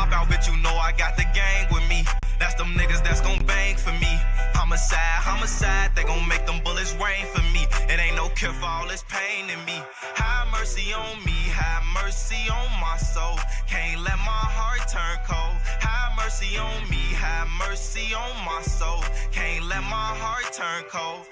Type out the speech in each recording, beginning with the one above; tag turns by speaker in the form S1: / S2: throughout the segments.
S1: pop out, bitch, you know I got the gang with me. That's them niggas that's gon' bang for me. Homicide, homicide, they gon' make them bullets rain for me. It ain't no cure for all this pain in me. Have mercy on me, have mercy on my soul. Can't let my heart turn cold. Have mercy on me, have mercy on my soul. Can't let my heart turn cold.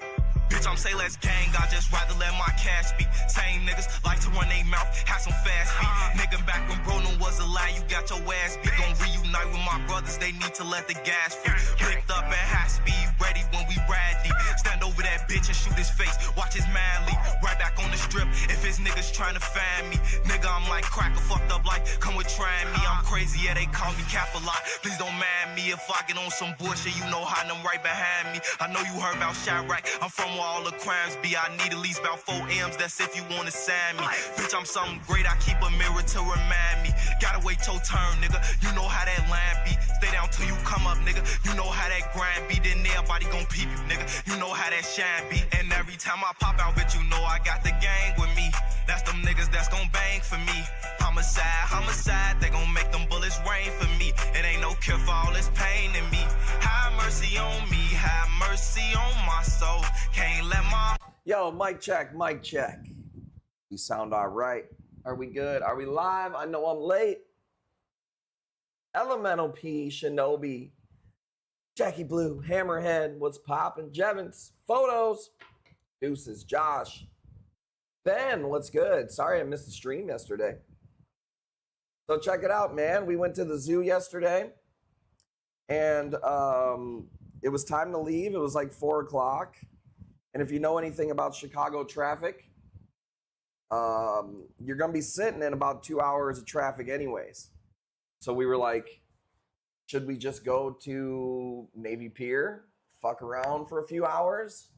S1: Bitch, I'm say let's gang, I just rather let my cash speak. Same niggas like to run they mouth, have some fast feet. Nigga, back when bro no was a lie, you got your ass beat. Gon' reunite with my brothers, they need to let the gas free. Blicked up at high speed, ready when we ride deep. Stand over that bitch and shoot his face, watch his man leap. Right back on the strip, if his niggas tryna find me. Nigga, I'm like cracker, fucked up like, come with trying me. I'm crazy, yeah, they call me Cap a lot. Please don't mind me if I get on some bullshit, you know how them right behind me. I know you heard about Chirac, I'm from where all the crimes be. I need at least about 4 M's, that's if you wanna sign me. Bitch, I'm something great, I keep a mirror to remind me. Gotta wait your turn, nigga, you know how that line be. Stay down till you come up, nigga, you know how that grind be. Then everybody gon' peep you, nigga, you know how that shine be. And every time I pop out, bitch, you know I got the gang with me. That's them niggas that's gon' bang for me. Homicide, homicide, they gon' make them bullets rain for me. It ain't no cure for all this pain in me. Have mercy on me, have mercy on my soul. Can't let my...
S2: Yo, mic check, mic check. We sound all right. Are we good? Are we live? I know I'm late. Elemental P, Shinobi, Jackie Blue, Hammerhead, what's poppin'? Jevons, photos, Deuces, Josh, Ben, what's good? Sorry I missed the stream yesterday. So check it out, man. We went to the zoo yesterday, and it was time to leave. It was like 4 o'clock. And if you know anything about Chicago traffic, you're going to be sitting in about 2 hours of traffic anyways. So we were like, should we just go to Navy Pier, fuck around for a few hours,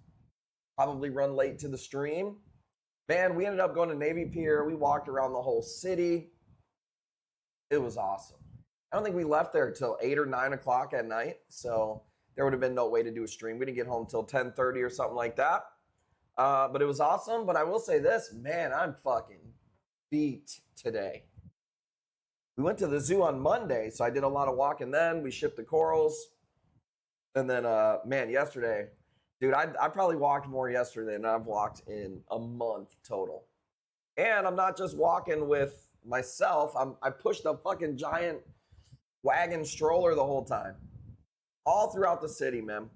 S2: probably run late to the stream? Man, we ended up going to Navy Pier. We walked around the whole city. It was awesome. I don't think we left there till 8 or 9 o'clock at night. So there would have been no way to do a stream. We didn't get home till 10:30 or something like that. But it was awesome. But I will say this, man, I'm fucking beat today. We went to the zoo on Monday, so I did a lot of walking then. We shipped the corals. And then, man, yesterday, dude, I probably walked more yesterday than I've walked in a month total. And I'm not just walking with myself. I pushed a fucking giant wagon stroller the whole time. All throughout the city, man.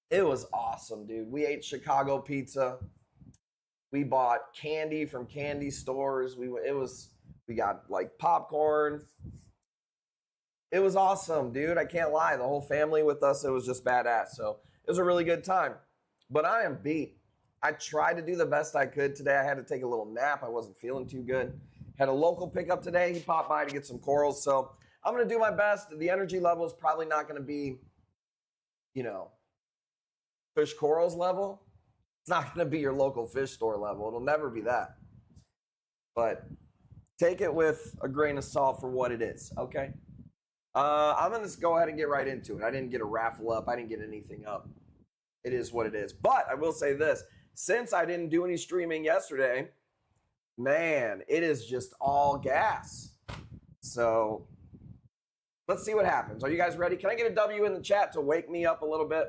S2: It was awesome, dude. We ate Chicago pizza. We bought candy from candy stores. We got like popcorn. It was awesome, dude. I can't lie. The whole family with us, it was just badass. So it was a really good time. But I am beat. I tried to do the best I could today. I had to take a little nap. I wasn't feeling too good. Had a local pickup today. He popped by to get some corals. So I'm going to do my best. The energy level is probably not going to be, you know, fish corals level. It's not going to be your local fish store level. It'll never be that. But take it with a grain of salt for what it is, okay? I'm going to go ahead and get right into it. I didn't get a raffle up. I didn't get anything up. It is what it is. But I will say this. Since I didn't do any streaming yesterday, man, it is just all gas. So let's see what happens. Are you guys ready? Can I get a W in the chat to wake me up a little bit?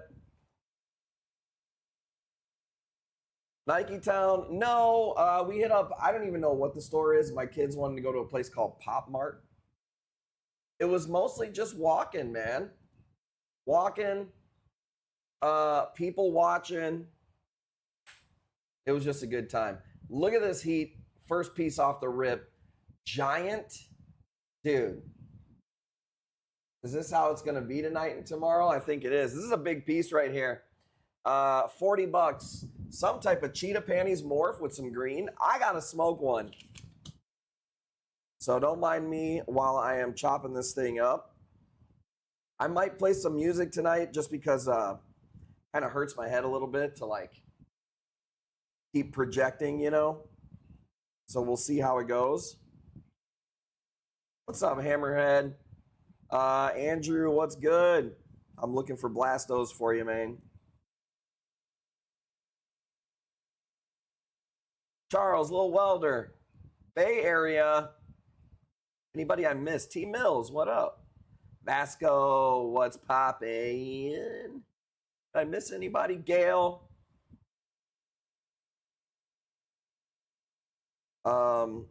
S2: Nike Town, no. We hit up, I don't even know what the store is. My kids wanted to go to a place called Pop Mart. It was mostly just walking, man. Walking, people watching. It was just a good time. Look at this heat. First piece off the rip. Giant. Dude. Is this how it's going to be tonight and tomorrow? I think it is. This is a big piece right here. 40 bucks. Some type of cheetah panties morph with some green. I got to smoke one. So don't mind me while I am chopping this thing up. I might play some music tonight just because kind of hurts my head a little bit to like keep projecting, you know. So we'll see how it goes. What's up, Hammerhead? Andrew, what's good? I'm looking for Blastos for you, man. Charles, Lil Welder, Bay Area. Anybody I missed? T Mills, what up? Vasco, what's poppin'? Did I miss anybody? Gail?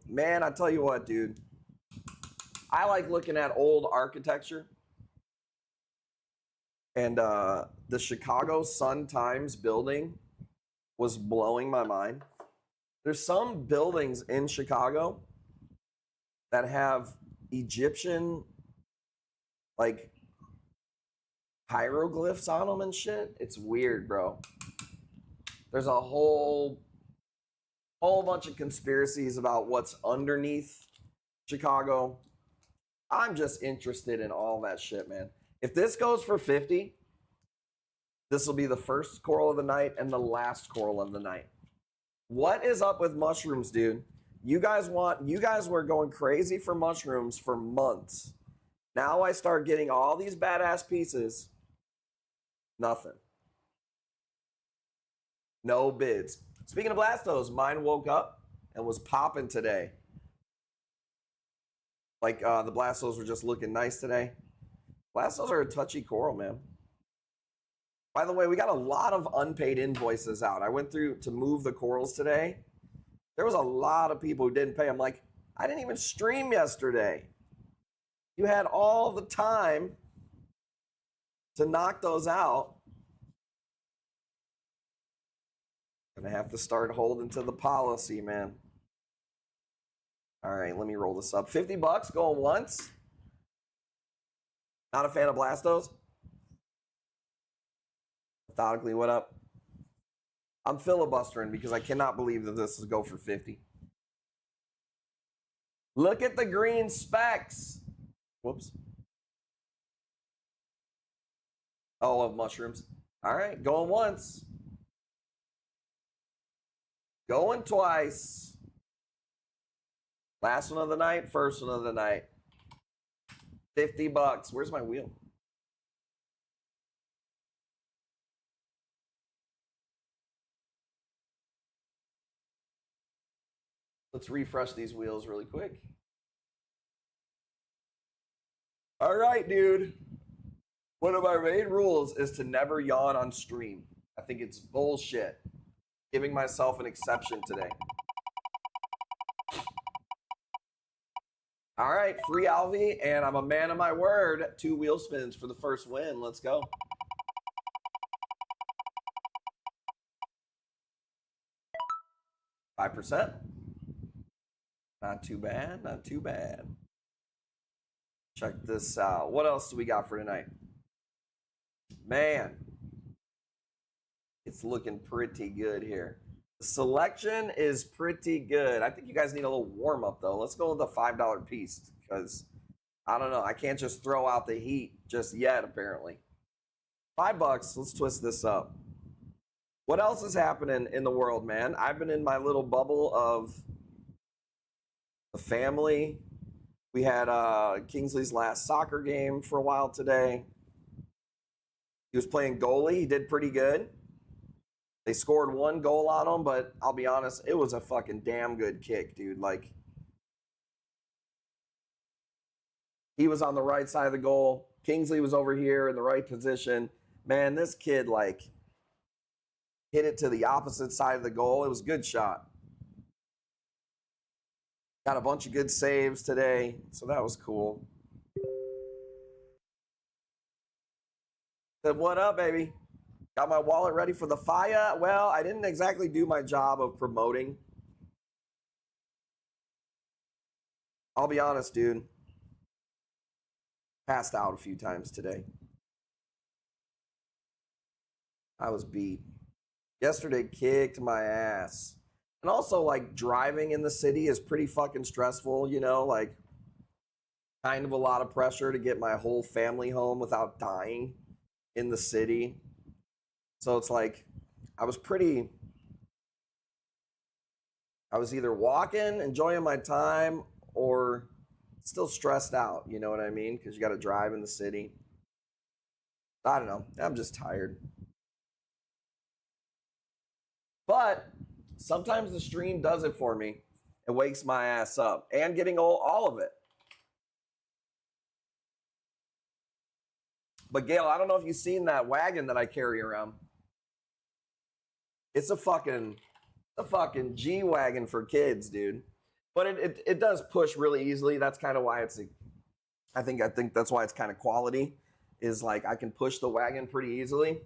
S2: Man, I tell you what, dude. I like looking at old architecture. And the Chicago Sun-Times building was blowing my mind. There's some buildings in Chicago that have Egyptian, like, hieroglyphs on them and shit. It's weird, bro. There's a whole bunch of conspiracies about what's underneath Chicago. I'm just interested in all that shit, man. If this goes for 50, this will be the first coral of the night and the last coral of the night. What is up with mushrooms, dude? You guys were going crazy for mushrooms for months. Now I start getting all these badass pieces. Nothing. No bids. Speaking of Blastos, mine woke up and was popping today. Like the Blastos were just looking nice today. Blastos are a touchy coral, man. By the way, we got a lot of unpaid invoices out. I went through to move the corals today. There was a lot of people who didn't pay. I'm like, I didn't even stream yesterday. You had all the time to knock those out. Gonna have to start holding to the policy, man. All right, let me roll this up. 50 bucks going once. Not a fan of Blastos? Methodically, what up? I'm filibustering because I cannot believe that this is go for 50. Look at the green specks. Whoops. Oh, of mushrooms. All right, going once. Going twice. Last one of the night, first one of the night. 50 bucks. Where's my wheel? Let's refresh these wheels really quick. All right, dude. One of my main rules is to never yawn on stream. I think it's bullshit. Giving myself an exception today. All right, free Alvi, and I'm a man of my word. 2 wheel spins for the first win. Let's go. $5%. Not too bad, not too bad. Check this out. What else do we got for tonight? Man, it's looking pretty good here. The selection is pretty good. I think you guys need a little warm up though. Let's go with the $5 piece because I don't know. I can't just throw out the heat just yet, apparently. $5. Let's twist this up. What else is happening in the world, man? I've been in my little bubble of the family. We had Kingsley's last soccer game for a while today. He was playing goalie. He did pretty good. They scored 1 goal on him, but I'll be honest, it was a fucking damn good kick, dude. Like, he was on the right side of the goal. Kingsley was over here in the right position. Man, this kid, like, hit it to the opposite side of the goal. It was a good shot. Got a bunch of good saves today, so that was cool. Said, what up, baby? Got my wallet ready for the fire? Well, I didn't exactly do my job of promoting. I'll be honest, dude. Passed out a few times today. I was beat. Yesterday kicked my ass. And also, like, driving in the city is pretty fucking stressful, you know? Like, kind of a lot of pressure to get my whole family home without dying in the city. So it's like, I was either walking, enjoying my time, or still stressed out, you know what I mean? Because you got to drive in the city. I don't know. I'm just tired. But sometimes the stream does it for me. It wakes my ass up. And getting all of it. But Gail, I don't know if you've seen that wagon that I carry around. It's a fucking G wagon for kids, dude. But it does push really easily. That's kind of why I think that's why it's kind of quality. Is like I can push the wagon pretty easily.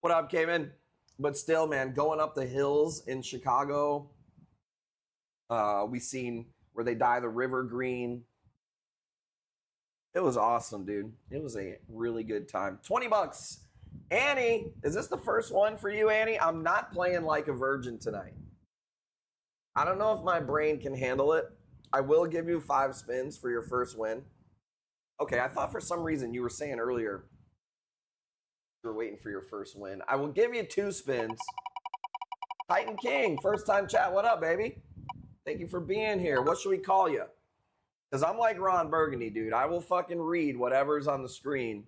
S2: What up, Cayman? But still, man, going up the hills in Chicago, we seen where they dye the river green. It was awesome, dude. It was a really good time. $20. Annie, is this the first one for you, Annie? I'm not playing like a virgin tonight. I don't know if my brain can handle it. I will give you 5 spins for your first win. Okay, I thought for some reason you were saying earlier you were waiting for your first win. I will give you 2 spins. Titan King, first time chat. What up, baby? Thank you for being here. What should we call you? Because I'm like Ron Burgundy, dude. I will fucking read whatever's on the screen,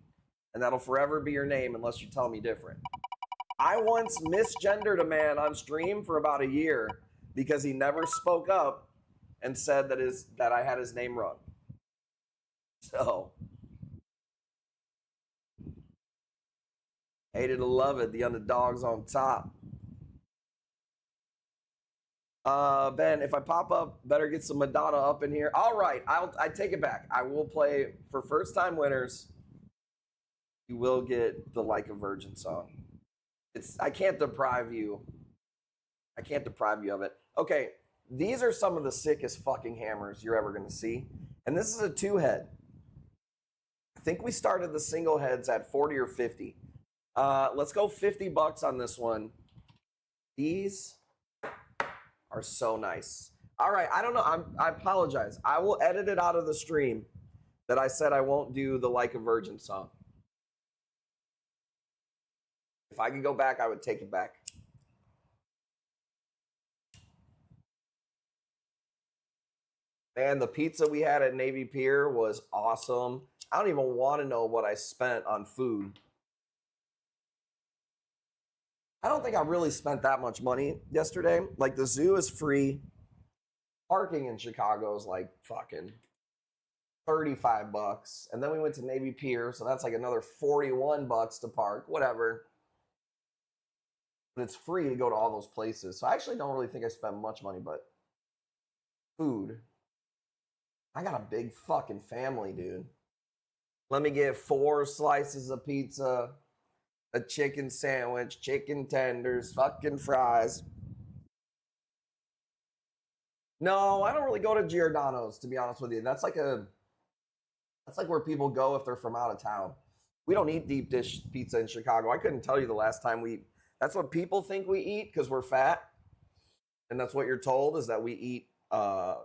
S2: and that'll forever be your name unless you tell me different. I once misgendered a man on stream for about a year because he never spoke up and said that I had his name wrong. So, hated to love it. The underdog's on top. Ben, if I pop up, better get some Madonna up in here. All right, I take it back. I will play for first-time winners. You will get the Like a Virgin song. I can't deprive you. I can't deprive you of it. Okay, these are some of the sickest fucking hammers you're ever gonna see, and this is a 2-head. I think we started the single heads at 40 or 50. Let's go $50 on this one. These are so nice. All right, I don't know. I apologize. I will edit it out of the stream that I said I won't do the Like a Virgin song. If I could go back, I would take it back. Man, the pizza we had at Navy Pier was awesome. I don't even want to know what I spent on food. I don't think I really spent that much money yesterday. Like, the zoo is free. Parking in Chicago is like fucking $35. And then we went to Navy Pier, so that's like another $41 to park, whatever. But it's free to go to all those places. So I actually don't really think I spent much money, but food. I got a big fucking family, dude. Let me get 4 slices of pizza, a chicken sandwich, chicken tenders, fucking fries. No, I don't really go to Giordano's, to be honest with you. That's like where people go if they're from out of town. We don't eat deep dish pizza in Chicago. I couldn't tell you the last time that's what people think we eat because we're fat. And that's what you're told, is that we eat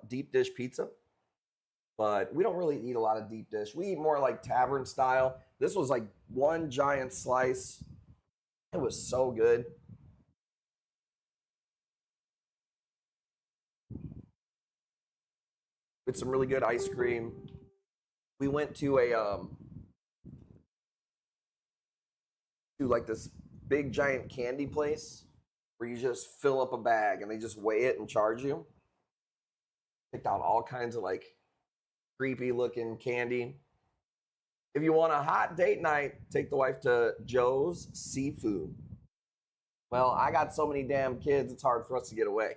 S2: deep dish pizza. But we don't really eat a lot of deep dish. We eat more like tavern style. This was like one giant slice. It was so good. With some really good ice cream. We went to like this big giant candy place where you just fill up a bag and they just weigh it and charge you. Picked out all kinds of like creepy looking candy. If you want a hot date night, take the wife to Joe's Seafood. Well, I got so many damn kids, it's hard for us to get away.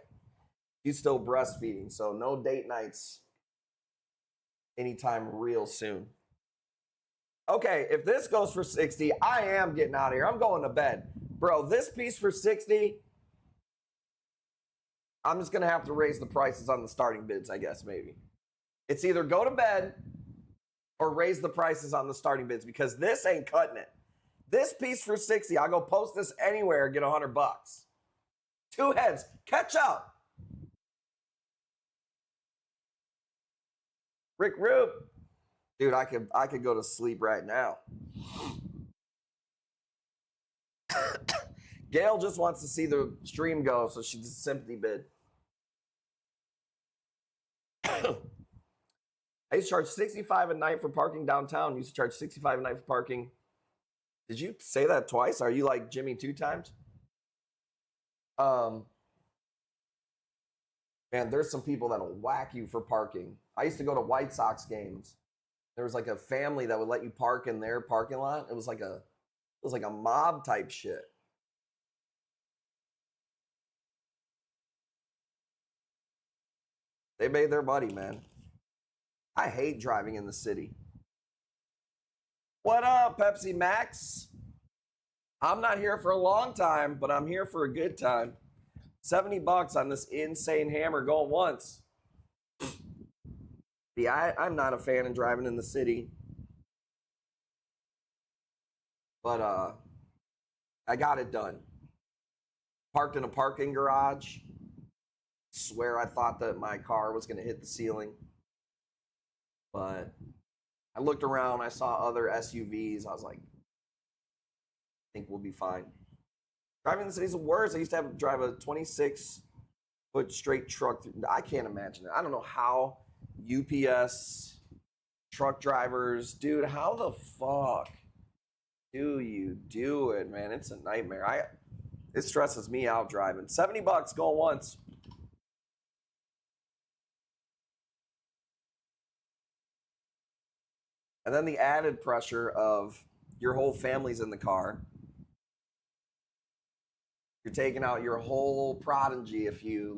S2: She's still breastfeeding, so no date nights anytime real soon. Okay, if this goes for 60, I am getting out of here. I'm going to bed. Bro, this piece for 60, I'm just going to have to raise the prices on the starting bids, I guess, maybe. It's either go to bed or raise the prices on the starting bids because this ain't cutting it. This piece for 60, I'll go post this anywhere and get $100. 2 heads. Catch up. Rick Rube. Dude, I could go to sleep right now. Gail just wants to see the stream go, so she's a sympathy bid. I used to charge $65 a night for parking downtown. I used to charge $65 a night for parking. Did you say that twice? Are you like Jimmy 2 times? Man, there's some people that'll whack you for parking. I used to go to White Sox games, There was like a family that would let you park in their parking lot. It was like a mob type shit. They made their money, man. I hate driving in the city. What up, Pepsi Max? I'm not here for a long time, but I'm here for a good time. $70 on this insane hammer going once. Yeah, I'm not a fan of driving in the city. But I got it done. Parked in a parking garage. Swear I thought that my car was going to hit the ceiling. But I looked around, I saw other SUVs. I was like, I think we'll be fine. Driving in the city's the worst. I used to have to drive a 26-foot straight truck. I can't imagine it. I don't know how UPS truck drivers, dude, how the fuck do you do it, man? It's a nightmare. It stresses me out driving. $70 going once. And then the added pressure of your whole family's in the car. You're taking out your whole prodigy if you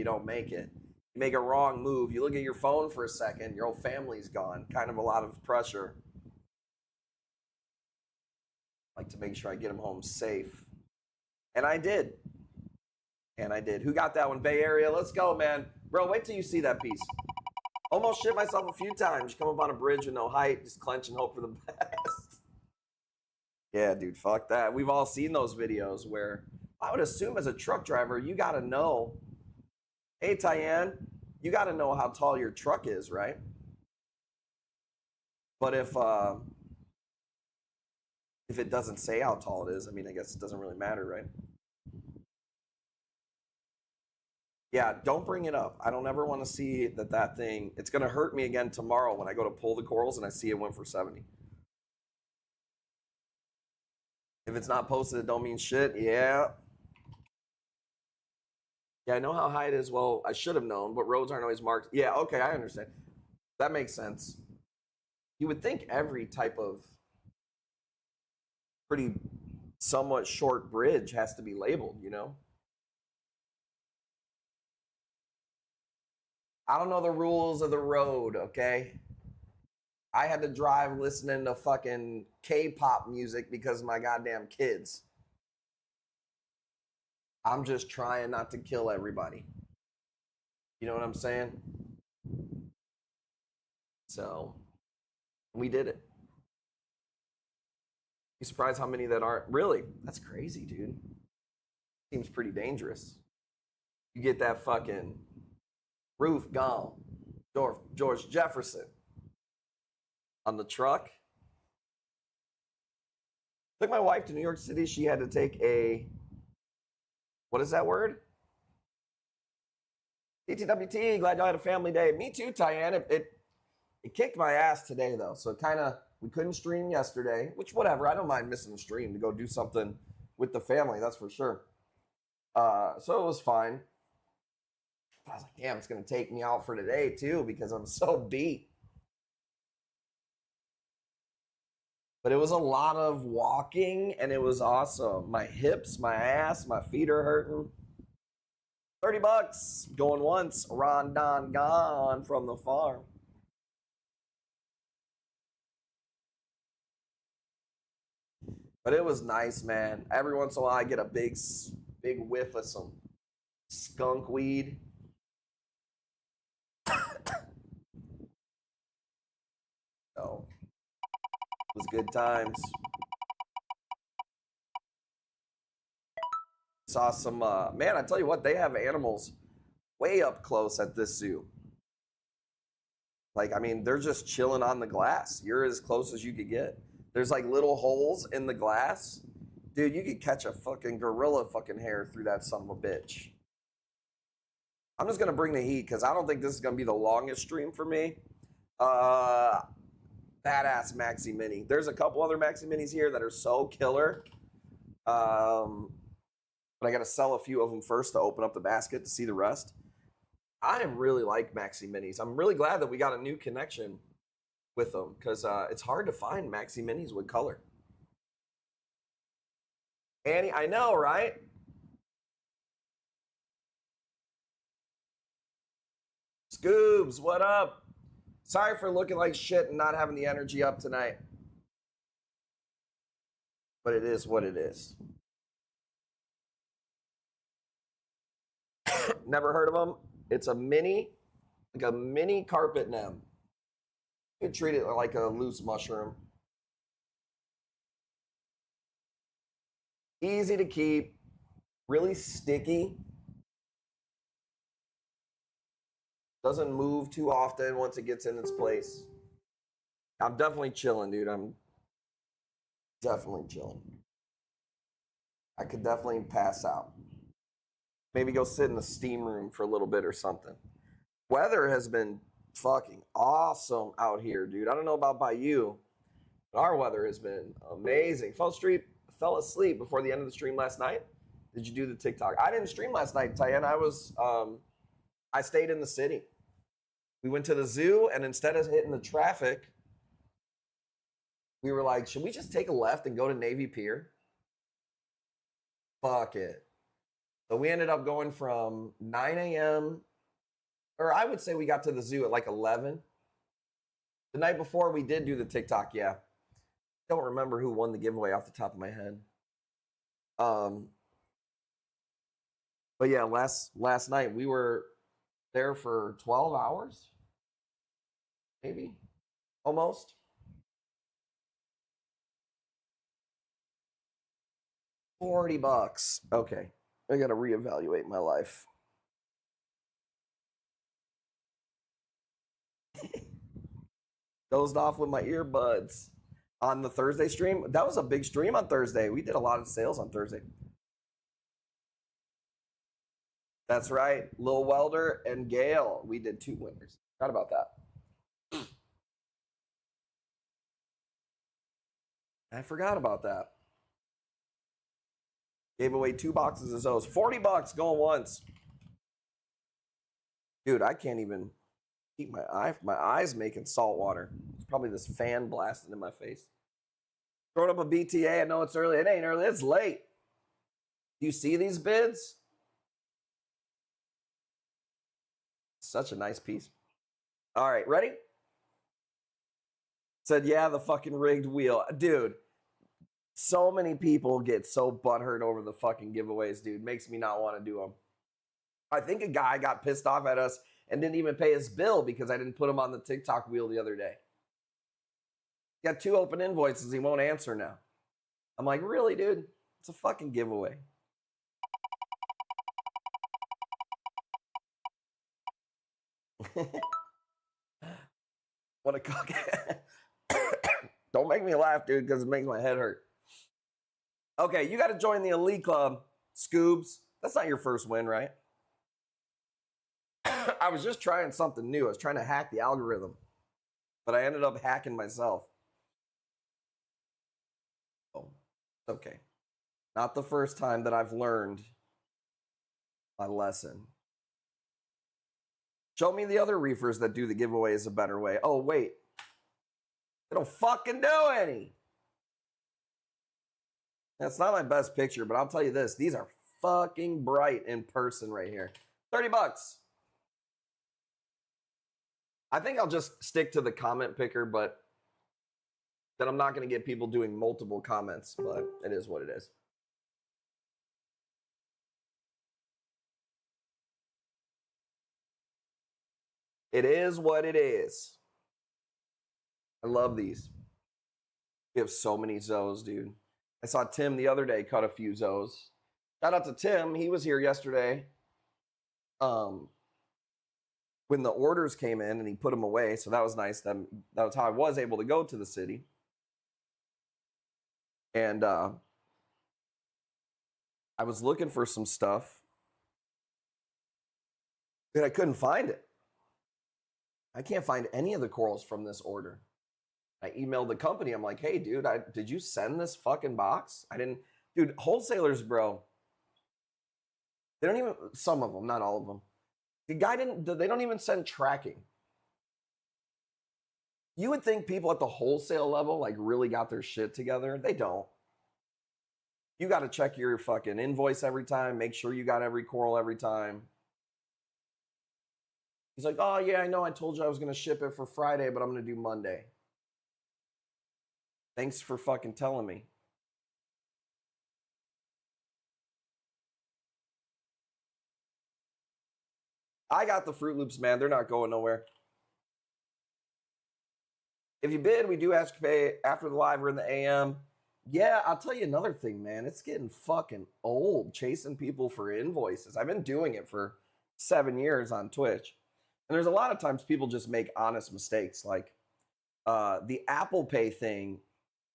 S2: don't make it. You make a wrong move, you look at your phone for a second, your whole family's gone. Kind of a lot of pressure. I like to make sure I get them home safe. And I did. Who got that one? Bay Area, let's go, man. Bro, wait till you see that piece. Almost shit myself a few times. You come up on a bridge with no height, just clench and hope for the best. Yeah, dude, fuck that. We've all seen those videos where I would assume as a truck driver, you got to know, hey, Tyann, you got to know how tall your truck is, right? But if it doesn't say how tall it is, I mean, I guess it doesn't really matter, right? Yeah, don't bring it up. I don't ever want to see that thing. It's going to hurt me again tomorrow when I go to pull the corals and I see it went for 70. If it's not posted, it don't mean shit. Yeah. Yeah, I know how high it is. Well, I should have known, but roads aren't always marked. Yeah, okay, I understand. That makes sense. You would think every type of pretty somewhat short bridge has to be labeled, you know? I don't know the rules of the road, okay? I had to drive listening to fucking K-pop music because of my goddamn kids. I'm just trying not to kill everybody. You know what I'm saying? So, we did it. You surprised how many that aren't? Really? That's crazy, dude. Seems pretty dangerous. You get that fucking roof gone. George Jefferson on the truck. Took my wife to New York City. She had to take a, what is that word? TTWT, glad y'all had a family day. Me too, Tyann. It kicked my ass today, though. So we couldn't stream yesterday, which whatever. I don't mind missing a stream to go do something with the family, that's for sure. So it was fine. I was like, damn, it's going to take me out for today, too, because I'm so beat. But it was a lot of walking, and it was awesome. My hips, my ass, my feet are hurting. $30 going once. Ron Don gone from the farm. But it was nice, man. Every once in a while, I get a big whiff of some skunk weed. So, it was good times. Saw some, man, I tell you what, they have animals way up close at this zoo. Like, I mean, they're just chilling on the glass. You're as close as you could get. There's like little holes in the glass. Dude, you could catch a fucking gorilla fucking hair through that son of a bitch. I'm just going to bring the heat because I don't think this is going to be the longest stream for me. Badass Maxi Mini. There's a couple other Maxi Minis here that are so killer. But I got to sell a few of them first to open up the basket to see the rest. I really like Maxi Minis. I'm really glad that we got a new connection with them because it's hard to find maxi minis with color. Annie, I know, right? Scoobs, what up? Sorry for looking like shit and not having the energy up tonight. But it is what it is. Never heard of them. It's a mini, like a mini carpet nem. You could treat it like a loose mushroom. Easy to keep, really sticky. Doesn't move too often once it gets in its place. I'm definitely chilling, dude. I'm definitely chilling. I could definitely pass out. Maybe go sit in the steam room for a little bit or something. Weather has been fucking awesome out here, dude. I don't know about by you, but our weather has been amazing. Fell asleep before the end of the stream last night. Did you do the TikTok? I didn't stream last night, Tyen. I stayed in the city. We went to the zoo, and instead of hitting the traffic, we were like, should we just take a left and go to Navy Pier? Fuck it. So we ended up going from 9 a.m., or I would say we got to the zoo at like 11. The night before we did do the TikTok, yeah. Don't remember who won the giveaway off the top of my head. But yeah, last night we were there for 12 hours, maybe, almost. $40. Okay, I gotta reevaluate my life. Dozed off with my earbuds on the Thursday stream. That was a big stream on Thursday. We did a lot of sales on Thursday. That's right. Lil Welder and Gail. We did 2 winners. Forgot about that. I forgot about that. Gave away 2 boxes of those. $40 going once. Dude, I can't even keep my eyes making salt water. It's probably this fan blasting in my face. Throwing up a BTA. I know it's early. It ain't early. It's late. Do you see these bids? Such a nice piece. All right, ready? Said, yeah, the fucking rigged wheel. Dude, so many people get so butthurt over the fucking giveaways, dude. Makes me not want to do them. I think a guy got pissed off at us and didn't even pay his bill because I didn't put him on the TikTok wheel the other day. He got 2 open invoices. He won't answer now. I'm like, really, dude? It's a fucking giveaway. What a cock. Don't make me laugh, dude, because it makes my head hurt. Okay, you got to join the Elite Club, Scoobs. That's not your first win, right? I was just trying something new. I was trying to hack the algorithm, but I ended up hacking myself. Oh, okay. Not the first time that I've learned my lesson. Show me the other reefers that do the giveaways a better way. Oh, wait. They don't fucking do any. That's not my best picture, but I'll tell you this. These are fucking bright in person right here. $30. I think I'll just stick to the comment picker, but then I'm not going to get people doing multiple comments, but it is what it is. It is what it is. I love these. We have so many Zoes, dude. I saw Tim the other day cut a few Zoes. Shout out to Tim. He was here yesterday. When the orders came in and he put them away. So that was nice. That was how I was able to go to the city. And I was looking for some stuff. And I couldn't find it. I can't find any of the corals from this order. I emailed the company. I'm like, hey, dude, did you send this fucking box? I didn't. Dude, wholesalers, bro. They don't even, some of them, not all of them. The guy didn't, they don't even send tracking. You would think people at the wholesale level like really got their shit together. They don't. You got to check your fucking invoice every time, make sure you got every coral every time. He's like, oh yeah, I know I told you I was going to ship it for Friday, but I'm going to do Monday. Thanks for fucking telling me. I got the Fruit Loops, man. They're not going nowhere. If you bid, we do ask to pay after the live or in the AM. Yeah, I'll tell you another thing, man. It's getting fucking old chasing people for invoices. I've been doing it for 7 years on Twitch. And there's a lot of times people just make honest mistakes. Like the Apple Pay thing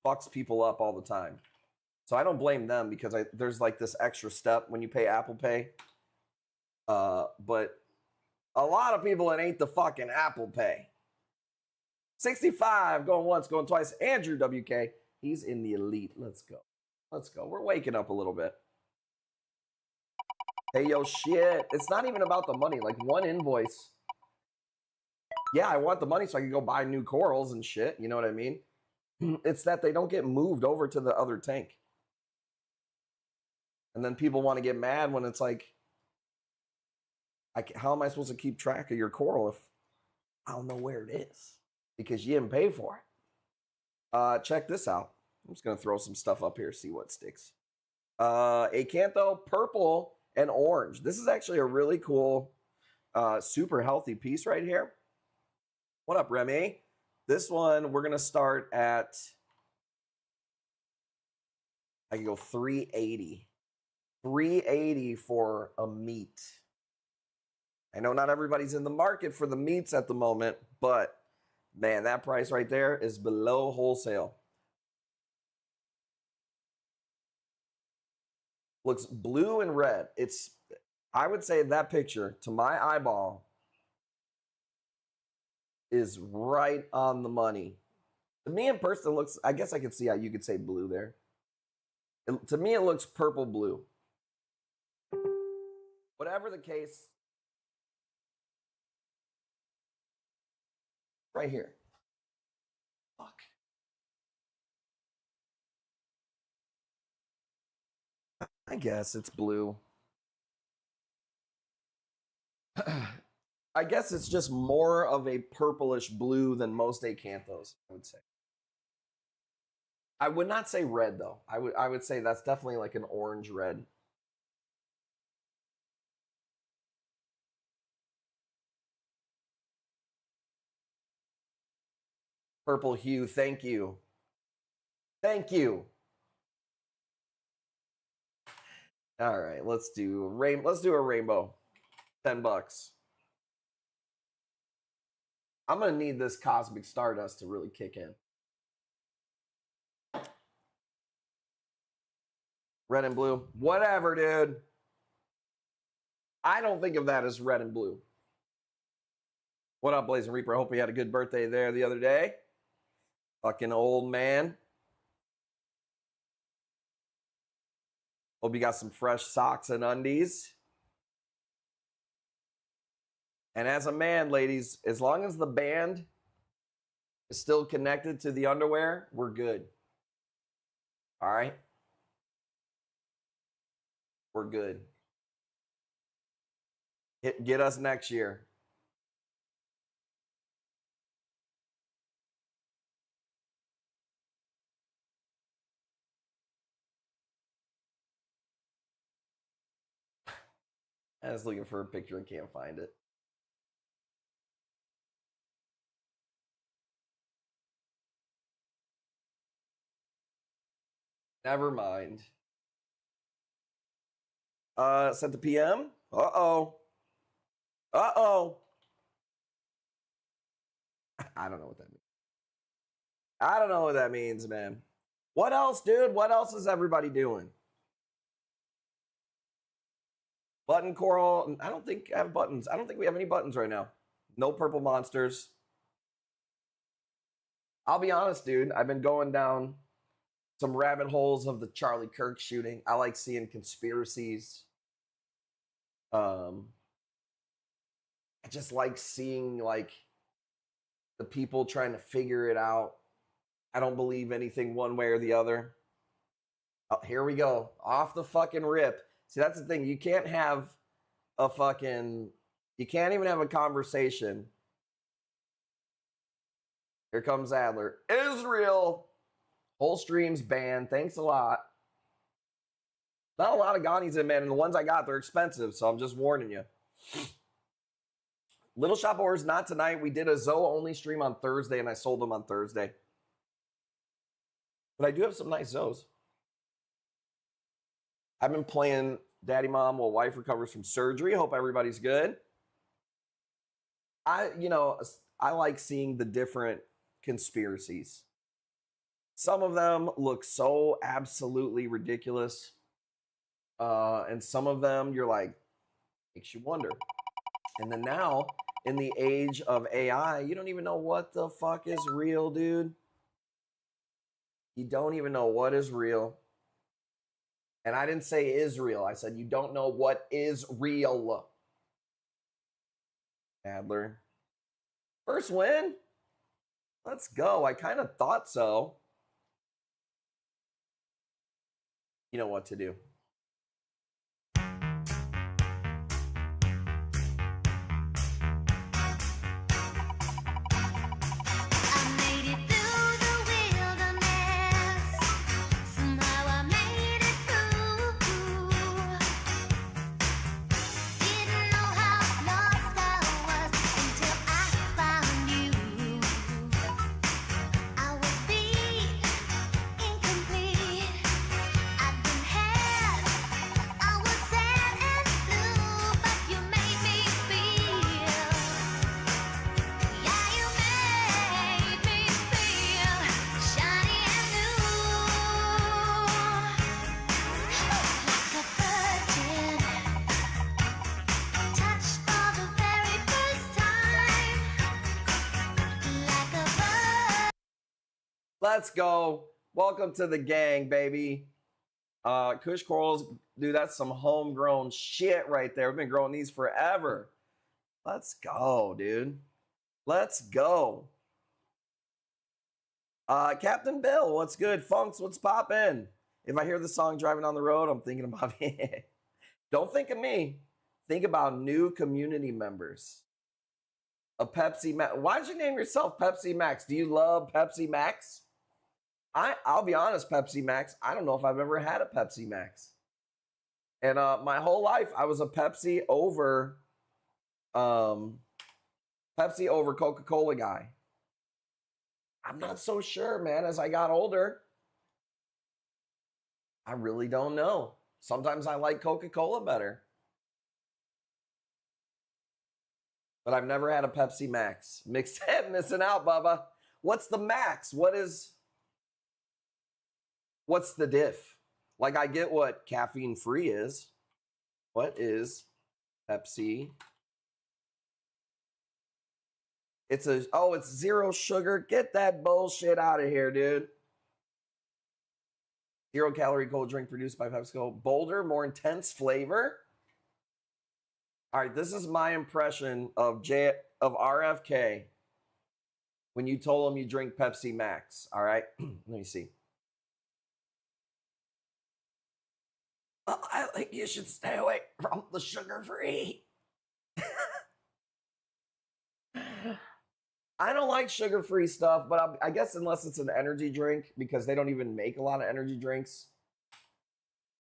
S2: fucks people up all the time. So I don't blame them because there's like this extra step when you pay Apple Pay. But a lot of people, it ain't the fucking Apple Pay. 65, going once, going twice. Andrew WK, he's in the elite. Let's go. Let's go. We're waking up a little bit. Hey, yo, shit. It's not even about the money. Like one invoice. Yeah, I want the money so I can go buy new corals and shit. You know what I mean? It's that they don't get moved over to the other tank. And then people want to get mad when it's like, how am I supposed to keep track of your coral if I don't know where it is? Because you didn't pay for it. Check this out. I'm just going to throw some stuff up here, see what sticks. Acantho, purple, and orange. This is actually a really cool, super healthy piece right here. What up, Remy? This one, we're going to start at, I can go 380. 380 for a meat. I know not everybody's in the market for the meats at the moment, but man, that price right there is below wholesale. Looks blue and red. I would say that picture, to my eyeball, is right on the money. To me in person, looks, I guess I could see how you could say blue there. To me, it looks purple blue. Whatever the case, right here. Fuck. I guess it's blue. I guess it's just more of a purplish blue than most acanthos, I would say. I would not say red though. I would say that's definitely like an orange red. Purple hue, thank you. Thank you. All right, let's do a rainbow. $10. I'm gonna need this cosmic stardust to really kick in. Red and blue. Whatever, dude. I don't think of that as red and blue. What up, Blazing Reaper? I hope you had a good birthday there the other day. Fucking old man. Hope you got some fresh socks and undies. And as a man, ladies, as long as the band is still connected to the underwear, we're good. All right? We're good. Get us next year. I was looking for a picture and can't find it. Never mind. Sent the PM. Uh-oh. Uh-oh. I don't know what that means. I don't know what that means, man. What else, dude? What else is everybody doing? Button coral. I don't think I have buttons. I don't think we have any buttons right now. No purple monsters. I'll be honest, dude. I've been going down some rabbit holes of the Charlie Kirk shooting. I like seeing conspiracies. I just like seeing like the people trying to figure it out. I don't believe anything one way or the other. Oh, here we go. Off the fucking rip. See, that's the thing. You can't even have a conversation. Here comes Adler. Israel. Whole stream's banned. Thanks a lot. Not a lot of Ghani's in, man. And the ones I got, they're expensive. So I'm just warning you. Little Shop Orders, not tonight. We did a Zoe only stream on Thursday, and I sold them on Thursday. But I do have some nice Zoes. I've been playing Daddy Mom while wife recovers from surgery. Hope everybody's good. I like seeing the different conspiracies. Some of them look so absolutely ridiculous. And some of them you're like, makes you wonder. And then now, in the age of AI, you don't even know what the fuck is real, dude. You don't even know what is real. And I didn't say Israel. I said you don't know what is real. Adler. First win? Let's go. I kind of thought so. You know what to do. Let's go. Welcome to the gang, baby. Kush Corals, dude, that's some homegrown shit right there. We've been growing these forever. Let's go, dude. Let's go. Captain Bill, what's good? Funks, what's poppin'? If I hear the song driving on the road, I'm thinking about it. Don't think of me. Think about new community members. A Pepsi Max. Why'd you name yourself Pepsi Max? Do you love Pepsi Max? I'll be honest, Pepsi Max, I don't know if I've ever had a Pepsi Max. And my whole life, I was a Pepsi over Coca-Cola guy. I'm not so sure, man, as I got older. I really don't know. Sometimes I like Coca-Cola better. But I've never had a Pepsi Max. Mixed head missing out, Bubba. What's the max? What's the diff? Like, I get what caffeine free is. What is Pepsi? It's zero sugar. Get that bullshit out of here, dude. 0 calorie cold drink produced by PepsiCo. Bolder, more intense flavor. All right, this is my impression of RFK when you told him you drink Pepsi Max. All right, let me see. I think you should stay away from the sugar-free. I don't like sugar-free stuff, but I guess unless it's an energy drink, because they don't even make a lot of energy drinks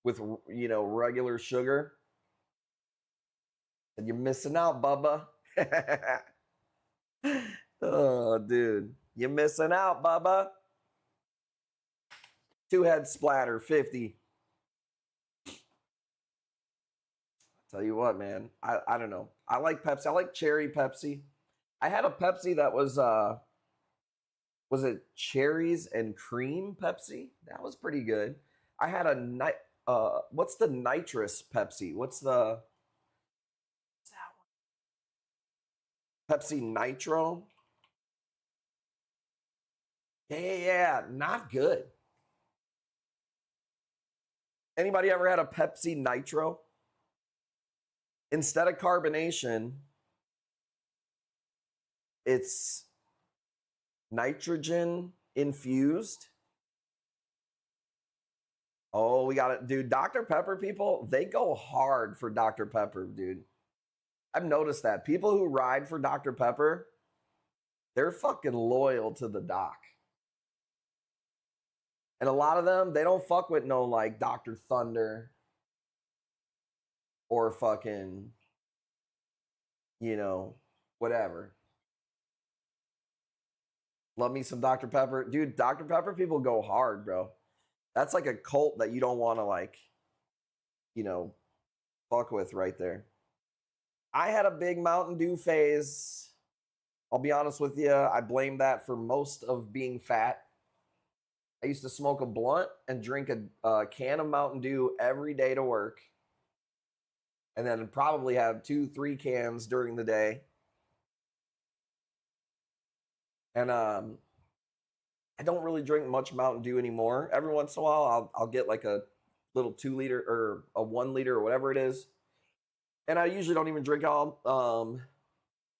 S2: with, regular sugar. And you're missing out, Bubba. Oh, dude. You're missing out, Bubba. 2-head splatter, 50. Tell you what, man. I don't know. I like Pepsi. I like cherry Pepsi. I had a Pepsi that was it cherries and cream Pepsi? That was pretty good. I had what's the nitrous Pepsi? What's that one? Pepsi Nitro? Yeah. Not good. Anybody ever had a Pepsi Nitro? Instead of carbonation, it's Nitrogen infused. Oh, we got it. Dude, Dr. Pepper people, they go hard for Dr. Pepper, dude. I've noticed that. People who ride for Dr. Pepper, they're fucking loyal to the doc. And a lot of them, they don't fuck with no like Dr. Thunder or fucking, whatever. Love me some Dr. Pepper. Dude, Dr. Pepper people go hard, bro. That's like a cult that you don't want to like, fuck with right there. I had a big Mountain Dew phase. I'll be honest with you. I blame that for most of being fat. I used to smoke a blunt and drink a can of Mountain Dew every day to work. And then probably have 2-3 cans during the day. And I don't really drink much Mountain Dew anymore. Every once in a while, I'll get like a little 2 liter or a 1 liter or whatever it is. And I usually don't even drink all.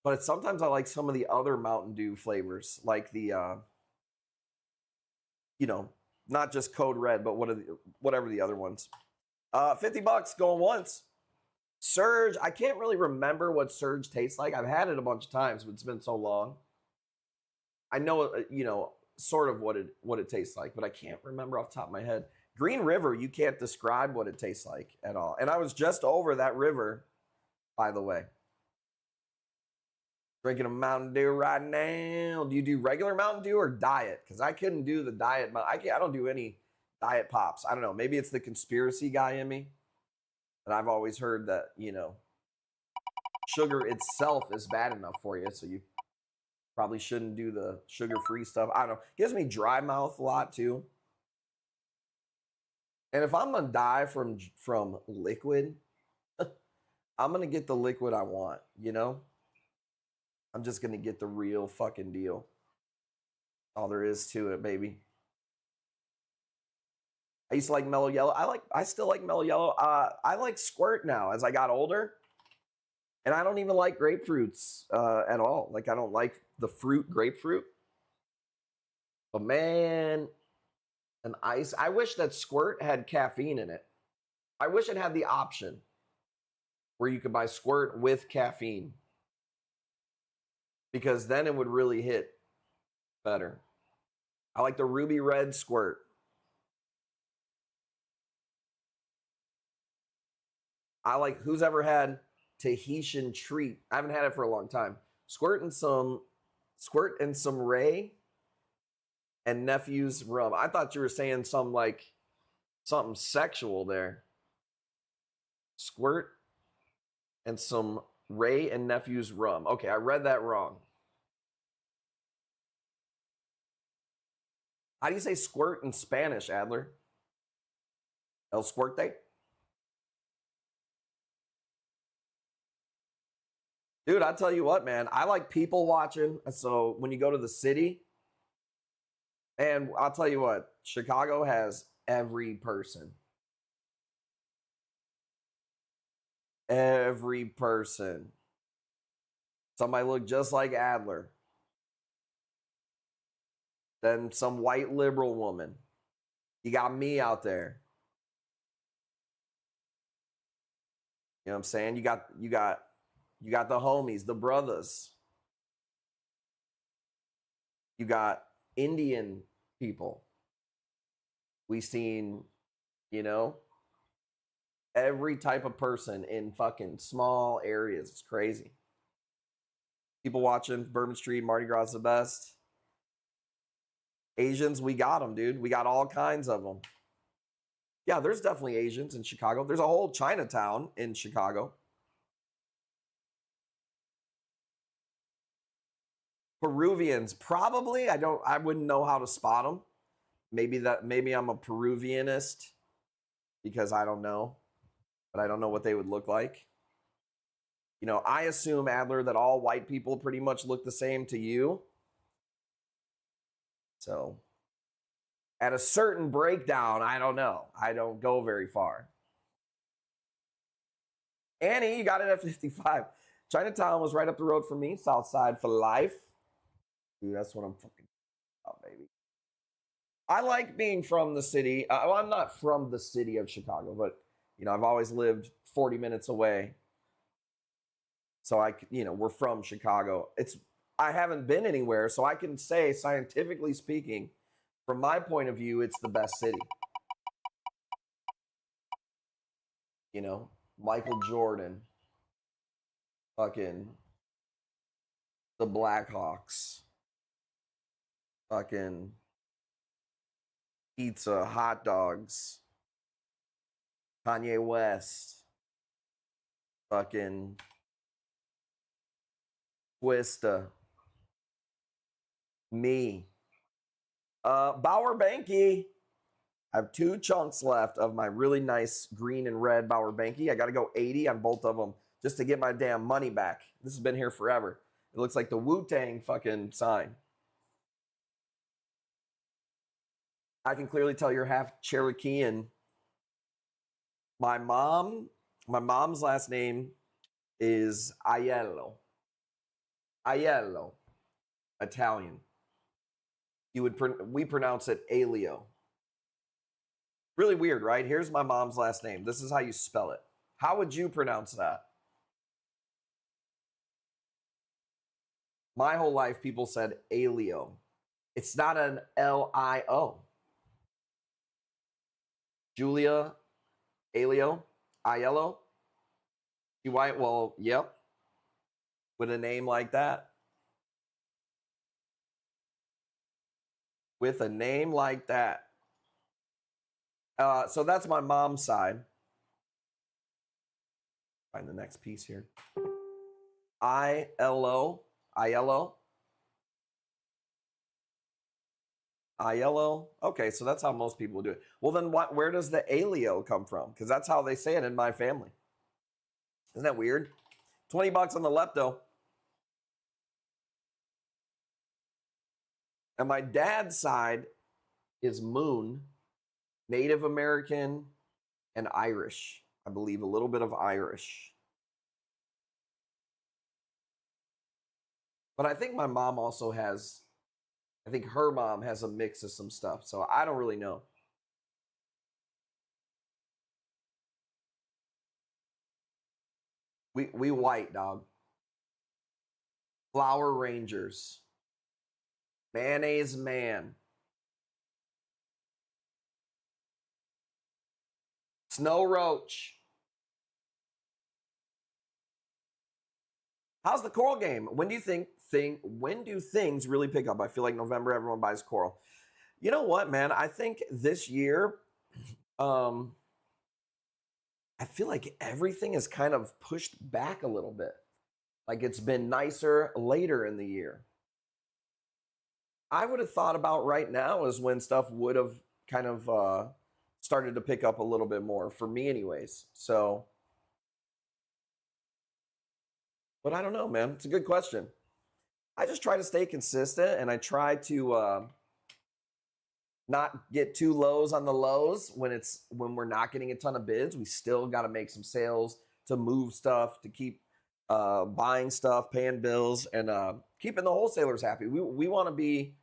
S2: But sometimes I like some of the other Mountain Dew flavors, like the, not just Code Red, but whatever the other ones. $50 going once. Surge, I can't really remember what Surge tastes like. I've had it a bunch of times, but it's been so long. I know, sort of what it tastes like, but I can't remember off the top of my head. Green River, you can't describe what it tastes like at all. And I was just over that river, by the way. Drinking a Mountain Dew right now. Do you do regular Mountain Dew or diet? Because I couldn't do the diet. I don't do any diet pops. I don't know. Maybe it's the conspiracy guy in me. But I've always heard that, sugar itself is bad enough for you. So you probably shouldn't do the sugar-free stuff. I don't know. Gives me dry mouth a lot too. And if I'm gonna die from liquid, I'm gonna get the liquid I want, I'm just gonna get the real fucking deal. All there is to it, baby. I used to like Mellow Yellow. I still like Mellow Yellow. I like Squirt now as I got older. And I don't even like grapefruits at all. Like I don't like the fruit grapefruit. But man, an ice. I wish that Squirt had caffeine in it. I wish it had the option where you could buy Squirt with caffeine. Because then it would really hit better. I like the Ruby Red Squirt. I like, who's ever had Tahitian Treat? I haven't had it for a long time. Squirt and some Ray and Nephew's rum. I thought you were saying something sexual there. Squirt and some Ray and Nephew's rum. Okay, I read that wrong. How do you say squirt in Spanish, Adler? El Squierte? Dude, I tell you what, man. I like people watching. So when you go to the city, and I'll tell you what, Chicago has every person. Every person. Somebody look just like Adler. Then some white liberal woman. You got me out there. You know what I'm saying? You got the homies, the brothers. You got Indian people. We seen, every type of person in fucking small areas. It's crazy. People watching Bourbon Street, Mardi Gras is the best. Asians, we got them, dude. We got all kinds of them. Yeah, there's definitely Asians in Chicago. There's a whole Chinatown in Chicago. Peruvians, probably. I wouldn't know how to spot them. Maybe I'm a Peruvianist because I don't know. But I don't know what they would look like. I assume, Adler, that all white people pretty much look the same to you. So, at a certain breakdown, I don't know. I don't go very far. Annie, you got it at 55. Chinatown was right up the road from me. South Side for life. Dude, that's what I'm fucking I like being from the city. Well, I'm not from the city of Chicago, but I've always lived 40 minutes away. So we're from Chicago. I haven't been anywhere, so I can say, scientifically speaking, from my point of view, it's the best city. Michael Jordan, fucking the Blackhawks, fucking pizza, hot dogs, Kanye West, fucking Twista, me, Bauer Banky. I have 2 chunks left of my really nice green and red Bauer Banky. I got to go 80 on both of them just to get my damn money back. This has been here forever. It looks like the Wu-Tang fucking sign. I can clearly tell you're half Cherokee, and my mom's last name is Aiello. Aiello, Italian. We pronounce it Ailio. Really weird, right? Here's my mom's last name. This is how you spell it. How would you pronounce that? My whole life, people said Ailio. It's not an L-I-O. Julia Ailio? Aiello? You white? Well, yep. With a name like that. With a name like that. So that's my mom's side. Find the next piece here. Aiello. Aiello. Aiello. Okay, so that's how most people do it. Well, then where does the Ailio come from? Because that's how they say it in my family. Isn't that weird? $20 on the lepto. And my dad's side is Moon, Native American, and Irish. I believe a little bit of Irish. But I think my mom also has, I think her mom has a mix of some stuff. So I don't really know. We white, dog. Flower Rangers. Mayonnaise Man. Snow Roach. How's the coral game? When do you when do things really pick up? I feel like November, everyone buys coral. You know what, man? I think this year, I feel like everything is kind of pushed back a little bit. Like it's been nicer later in the year. I would have thought about right now is when stuff would have kind of started to pick up a little bit more for me anyways. So, but I don't know, man. It's a good question. I just try to stay consistent and I try to not get too lows on the lows when we're not getting a ton of bids. We still got to make some sales to move stuff, to keep buying stuff, paying bills, and keeping the wholesalers happy. We want to be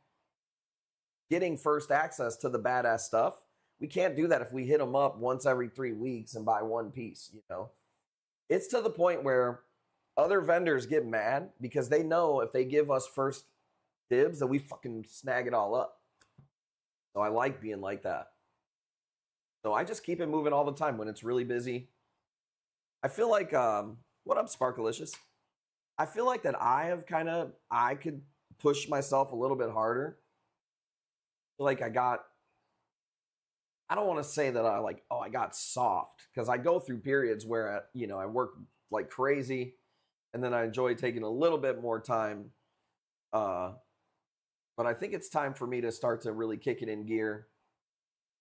S2: getting first access to the badass stuff. We can't do that if we hit them up once every 3 weeks and buy one piece, It's to the point where other vendors get mad because they know if they give us first dibs that we fucking snag it all up. So I like being like that. So I just keep it moving all the time when it's really busy. I feel like, what up, Sparkalicious? I feel like that I could push myself a little bit harder. Like I don't want to say that I got soft, because I go through periods where, I work like crazy and then I enjoy taking a little bit more time. But I think it's time for me to start to really kick it in gear.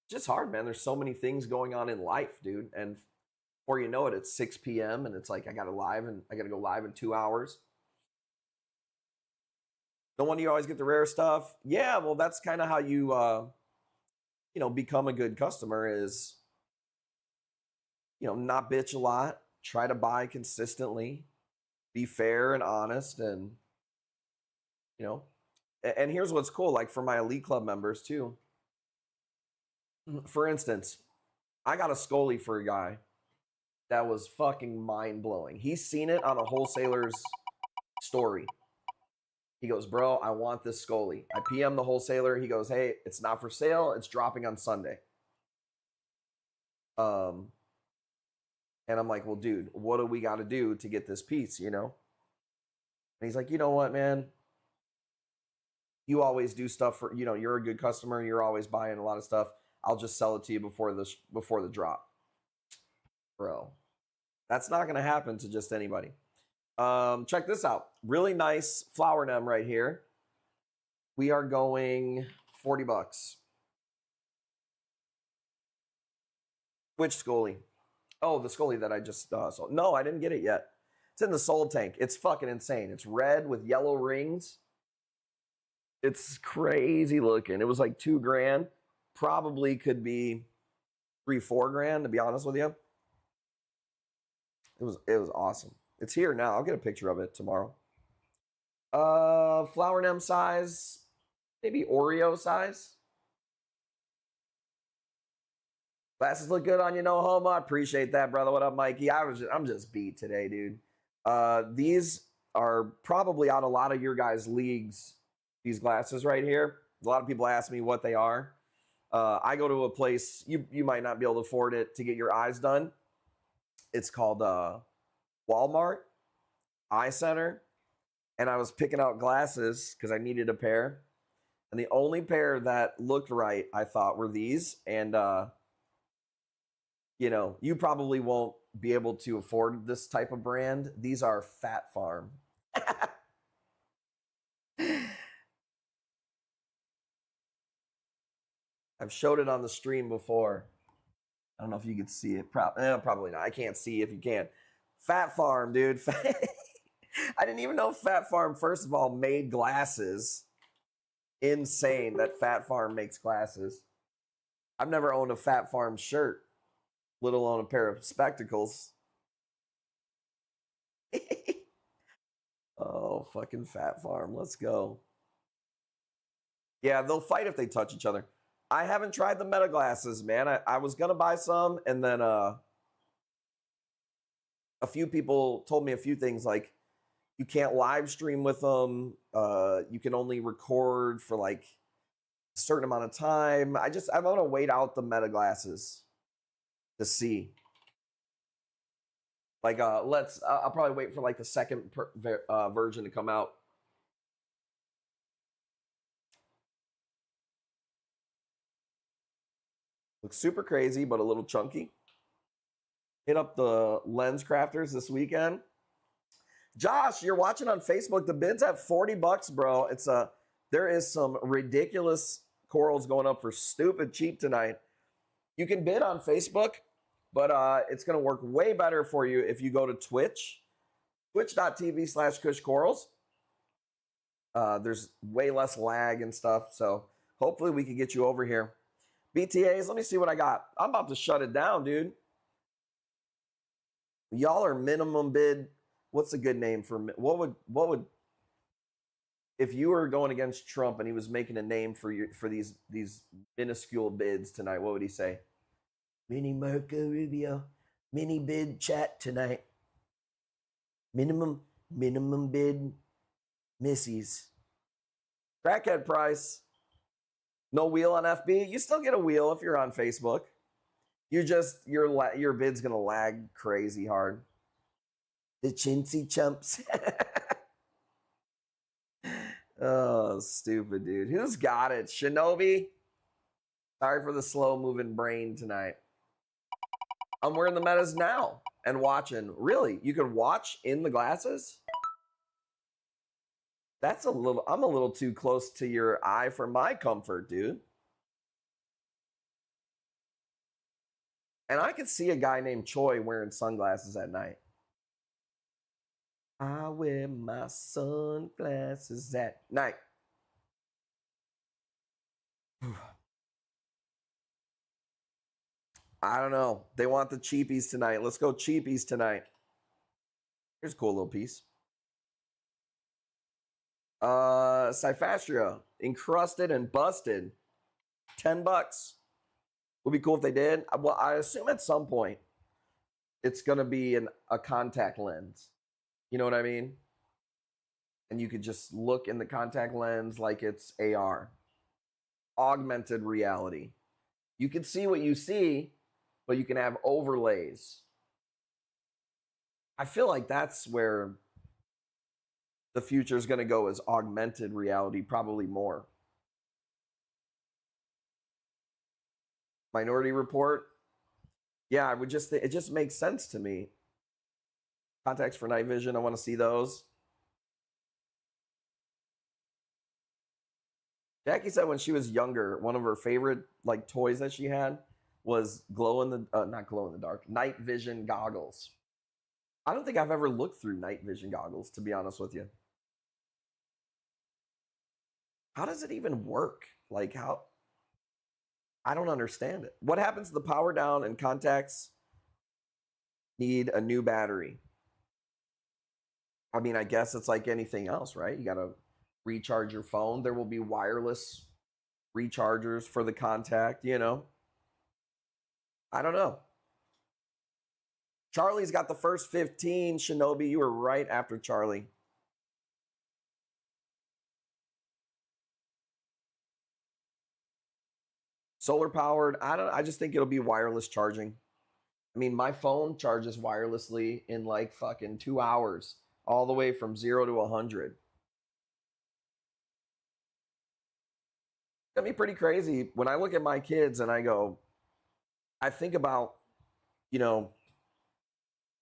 S2: It's just hard, man. There's so many things going on in life, dude. And before you know it, it's 6 p.m. and it's like I got to go live in 2 hours. Don't want you always get the rare stuff. Yeah, well, that's kind of how you, become a good customer is, not bitch a lot, try to buy consistently, be fair and honest, and, and here's what's cool, like for my Elite Club members too, For instance, I got a Scully for a guy that was fucking mind-blowing. He's seen it on a wholesaler's story. He goes, bro, I want this Scully. I PM the wholesaler. He goes, hey, it's not for sale. It's dropping on Sunday. And I'm like, well, dude, what do we got to do to get this piece, you know? And he's like, you know what, man? You always do stuff for, you know, you're a good customer. You're always buying a lot of stuff. I'll just sell it to you before the drop. Bro, that's not going to happen to just anybody. Check this out. Really nice flower nem right here. We are going $40. Which Scully? Oh, the Scully that I just sold. No, I didn't get it yet. It's in the sold tank. It's fucking insane. It's red with yellow rings. It's crazy looking. It was like $2,000. Probably could be $3-4 to be honest with you. It was awesome. It's here now. I'll get a picture of it tomorrow. Flower nem size, maybe Oreo size. Glasses look good on you, no homo. I appreciate that, brother. What up, Mikey? I'm just beat today, dude. These are probably out a lot of your guys' leagues. These glasses right here. A lot of people ask me what they are. I go to a place you might not be able to afford it to get your eyes done. It's called Walmart Eye Center, and I was picking out glasses because I needed a pair, and the only pair that looked right I thought were these, and you know, you probably won't be able to afford this type of brand. These are Fat Farm. I've showed it on the stream before. I don't know if you could see it. Probably not. I can't see if you can. Fat Farm, dude. I didn't even know Fat Farm, first of all, made glasses. Insane that Fat Farm makes glasses. I've never owned a Fat Farm shirt, let alone a pair of spectacles. Oh, fucking Fat Farm. Let's go. Yeah, they'll fight if they touch each other. I haven't tried the Meta glasses, man. I was going to buy some, and then a few people told me a few things, like you can't live stream with them. You can only record for like a certain amount of time. I'm going to wait out the Meta glasses to see. Like, I'll probably wait for like the second version to come out. Looks super crazy, but a little chunky. Hit up the Lens Crafters this weekend. Josh, you're watching on Facebook. The bid's at $40, bro. There is some ridiculous corals going up for stupid cheap tonight. You can bid on Facebook, but it's going to work way better for you if you go to Twitch, twitch.tv/kushcorals. There's way less lag and stuff, so hopefully we can get you over here. BTAs, let me see what I got. I'm about to shut it down, dude. Y'all are minimum bid. What's a good name for what would if you were going against Trump and he was making a name for these minuscule bids tonight? What would he say? Mini Marco Rubio, mini bid chat tonight. Minimum bid, missies. Crackhead price. No wheel on FB. You still get a wheel if you're on Facebook. Your bid's gonna lag crazy hard. The chintzy chumps. Oh, stupid dude. Who's got it? Shinobi? Sorry for the slow moving brain tonight. I'm wearing the Metas now and watching. Really? You can watch in the glasses? I'm a little too close to your eye for my comfort, dude. And I could see a guy named Choi wearing sunglasses at night. I wear my sunglasses at night. I don't know. They want the cheapies tonight. Let's go cheapies tonight. Here's a cool little piece. Cyphastria, encrusted and busted. $10. Would be cool if they did. Well, I assume at some point it's going to be a contact lens. You know what I mean? And you could just look in the contact lens like it's AR, augmented reality. You can see what you see, but you can have overlays. I feel like that's where the future is going to go, is augmented reality, probably more. Minority Report. Yeah, I would just, it just makes sense to me. Contacts for night vision, I want to see those. Jackie said when she was younger, one of her favorite like toys that she had was not glow in the dark, night vision goggles. I don't think I've ever looked through night vision goggles, to be honest with you. How does it even work? Like how? I don't understand it. What happens to the power down and contacts need a new battery? I mean, I guess it's like anything else, right? You got to recharge your phone. There will be wireless rechargers for the contact, you know? I don't know. Charlie's got the first 15. Shinobi, you were right after Charlie. Solar powered, I just think it'll be wireless charging. I mean, my phone charges wirelessly in like fucking 2 hours, all the way from 0 to 100. Gonna be pretty crazy when I look at my kids and I think about, you know,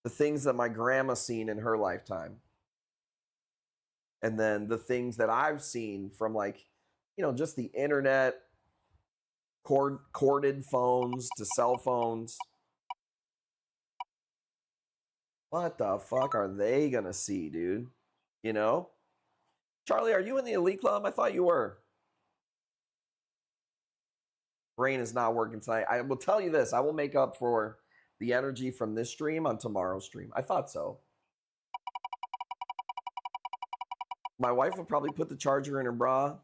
S2: the things that my grandma seen in her lifetime. And then the things that I've seen from like, you know, just the internet, corded phones to cell phones. What the fuck are they gonna see, dude? You know? Charlie, are you in the Elite Club? I thought you were. Brain is not working tonight. I will tell you this. I will make up for the energy from this stream on tomorrow's stream. I thought so. My wife will probably put the charger in her bra.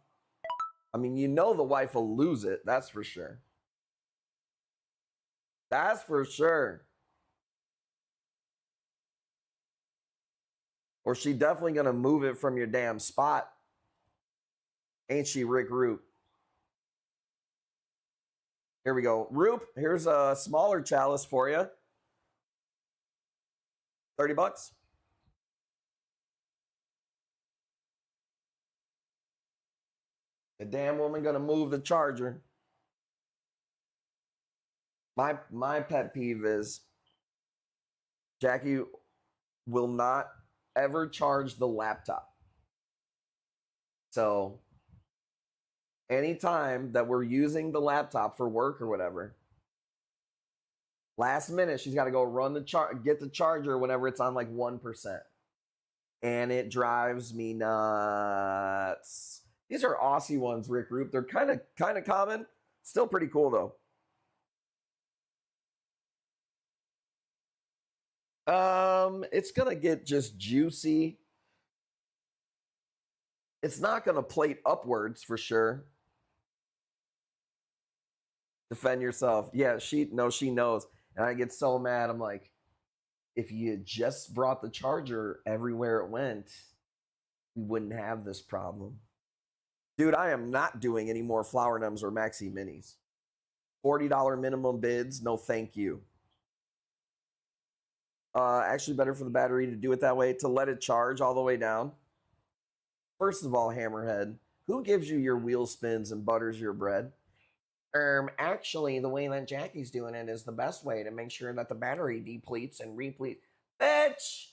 S2: I mean, you know the wife will lose it. That's for sure. That's for sure. Or she definitely going to move it from your damn spot. Ain't she, Rick Roop? Here we go. Roop, here's a smaller chalice for you. 30 bucks. The damn woman gonna move the charger. My pet peeve is Jackie will not ever charge the laptop. So anytime that we're using the laptop for work or whatever, last minute she's got to go run get the charger whenever it's on like 1%. And it drives me nuts. These are Aussie ones, Rick Roop. They're kind of common. Still pretty cool though. It's gonna get just juicy. It's not gonna plate upwards for sure. Defend yourself. Yeah, she knows. And I get so mad. I'm like, if you just brought the charger everywhere it went, we wouldn't have this problem. Dude, I am not doing any more Flower Numbs or Maxi Minis. $40 minimum bids, no thank you. Actually better for the battery to do it that way, to let it charge all the way down. First of all, Hammerhead, who gives you your wheel spins and butters your bread? Actually, the way that Jackie's doing it is the best way to make sure that the battery depletes and repletes. Bitch!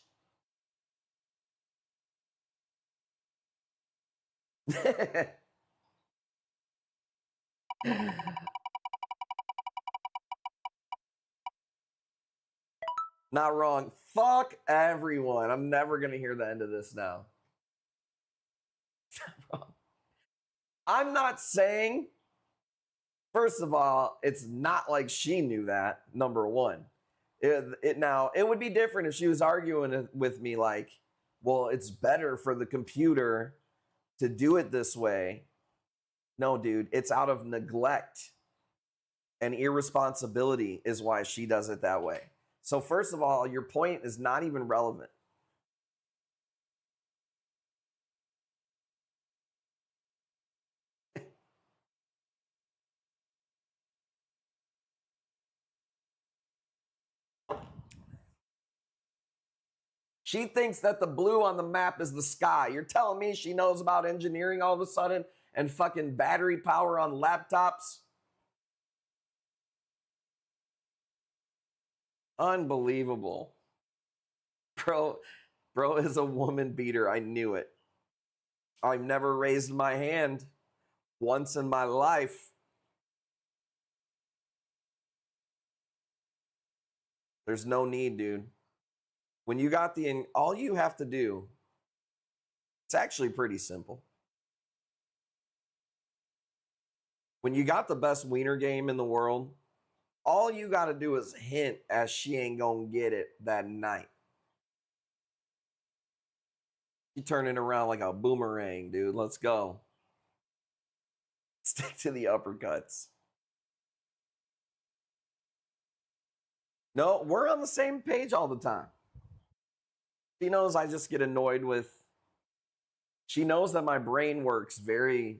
S2: Not wrong. Fuck everyone. I'm never going to hear the end of this now. I'm not saying, first of all, it's not like she knew that, number one. It would be different if she was arguing with me like, well, it's better for the computer to do it this way. No, dude, it's out of neglect and irresponsibility is why she does it that way. So first of all, your point is not even relevant. She thinks that the blue on the map is the sky. You're telling me she knows about engineering all of a sudden and fucking battery power on laptops? Unbelievable. Bro is a woman beater. I knew it. I've never raised my hand once in my life. There's no need, dude. When you got all you have to do, it's actually pretty simple. When you got the best wiener game in the world, all you got to do is hint as she ain't gonna get it that night. You turn it around like a boomerang, dude. Let's go. Stick to the uppercuts. No, we're on the same page all the time. She knows I just get annoyed with. She knows that my brain works very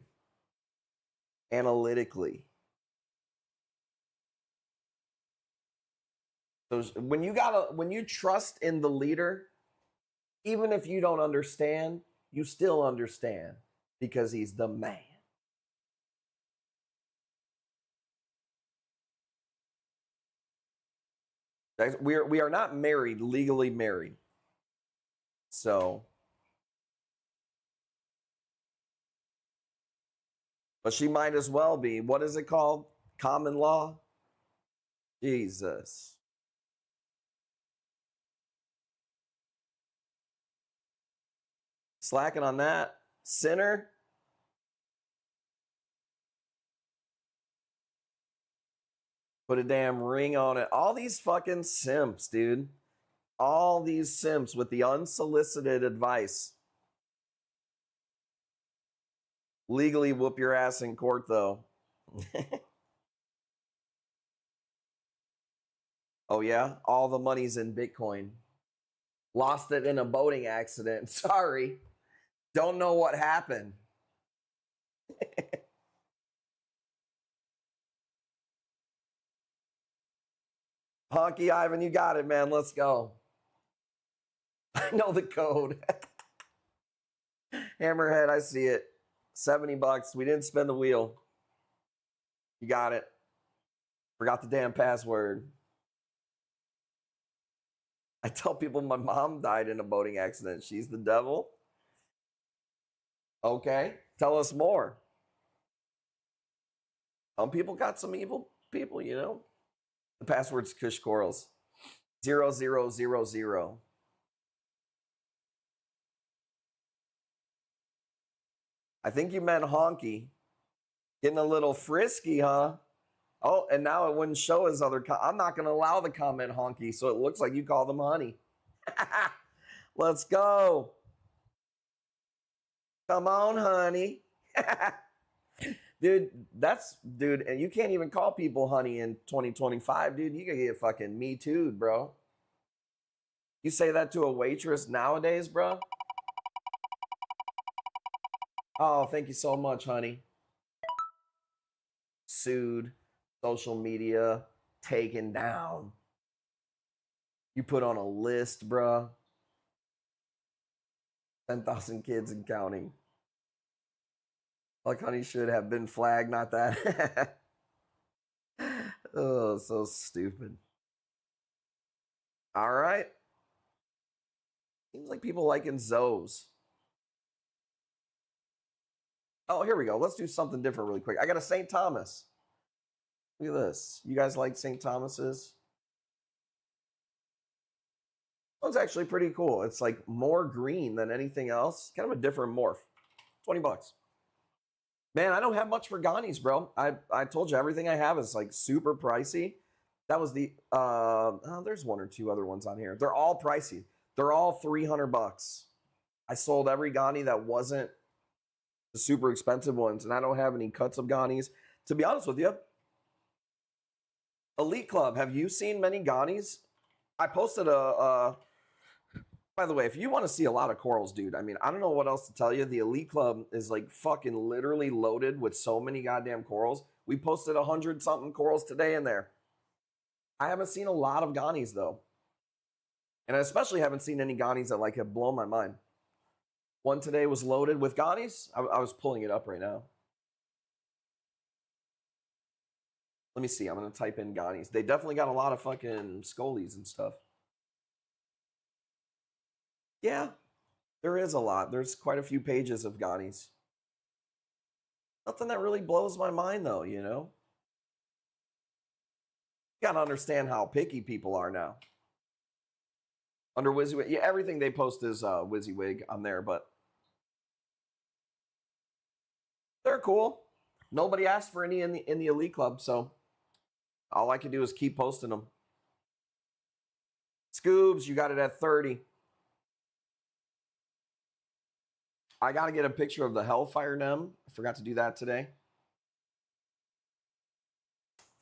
S2: analytically. So when you trust in the leader, even if you don't understand, you still understand because he's the man. We are not married, legally married. So, but she might as well be. What is it called? Common law? Jesus. Slacking on that. Sinner? Put a damn ring on it. All these fucking simps, dude. All these simps with the unsolicited advice. Legally whoop your ass in court, though. Oh, yeah? All the money's in Bitcoin. Lost it in a boating accident. Sorry. Don't know what happened. Honky Ivan, you got it, man. Let's go. I know the code. Hammerhead, I see it. $70. We didn't spin the wheel. You got it. Forgot the damn password. I tell people my mom died in a boating accident. She's the devil. Okay, tell us more. Some people got some evil people, you know. The password's Kush Corals. 0000. I think you meant honky. Getting a little frisky, huh? Oh, and now it wouldn't show his other. I'm not going to allow the comment honky, so it looks like you call them honey. Let's go. Come on, honey. Dude, and you can't even call people honey in 2025, dude. You can get fucking me too, bro. You say that to a waitress nowadays, bro? Oh, thank you so much, honey. Sued, social media, taken down. You put on a list, bro. 10,000 kids and counting. Like honey should have been flagged, not that. Oh, so stupid. All right. Seems like people liking Zoes. Oh, here we go. Let's do something different really quick. I got a St. Thomas. Look at this. You guys like St. Thomas's? One's actually pretty cool. It's like more green than anything else. Kind of a different morph. $20. Man, I don't have much for Ghani's, bro. I told you everything I have is like super pricey. That was the there's one or two other ones on here. They're all pricey. They're all $300. I sold every Ghani that wasn't the super expensive ones, and I don't have any cuts of Ghani's. To be honest with you, Elite Club, have you seen many Ghanies? I posted by the way, if you want to see a lot of corals, dude, I mean, I don't know what else to tell you. The Elite Club is like fucking literally loaded with so many goddamn corals. We posted 100-something corals today in there. I haven't seen a lot of Ghanies though. And I especially haven't seen any Ghanies that like have blown my mind. One today was loaded with Ghanies. I was pulling it up right now. Let me see. I'm going to type in Ghanies. They definitely got a lot of fucking scolies and stuff. Yeah, there is a lot. There's quite a few pages of Ghanies. Nothing that really blows my mind though, you know? You gotta understand how picky people are now. Under WYSIWYG, yeah, everything they post is WYSIWYG on there, but they're cool. Nobody asked for any in the Elite Club, so all I can do is keep posting them. Scoobs, you got it at 30. I got to get a picture of the Hellfire Nem. I forgot to do that today.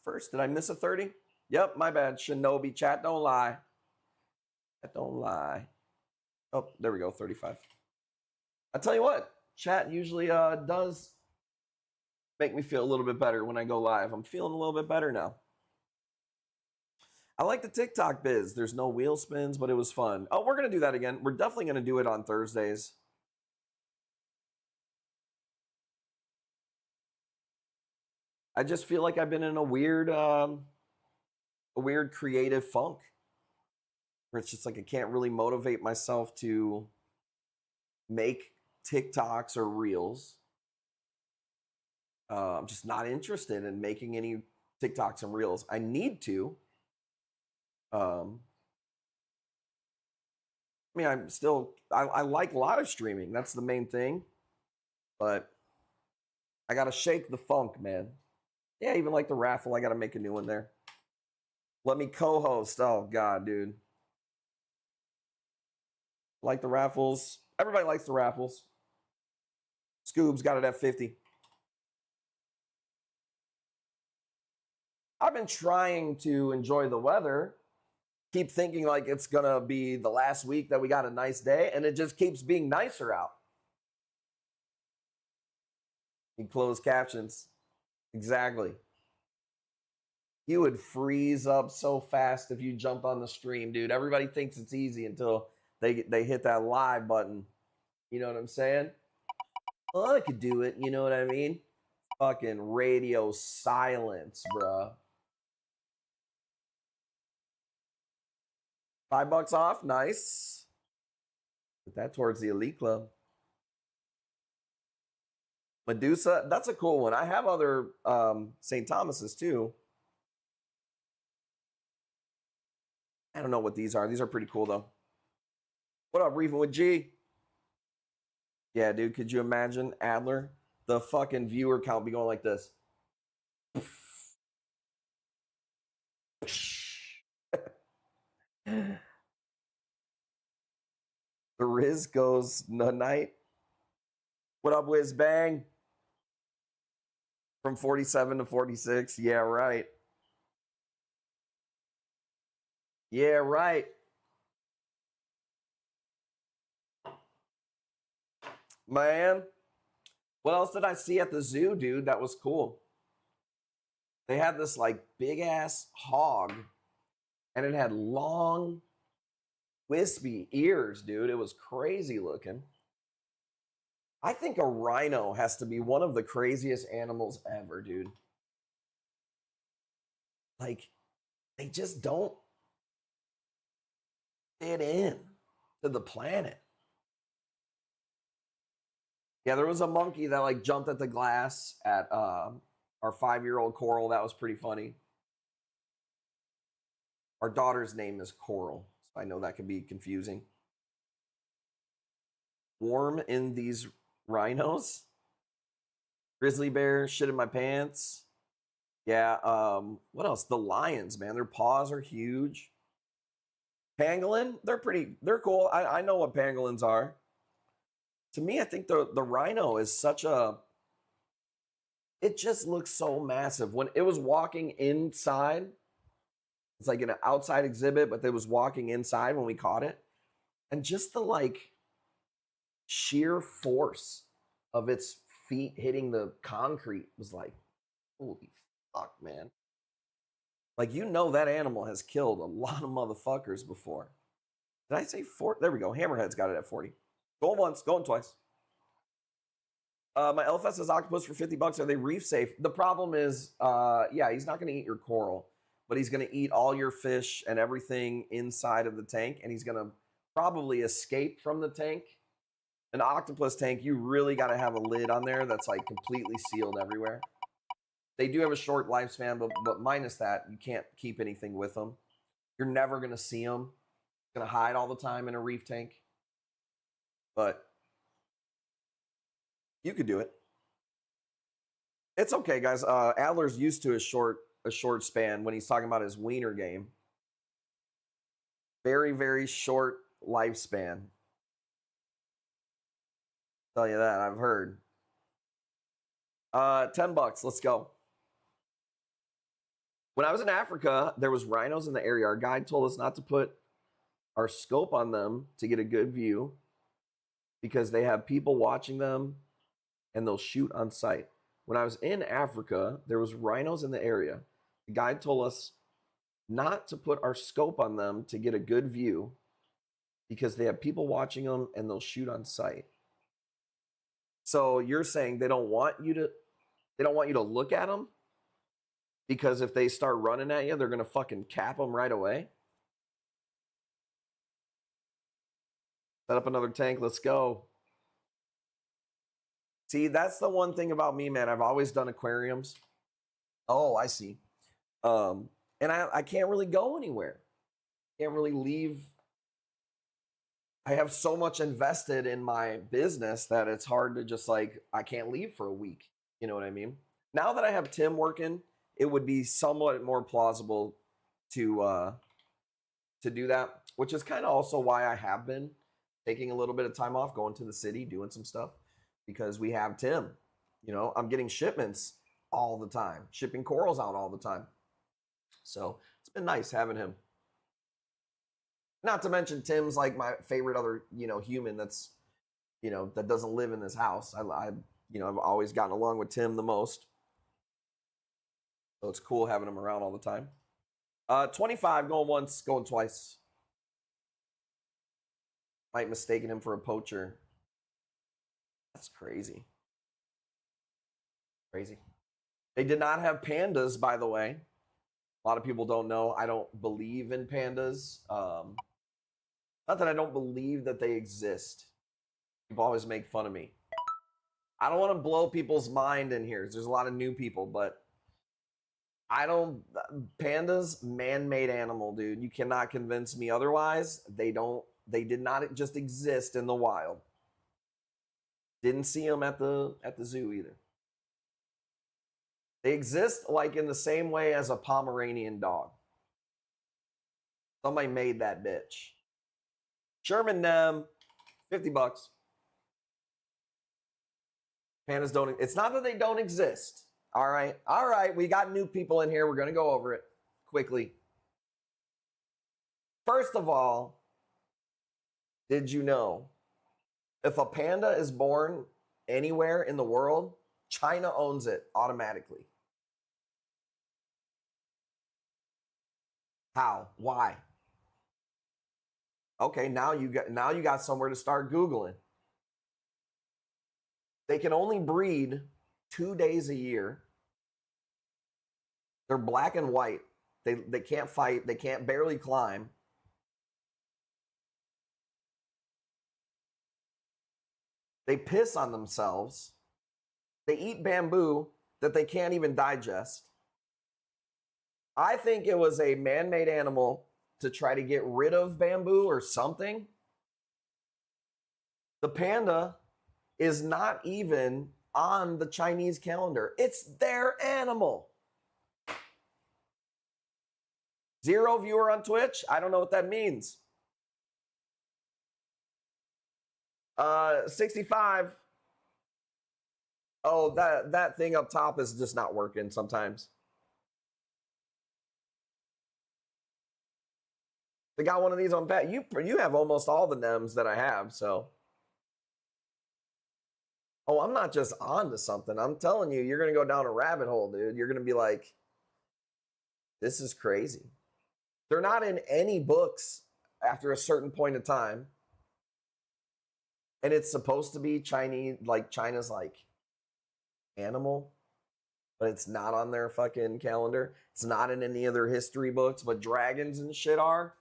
S2: First, did I miss a 30? Yep, my bad. Shinobi, chat don't lie. Chat don't lie. Oh, there we go, 35. I tell you what, chat usually does make me feel a little bit better when I go live. I'm feeling a little bit better now. I like the TikTok biz. There's no wheel spins, but it was fun. Oh, we're going to do that again. We're definitely going to do it on Thursdays. I just feel like I've been in a weird creative funk where it's just like I can't really motivate myself to make TikToks or reels. I'm just not interested in making any TikToks and reels. I need to. I mean, I like live streaming. That's the main thing. But I got to shake the funk, man. Yeah, even like the raffle, I got to make a new one there. Let me co-host. Oh, God, dude. Like the raffles. Everybody likes the raffles. Scoobs got it at 50. I've been trying to enjoy the weather. Keep thinking like it's going to be the last week that we got a nice day, and it just keeps being nicer out. In closed captions. Exactly. You would freeze up so fast if you jumped on the stream, dude. Everybody thinks it's easy until they hit that live button. You know what I'm saying? Well, I could do it. You know what I mean? Fucking radio silence, bruh. $5 off. Nice. Put that towards the Elite Club. Medusa. That's a cool one. I have other St. Thomas's too. I don't know what these are. These are pretty cool, though. What up, Reef with G? Yeah, dude, could you imagine, Adler? The fucking viewer count be going like this. The Riz goes night. What up, Whiz Bang? From 47 to 46. Yeah, right. Yeah, right. Man, what else did I see at the zoo, dude? That was cool. They had this like big ass hog, and it had long, wispy ears, dude. It was crazy looking. I think a rhino has to be one of the craziest animals ever, dude. Like, they just don't fit in to the planet. Yeah, there was a monkey that like jumped at the glass at our 5-year-old Coral. That was pretty funny. Our daughter's name is Coral, so I know that can be confusing. Warm in these rhinos. Grizzly bear, shit in my pants. Yeah, what else? The lions, man. Their paws are huge. Pangolin, they're cool. I know what pangolins are. To me, I think the rhino is such a, it just looks so massive. When it was walking inside, It's like an outside exhibit, but they was walking inside when we caught it. And just the like sheer force of its feet hitting the concrete was like, holy fuck, man. Like, you know, that animal has killed a lot of motherfuckers before. Did I say 40? There we go. Hammerhead's got it at 40. Going once, going twice. My Elfest says octopus for $50. Are they reef safe? The problem is, yeah, he's not going to eat your coral, but he's going to eat all your fish and everything inside of the tank, and he's going to probably escape from the tank. An octopus tank, you really got to have a lid on there that's like completely sealed everywhere. They do have a short lifespan, but minus that, you can't keep anything with them. You're never going to see them. It's going to hide all the time in a reef tank. But you could do it. It's okay, guys. Adler's used to a short span when he's talking about his wiener game. Very, very short lifespan. Tell you that, I've heard. $10, let's go. When I was in Africa, there was rhinos in the area. Our guide told us not to put our scope on them to get a good view because they have people watching them and they'll shoot on sight. When I was in Africa, there was rhinos in the area. The guide told us not to put our scope on them to get a good view because they have people watching them and they'll shoot on sight. So you're saying they don't want you to look at them because if they start running at you, they're going to fucking cap them right away? Set up another tank. Let's go. See, that's the one thing about me, man. I've always done aquariums. Oh, I see. And I can't really go anywhere. Can't really leave. I have so much invested in my business that it's hard to just like, I can't leave for a week. You know what I mean? Now that I have Tim working, it would be somewhat more plausible to do that, which is kind of also why I have been taking a little bit of time off, going to the city, doing some stuff, because we have Tim. You know, I'm getting shipments all the time, shipping corals out all the time. So it's been nice having him. Not to mention Tim's like my favorite other, human that's, that doesn't live in this house. I've always gotten along with Tim the most. So it's cool having him around all the time. 25, going once, going twice. Might mistaken him for a poacher. That's crazy. Crazy. They did not have pandas, by the way. A lot of people don't know. I don't believe in pandas. Not that I don't believe that they exist. People always make fun of me. I don't want to blow people's mind in here. There's a lot of new people, but pandas, man-made animal, dude. You cannot convince me otherwise. They did not just exist in the wild. Didn't see them at the zoo either. They exist like in the same way as a Pomeranian dog. Somebody made that bitch. Sherman Nem, $50. Pandas don't, it's not that they don't exist. All right, we got new people in here. We're going to go over it quickly. First of all, did you know if a panda is born anywhere in the world, China owns it automatically? How? Why? Okay, now you got somewhere to start Googling. They can only breed 2 days a year. They're black and white. They can't fight. They can't barely climb. They piss on themselves. They eat bamboo that they can't even digest. I think it was a man-made animal to try to get rid of bamboo or something. The panda is not even on the Chinese calendar. It's their animal. 0 viewer on Twitch. I don't know what that means. 65. Oh, that thing up top is just not working sometimes. They got one of these on bet. You have almost all the NEMs that I have, so. Oh, I'm not just on to something. I'm telling you, you're gonna go down a rabbit hole, dude. You're gonna be like, this is crazy. They're not in any books after a certain point of time. And it's supposed to be Chinese, like China's like animal, but it's not on their fucking calendar. It's not in any of their history books, but dragons and shit are.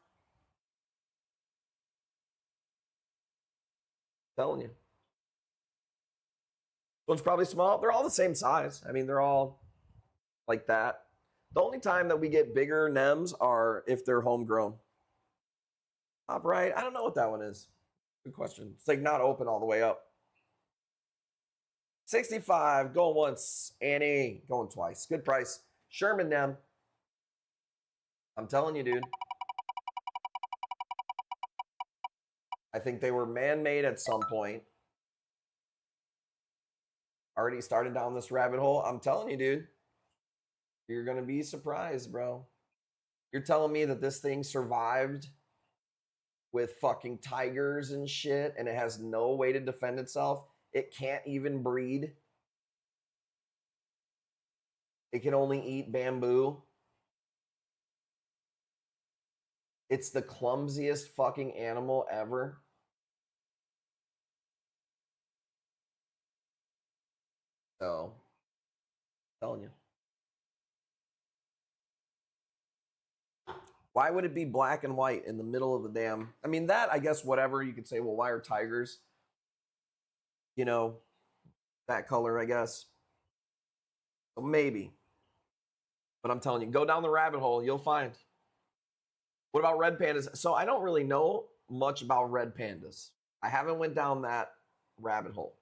S2: I'm telling you. One's probably small. They're all the same size. I mean, they're all like that. The only time that we get bigger NEMs are if they're homegrown. Top right. I don't know what that one is. Good question. It's like not open all the way up. 65, going once. Annie, going twice. Good price. Sherman NEM. I'm telling you, dude. I think they were man-made at some point. Already started down this rabbit hole. I'm telling you, dude. You're going to be surprised, bro. You're telling me that this thing survived with fucking tigers and shit, and it has no way to defend itself. It can't even breed. It can only eat bamboo. It's the clumsiest fucking animal ever. So, I'm telling you. Why would it be black and white in the middle of the damn? I mean, that, I guess, whatever. You could say, well, why are tigers, you know, that color, I guess. So maybe. But I'm telling you, go down the rabbit hole, you'll find. What about red pandas? So I don't really know much about red pandas. I haven't went down that rabbit hole.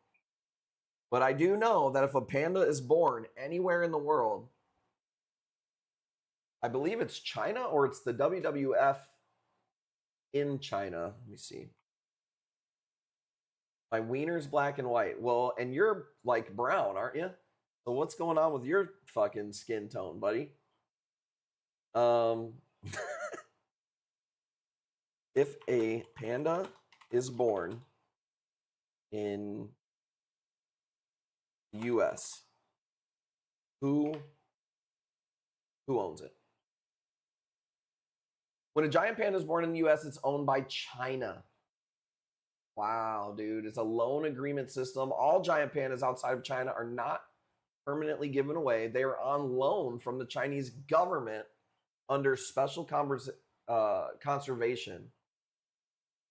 S2: But I do know that if a panda is born anywhere in the world, I believe it's China or it's the WWF in China. Let me see. My wiener's black and white. Well, and you're like brown, aren't you? So what's going on with your fucking skin tone, buddy? If a panda is born in US, who owns it? When a giant panda is born in the US, it's owned by China. Wow, dude. It's a loan agreement system. All giant pandas outside of China are not permanently given away. They are on loan from the Chinese government under special conservation.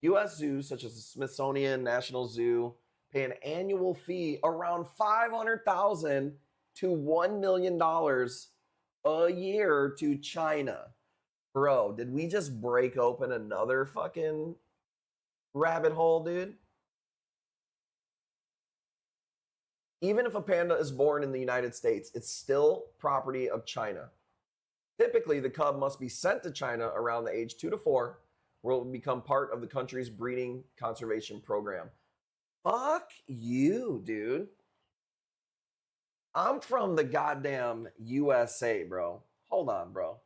S2: U.S. zoos, such as the Smithsonian National Zoo, pay an annual fee around $500,000 to $1 million a year to China. Bro, did we just break open another fucking rabbit hole, dude? Even if a panda is born in the United States, it's still property of China. Typically, the cub must be sent to China around the age 2 to 4, where it will become part of the country's breeding conservation program. Fuck you, dude. I'm from the goddamn USA, bro. Hold on, bro.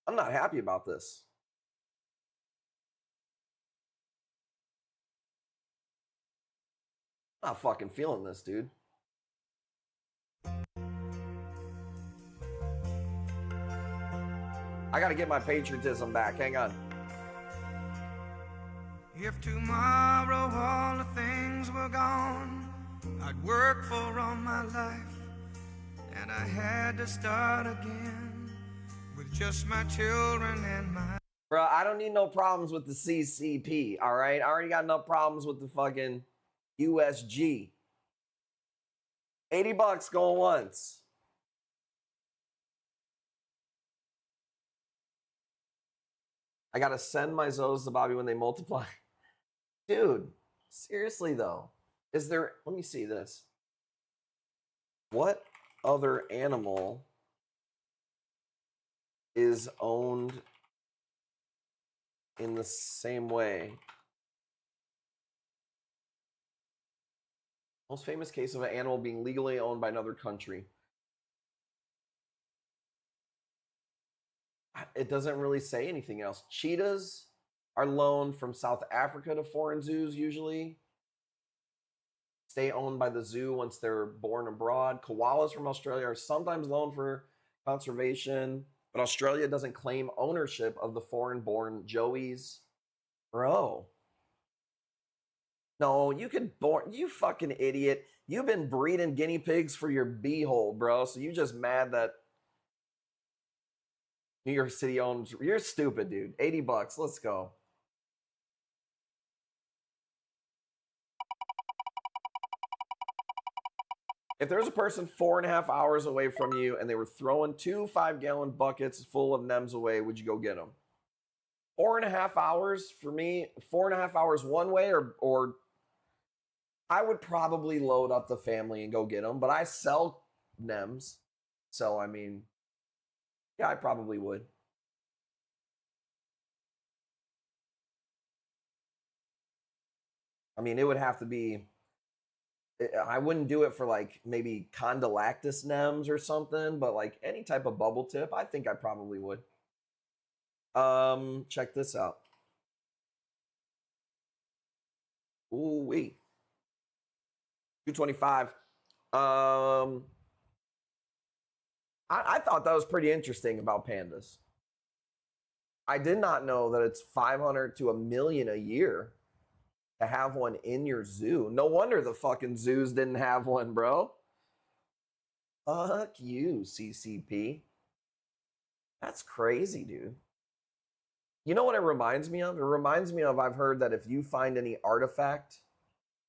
S2: I'm not happy about this. I'm not fucking feeling this, dude. I gotta get my patriotism back. Hang on.
S1: If tomorrow all the things were gone, I'd work for all my life, and I had to start again with just my children and my...
S2: Bro, I don't need no problems with the CCP, all right? I already got enough problems with the fucking USG. $80 going once. I gotta send my Zos to Bobby when they multiply. Dude, seriously though, is there, let me see this. What other animal is owned in the same way? Most famous case of an animal being legally owned by another country. It doesn't really say anything else. Cheetahs are loaned from South Africa to foreign zoos usually. Stay owned by the zoo once they're born abroad. Koalas from Australia are sometimes loaned for conservation, but Australia doesn't claim ownership of the foreign-born joeys. Bro. No, you could born, you fucking idiot. You've been breeding guinea pigs for your beehole, bro. So you just mad that New York City owns. You're stupid, dude. $80. Let's go. If there's a person 4.5 hours away from you and they were throwing 2 5-gallon buckets full of NEMs away, would you go get them? 4.5 hours for me, 4.5 hours one way, or I would probably load up the family and go get them. But I sell NEMs, so I mean, yeah, I probably would. I mean, it would have to be. I wouldn't do it for like maybe Condylactis nems or something, but like any type of bubble tip, I think I probably would. Check this out. Ooh wee. 225. I thought that was pretty interesting about pandas. I did not know that it's 500 to $1 million a year to have one in your zoo. No wonder the fucking zoos didn't have one, bro. Fuck you, CCP. That's crazy, dude. You know what it reminds me of? It reminds me of, I've heard that if you find any artifact,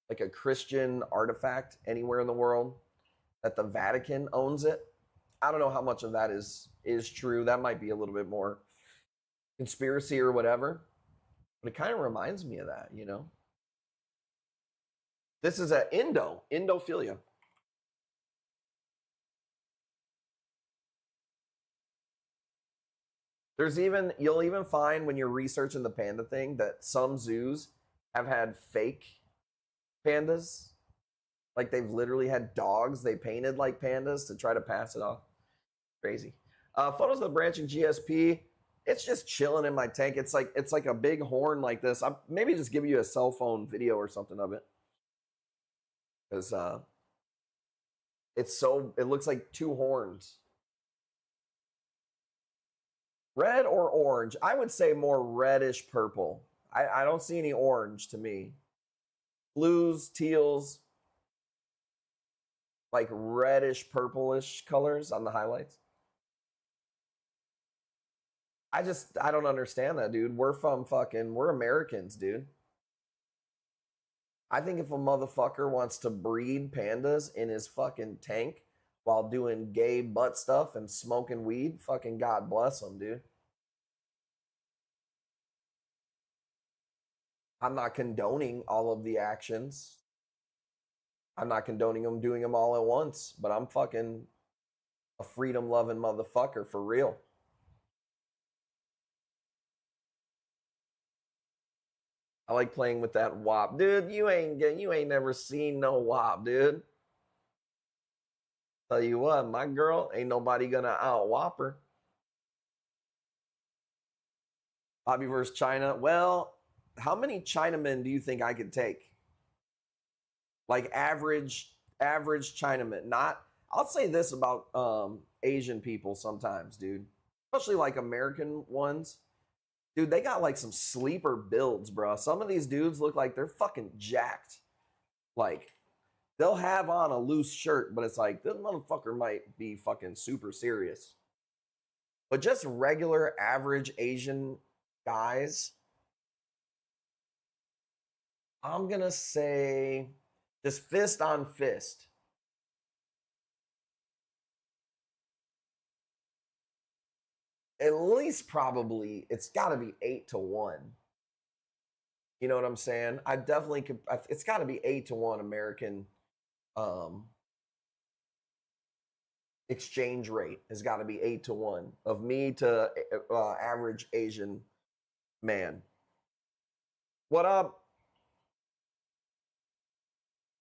S2: like a Christian artifact anywhere in the world, that the Vatican owns it. I don't know how much of that is true. That might be a little bit more conspiracy or whatever. But it kind of reminds me of that, you know? This is a endophilia. You'll even find when you're researching the panda thing that some zoos have had fake pandas. Like they've literally had dogs they painted like pandas to try to pass it off. Crazy. Photos of the branching GSP. It's just chilling in my tank. It's like a big horn like this. I'm maybe just give you a cell phone video or something of it. Because it looks like 2 horns. Red or orange? I would say more reddish purple. I don't see any orange to me. Blues, teals, like reddish purplish colors on the highlights. I don't understand that, dude. We're Americans, dude. I think if a motherfucker wants to breed pandas in his fucking tank while doing gay butt stuff and smoking weed, fucking God bless him, dude. I'm not condoning all of the actions. I'm not condoning them doing them all at once, but I'm fucking a freedom loving motherfucker for real. I like playing with that WAP. Dude, you ain't never seen no WAP, dude. Tell you what, my girl, ain't nobody gonna out-WAP her. Bobby versus China. Well, how many Chinamen do you think I could take? Like average Chinaman. Not, I'll say this about Asian people sometimes, dude. Especially like American ones. Dude, they got like some sleeper builds, bro. Some of these dudes look like they're fucking jacked. Like, they'll have on a loose shirt, but it's like, this motherfucker might be fucking super serious. But just regular average Asian guys, I'm gonna say just fist on fist. At least probably it's got to be 8-1. You know what I'm saying? I definitely could. It's got to be 8-1 American exchange rate has got to be 8-1 of me to average Asian man. What up?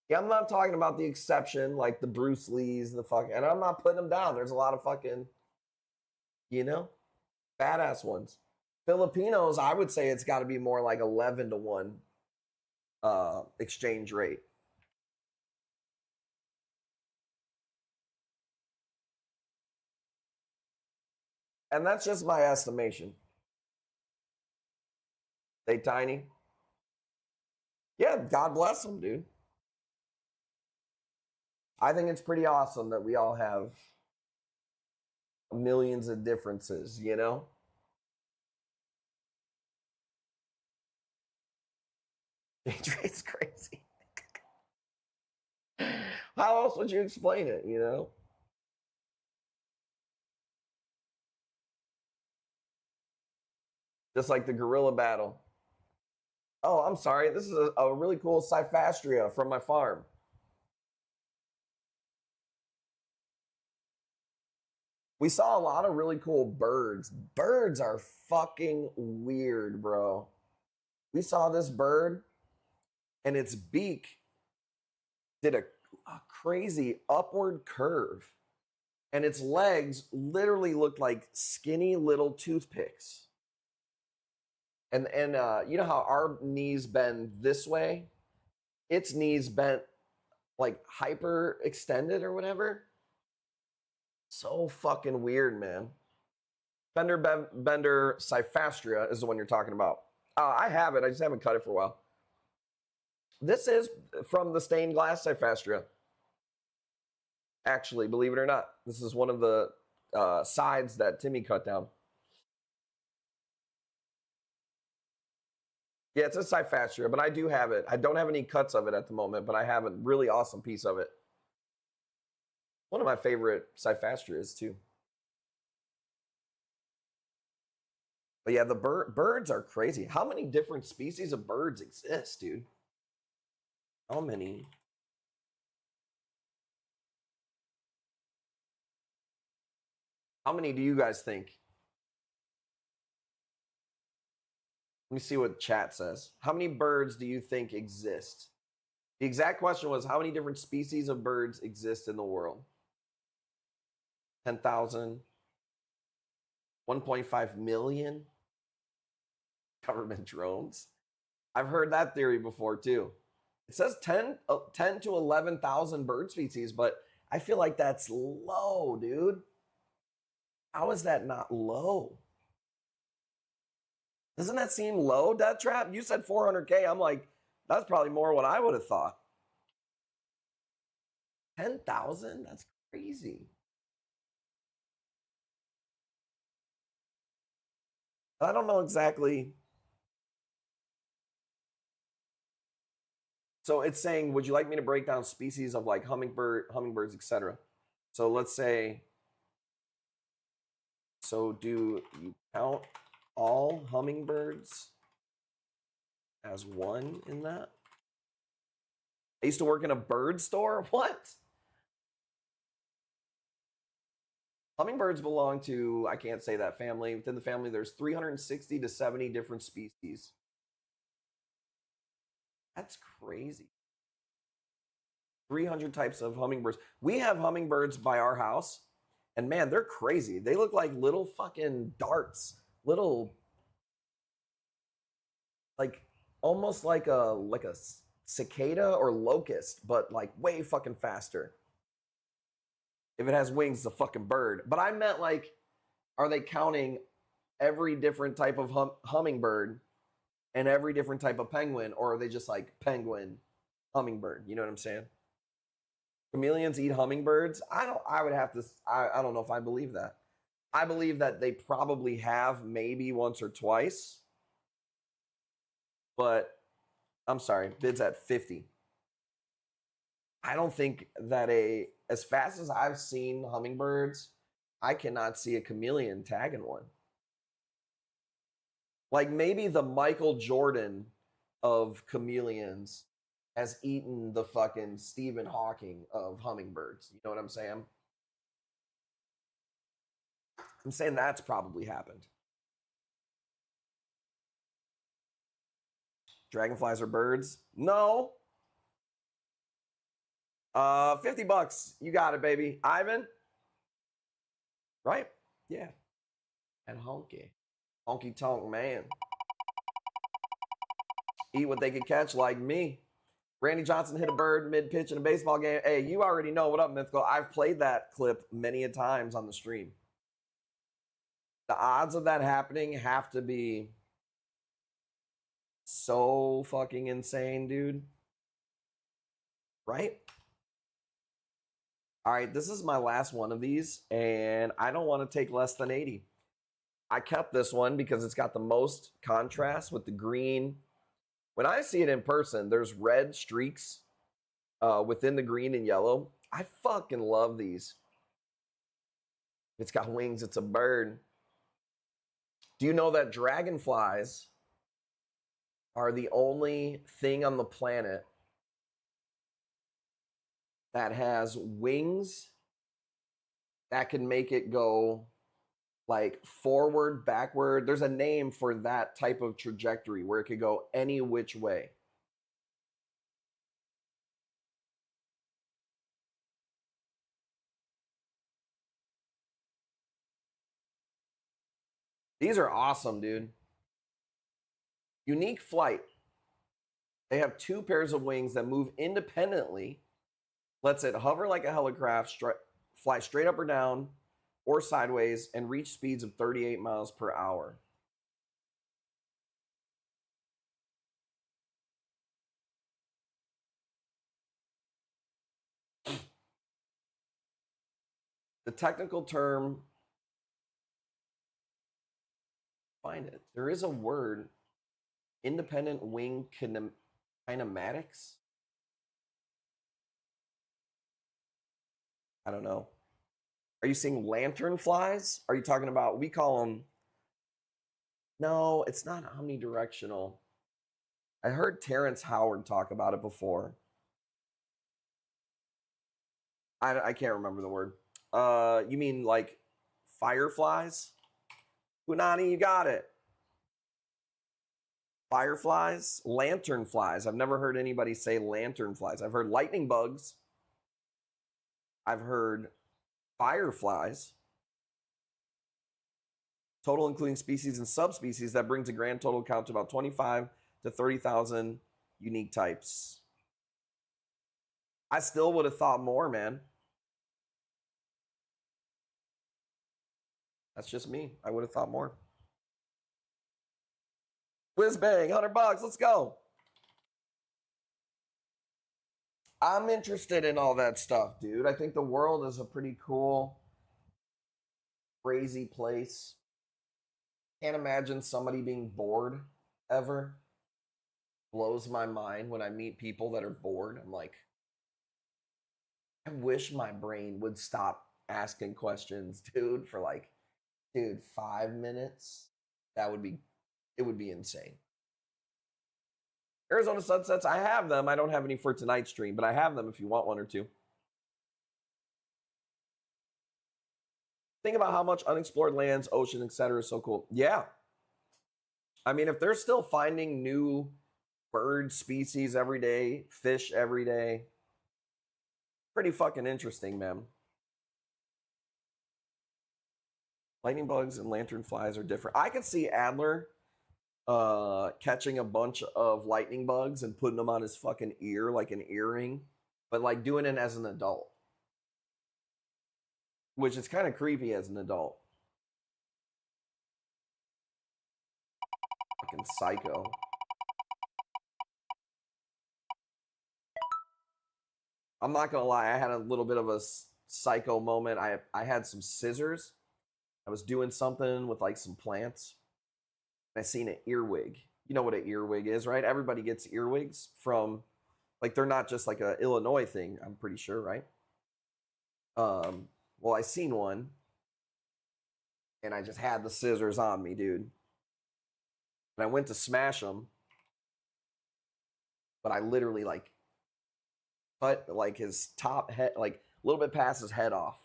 S2: Yeah, I'm not talking about the exception like the Bruce Lees, the fucking, and I'm not putting them down. There's a lot of fucking, you know, badass ones. Filipinos, I would say it's got to be more like 11 to 1 exchange rate. And that's just my estimation. They tiny. Yeah, God bless them, dude. I think it's pretty awesome that we all have millions of differences, you know? It's crazy. How else would you explain it, you know? Just like the gorilla battle. Oh, I'm sorry. This is a really cool Cyphastria from my farm. We saw a lot of really cool birds. Birds are fucking weird, bro. We saw this bird and its beak did a crazy upward curve, and its legs literally looked like skinny little toothpicks. And you know how our knees bend this way? Its knees bent like hyper extended or whatever. So fucking weird, man. Bender Cyphastria is the one you're talking about. I have it. I just haven't cut it for a while. This is from the stained glass Cyphastria. Actually, believe it or not, this is one of the sides that Timmy cut down. Yeah, it's a Cyphastria, but I do have it. I don't have any cuts of it at the moment, but I have a really awesome piece of it. One of my favorite Cyphastrias, too. But yeah, the birds are crazy. How many different species of birds exist, dude? How many? How many do you guys think? Let me see what chat says. How many birds do you think exist? The exact question was, how many different species of birds exist in the world? 10,000? 1.5 million? Government drones? I've heard that theory before, too. It says 10 to 11,000 bird species, but I feel like that's low, dude. How is that not low? Doesn't that seem low, Death Trap? You said 400K. I'm like, that's probably more what I would have thought. 10,000? That's crazy. I don't know exactly. So it's saying, would you like me to break down species of like hummingbirds, etc.? So let's say, so do you count all hummingbirds as one in that? I used to work in a bird store. What? Hummingbirds belong to, I can't say that family. Within the family, there's 360 to 70 different species. That's crazy. 300 types of hummingbirds. We have hummingbirds by our house, and man, they're crazy. They look like little fucking darts, little, like almost like a cicada or locust, but like way fucking faster. If it has wings, it's a fucking bird. But I meant like, are they counting every different type of hummingbird and every different type of penguin, or are they just like penguin, hummingbird? You know what I'm saying? Chameleons eat hummingbirds. I would have to. I don't know if I believe that. I believe that they probably have maybe once or twice. But I'm sorry, bid's at 50. I don't think that as fast as I've seen hummingbirds, I cannot see a chameleon tagging one. Like maybe the Michael Jordan of chameleons has eaten the fucking Stephen Hawking of hummingbirds. You know what I'm saying? I'm saying that's probably happened. Dragonflies are birds? No. $50. You got it, baby. Ivan? Right? Yeah. And honky. Honky tonk man. Eat what they could catch, like me. Randy Johnson hit a bird mid-pitch in a baseball game. Hey, you already know. What up, Mythical? I've played that clip many a times on the stream. The odds of that happening have to be so fucking insane, dude. Right? All right, this is my last one of these, and I don't want to take less than 80. I kept this one because it's got the most contrast with the green. When I see it in person, there's red streaks within the green and yellow. I fucking love these. It's got wings. It's a bird. Do you know that dragonflies are the only thing on the planet that has wings that can make it go like forward, backward? There's a name for that type of trajectory where it could go any which way. These are awesome, dude. Unique flight. They have two pairs of wings that move independently, lets it hover like a helicraft, fly straight up or down or sideways, and reach speeds of 38 miles per hour. The technical term, find it. There is a word, independent wing kinematics. I don't know. Are you saying lantern flies? Are you talking about, we call them, no, it's not omnidirectional. I heard Terrence Howard talk about it before. I can't remember the word. You mean like fireflies? Punani, you got it. Fireflies, lantern flies. I've never heard anybody say lantern flies. I've heard lightning bugs. I've heard fireflies. Total including species and subspecies, that brings a grand total count to about 25 to 30,000 unique types. I still would have thought more, man. That's just me. I would have thought more. Whiz bang, $100, let's go. I'm interested in all that stuff, dude. I think the world is a pretty cool, crazy place. Can't imagine somebody being bored ever. Blows my mind when I meet people that are bored. I'm like, I wish my brain would stop asking questions, dude, for like, dude, 5 minutes. It would be insane. Arizona sunsets, I have them. I don't have any for tonight's stream, but I have them if you want one or two. Think about how much unexplored lands, ocean, etc. is so cool. Yeah. I mean, if they're still finding new bird species every day, fish every day, pretty fucking interesting, man. Lightning bugs and lantern flies are different. I could see Adler catching a bunch of lightning bugs and putting them on his fucking ear like an earring, but like doing it as an adult, which is kind of creepy as an adult. Fucking psycho. I'm not gonna lie, I had a little bit of a psycho moment. I had some scissors. I was doing something with like some plants. I seen an earwig. You know what an earwig is, right? Everybody gets earwigs from, like, they're not just like a Illinois thing, I'm pretty sure, right? Well, I seen one, and I just had the scissors on me, dude. And I went to smash them, but I literally like cut like his top head, like a little bit past his head off.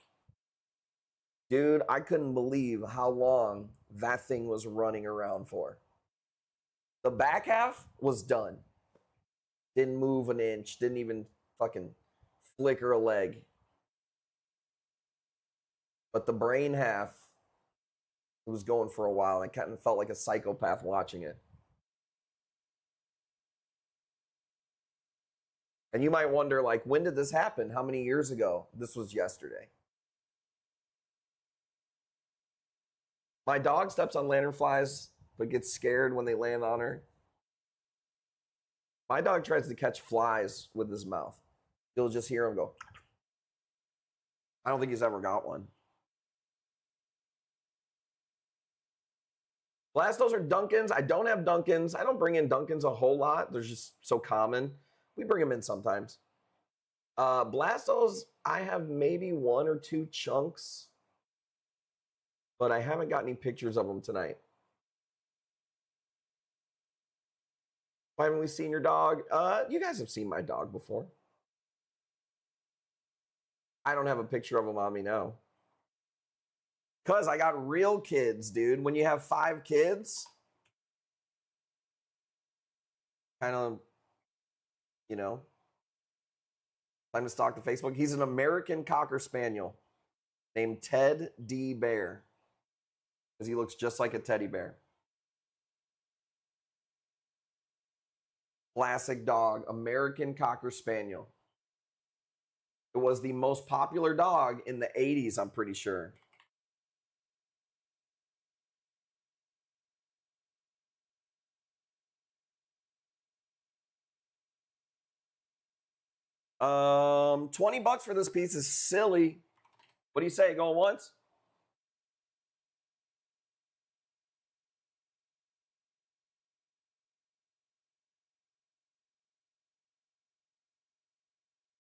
S2: Dude, I couldn't believe how long that thing was running around for. The back half was done. Didn't move an inch. Didn't even fucking flicker a leg. But the brain half It was going for a while. I kind of felt like a psychopath watching it. And you might wonder, like, when did this happen? How many years ago? This was yesterday. My dog steps on lanternflies, but gets scared when they land on her. My dog tries to catch flies with his mouth. You'll just hear him go. I don't think he's ever got one. Blastos or Dunkins? I don't have Dunkins. I don't bring in Dunkins a whole lot. They're just so common. We bring them in sometimes. Blastos, I have maybe 1 or 2 chunks, but I haven't got any pictures of them tonight. Why haven't we seen your dog? You guys have seen my dog before. I don't have a picture of him on me now. Because I got real kids, dude. When you have 5 kids, kind of, you know, time to stalk the Facebook. He's an American Cocker Spaniel named Ted D. Bear because he looks just like a teddy bear. Classic dog, American Cocker Spaniel. It was the most popular dog in the 80s, I'm pretty sure. $20 for this piece is silly. What do you say? Going once?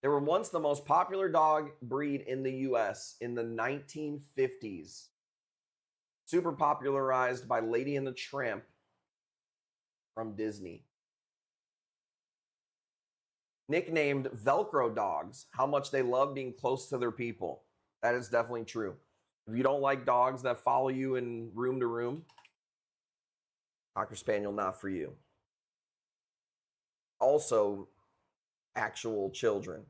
S2: They were once the most popular dog breed in the US in the 1950s. Super popularized by Lady and the Tramp from Disney. Nicknamed Velcro dogs, how much they love being close to their people. That is definitely true. If you don't like dogs that follow you in room to room, Cocker Spaniel not for you. Also, actual children.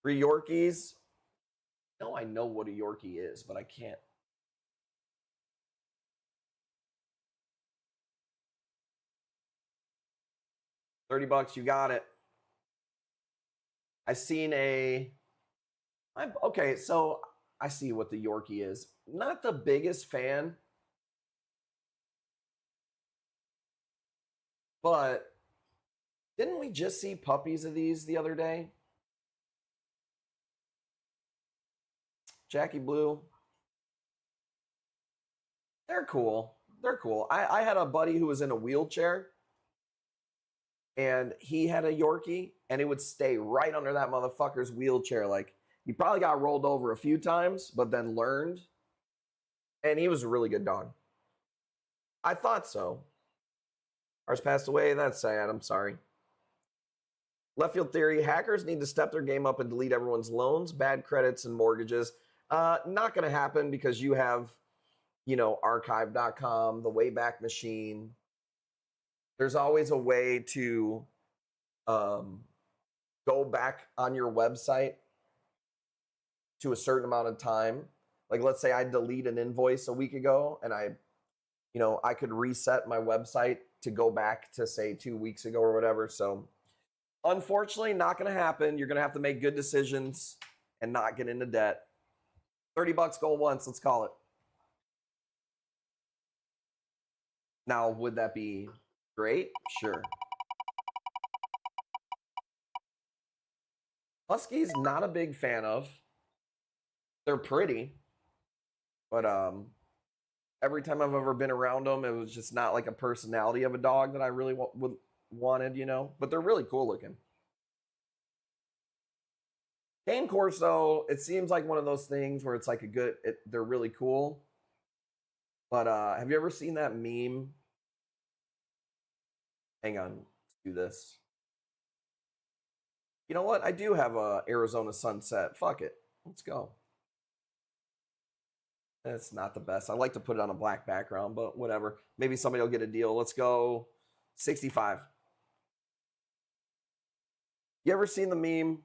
S2: 3 Yorkies. No, I know what a Yorkie is, but I can't. $30, you got it. I seen okay, so I see what the Yorkie is. Not the biggest fan, but didn't we just see puppies of these the other day? Jackie Blue. They're cool. They're cool. I had a buddy who was in a wheelchair, and he had a Yorkie, and it would stay right under that motherfucker's wheelchair. Like, he probably got rolled over a few times, but then learned. And he was a really good dog. I thought so. Ours passed away. That's sad. I'm sorry. Left field theory. Hackers need to step their game up and delete everyone's loans, bad credits, and mortgages. Not going to happen because you have, archive.com, the Wayback Machine. There's always a way to go back on your website to a certain amount of time. Like, let's say I delete an invoice a week ago and I could reset my website to go back to, say, 2 weeks ago or whatever. So unfortunately, not going to happen. You're going to have to make good decisions and not get into debt. $30 going once. Let's call it. Now, would that be great? Sure. Huskies, not a big fan of. They're pretty, but every time I've ever been around them, it was just not like a personality of a dog that I really wanted, But they're really cool looking. Cane Corso, it seems like one of those things where it's like they're really cool. But have you ever seen that meme? Hang on, let's do this. You know what? I do have a Arizona sunset. Fuck it. Let's go. It's not the best. I like to put it on a black background, but whatever. Maybe somebody will get a deal. Let's go 65. You ever seen the meme?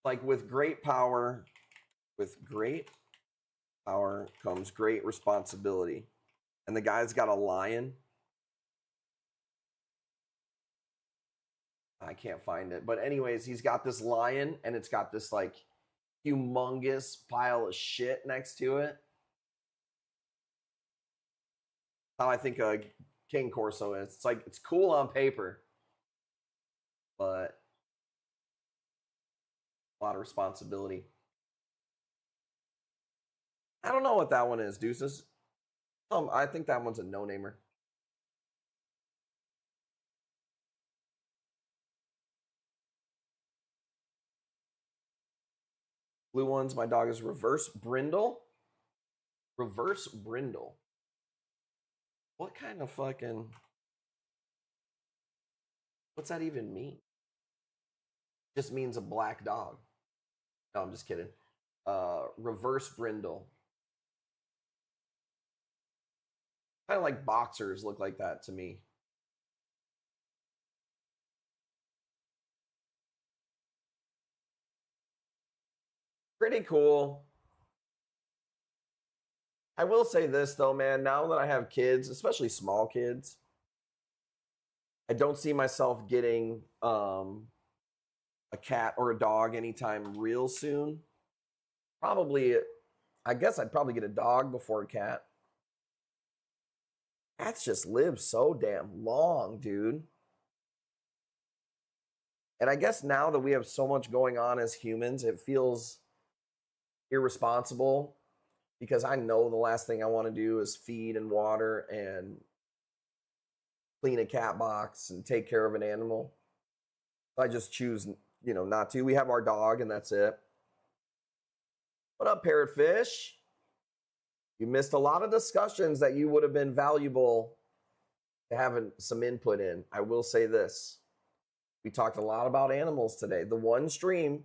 S2: Like with great power comes great responsibility. And the guy's got a lion. I can't find it. But anyways, he's got this lion and it's got this like humongous pile of shit next to it. How I think a King Corso is. It's like, it's cool on paper, but a lot of responsibility. I don't know what that one is, Deuces. I think that one's a no-namer. Blue ones, my dog is Reverse Brindle. Reverse Brindle. What kind of fucking... What's that even mean? Just means a black dog. No, I'm just kidding. Reverse Brindle. Kind of like boxers look like that to me. Pretty cool. I will say this though, man, now that I have kids, especially small kids, I don't see myself getting a cat or a dog anytime real soon. Probably, I guess I'd probably get a dog before a cat. Cats just live so damn long, dude. And I guess now that we have so much going on as humans, it feels irresponsible because I know the last thing I want to do is feed and water and clean a cat box and take care of an animal. I just choose, not to. We have our dog and that's it. What up, Parrotfish? You missed a lot of discussions that you would have been valuable to have some input in. I will say this. We talked a lot about animals today. The one stream,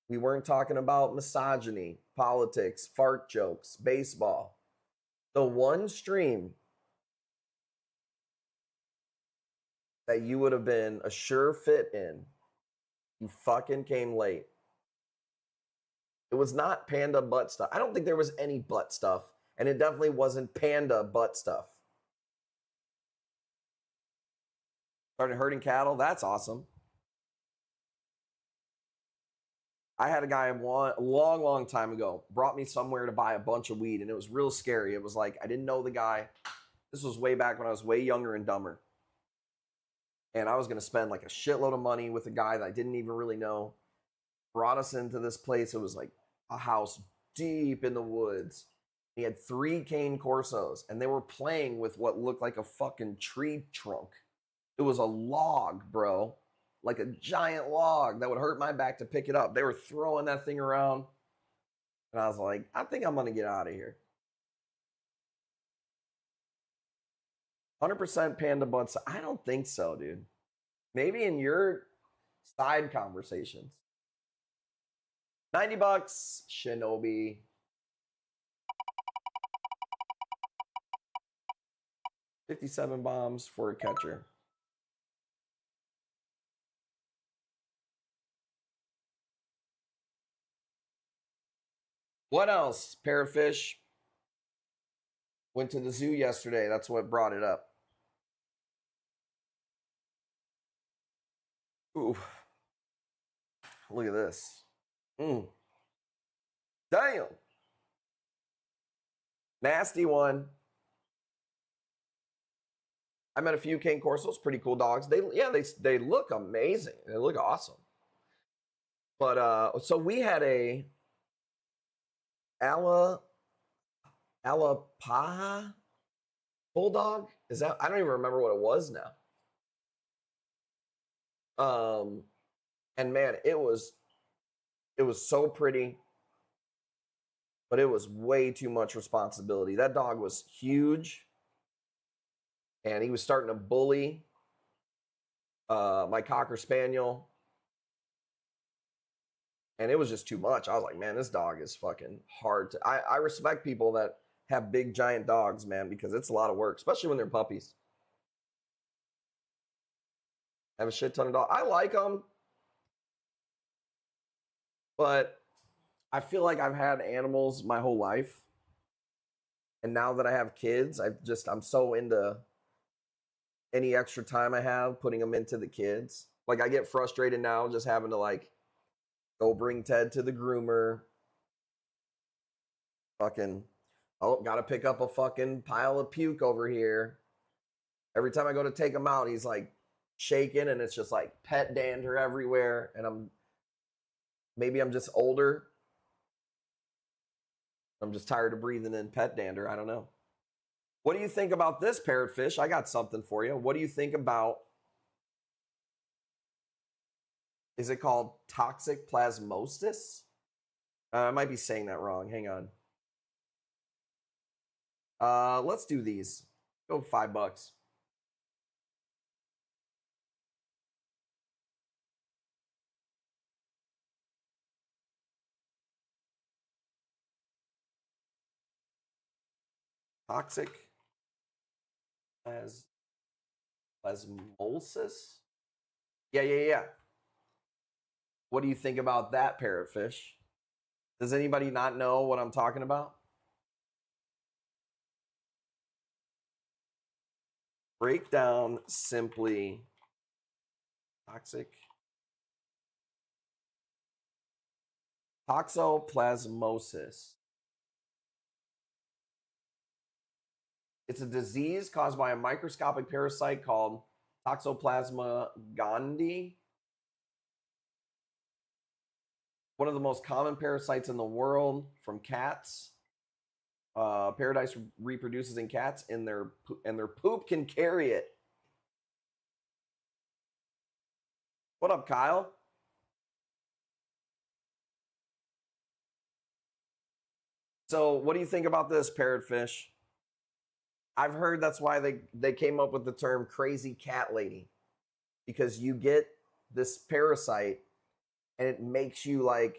S2: we weren't talking about misogyny, politics, fart jokes, baseball. The one stream that you would have been a sure fit in, you fucking came late. It was not panda butt stuff. I don't think there was any butt stuff, and it definitely wasn't panda butt stuff. Started herding cattle. That's awesome. I had a guy a long time ago brought me somewhere to buy a bunch of weed, and it was real scary. It was like I didn't know the guy. This was way back when I was way younger and dumber. And I was going to spend like a shitload of money with a guy that I didn't even really know. Brought us into this place. It was like a house deep in the woods. He had 3 cane Corsos, and they were playing with what looked like a fucking tree trunk. It was a log, bro. Like a giant log that would hurt my back to pick it up. They were throwing that thing around. And I was like, I think I'm going to get out of here. 100% panda butts. I don't think so, dude. Maybe in your side conversations. $90, Shinobi. $57 bombs for a catcher. What else? Parrotfish went to the zoo yesterday. That's what brought it up. Ooh. Look at this. Damn. Nasty one. I met a few cane Corsos, pretty cool dogs. They look amazing. They look awesome. But so we had a Alapaha bulldog. Is that, I don't even remember what it was now. And man, it was so pretty, but it was way too much responsibility. That dog was huge, and he was starting to bully my Cocker Spaniel, and it was just too much. I was like, man, this dog is fucking hard to... I respect people that have big, giant dogs, man, because it's a lot of work, especially when they're puppies. I have a shit ton of dogs. I like them. But I feel like I've had animals my whole life. And now that I have kids, I'm so into any extra time I have putting them into the kids. Like I get frustrated now just having to like go bring Ted to the groomer. Fucking, oh, gotta pick up a fucking pile of puke over here. Every time I go to take him out, he's like shaking and it's just like pet dander everywhere. And maybe I'm just older. I'm just tired of breathing in pet dander. I don't know. What do you think about this, parrotfish? I got something for you. What do you think about, is it called toxic plasmosis? I might be saying that wrong. Hang on. Let's do these. Go $5. Toxic plasmosis? Yeah. What do you think about that, parrotfish? Does anybody not know what I'm talking about? Break down simply toxic toxoplasmosis. It's a disease caused by a microscopic parasite called Toxoplasma gondii. One of the most common parasites in the world from cats. Paradise reproduces in cats, and their poop can carry it. What up, Kyle? So, what do you think about this, parrotfish? I've heard that's why they came up with the term crazy cat lady, because you get this parasite and it makes you like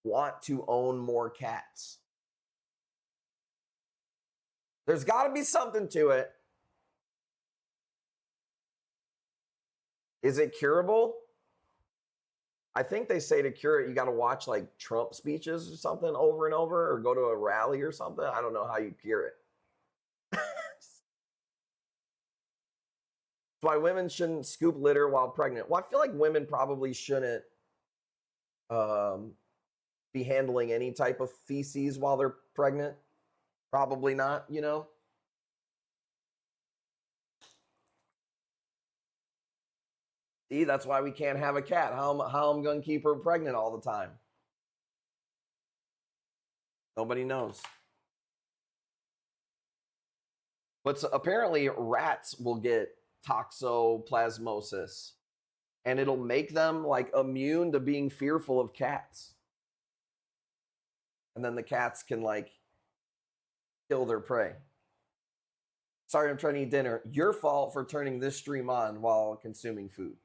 S2: want to own more cats. There's got to be something to it. Is it curable? I think they say to cure it, you got to watch like Trump speeches or something over and over, or go to a rally or something. I don't know how you cure it. That's why women shouldn't scoop litter while pregnant. Well, I feel like women probably shouldn't be handling any type of feces while they're pregnant. Probably not, you know? See, that's why we can't have a cat. How am I going to keep her pregnant all the time? Nobody knows. But so apparently rats will get toxoplasmosis, and it'll make them like immune to being fearful of cats. And then the cats can like kill their prey. Sorry, I'm trying to eat dinner. Your fault for turning this stream on while consuming food.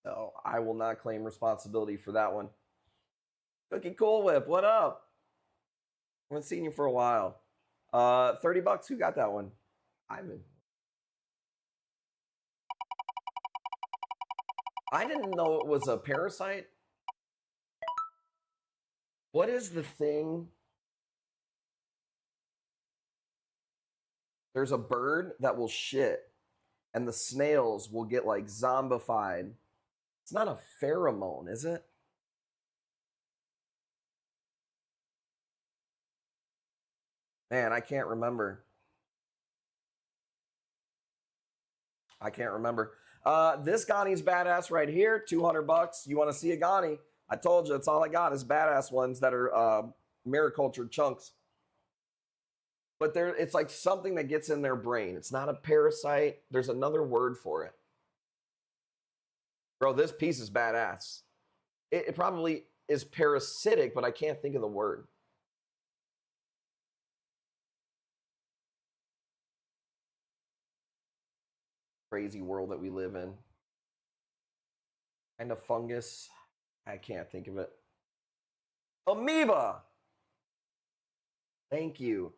S2: So I will not claim responsibility for that one. Cookie Cool Whip, what up? I haven't seen you for a while. $30. Who got that one? Ivan. I didn't know it was a parasite. What is the thing? There's a bird that will shit, and the snails will get like zombified. It's not a pheromone, is it? Man, I can't remember. This Ghani's badass right here, $200. You want to see a Ghani? I told you, that's all I got is badass ones that are maricultured chunks. But it's like something that gets in their brain. It's not a parasite. There's another word for it. Bro, this piece is badass. It probably is parasitic, but I can't think of the word. Crazy world that we live in. Kind of fungus. I can't think of it. Amoeba. Thank you.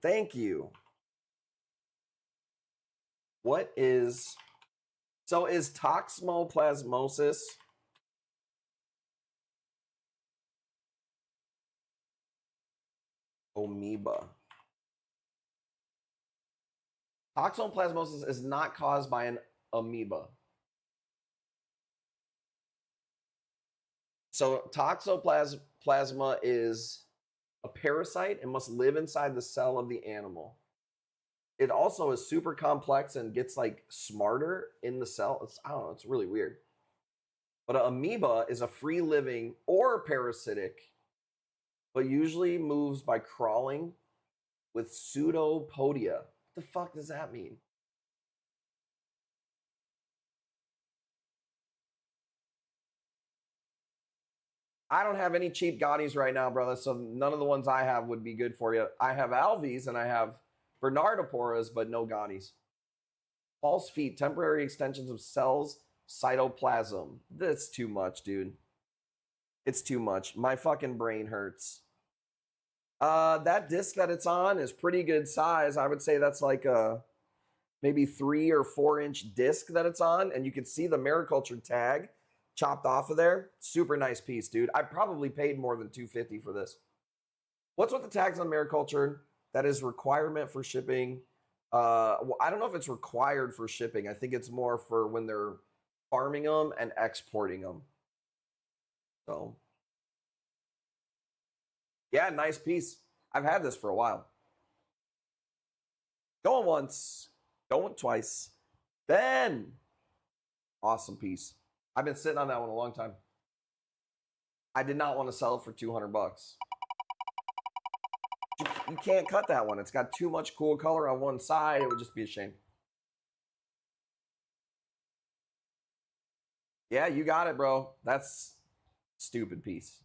S2: What is... So is toxoplasmosis Amoeba. Toxoplasmosis is not caused by an amoeba. So toxoplasma is a parasite and must live inside the cell of the animal. It also is super complex and gets like smarter in the cell. I don't know, it's really weird. But an amoeba is a free living or parasitic, but usually moves by crawling with pseudopodia. What the fuck does that mean? I don't have any cheap Gaudis right now, brother, so none of the ones I have would be good for you. I have Alves and I have Bernardoporas, but no Gaudis. False feet, temporary extensions of cells, cytoplasm. That's too much, dude. It's too much. My fucking brain hurts. That disc that it's on is pretty good size. I would say that's like a maybe 3 or 4 inch disc that it's on, and you can see the mariculture tag chopped off of there. Super nice piece, dude. I probably paid more than $250 for this. What's with the tags on mariculture? That is requirement for shipping. Well, I don't know if it's required for shipping. I think it's more for when they're farming them and exporting them. So, yeah, nice piece. I've had this for a while. Going once, going twice. Then, awesome piece. I've been sitting on that one a long time. I did not want to sell it for $200. You can't cut that one. It's got too much cool color on one side. It would just be a shame. Yeah, you got it, bro. That's stupid piece.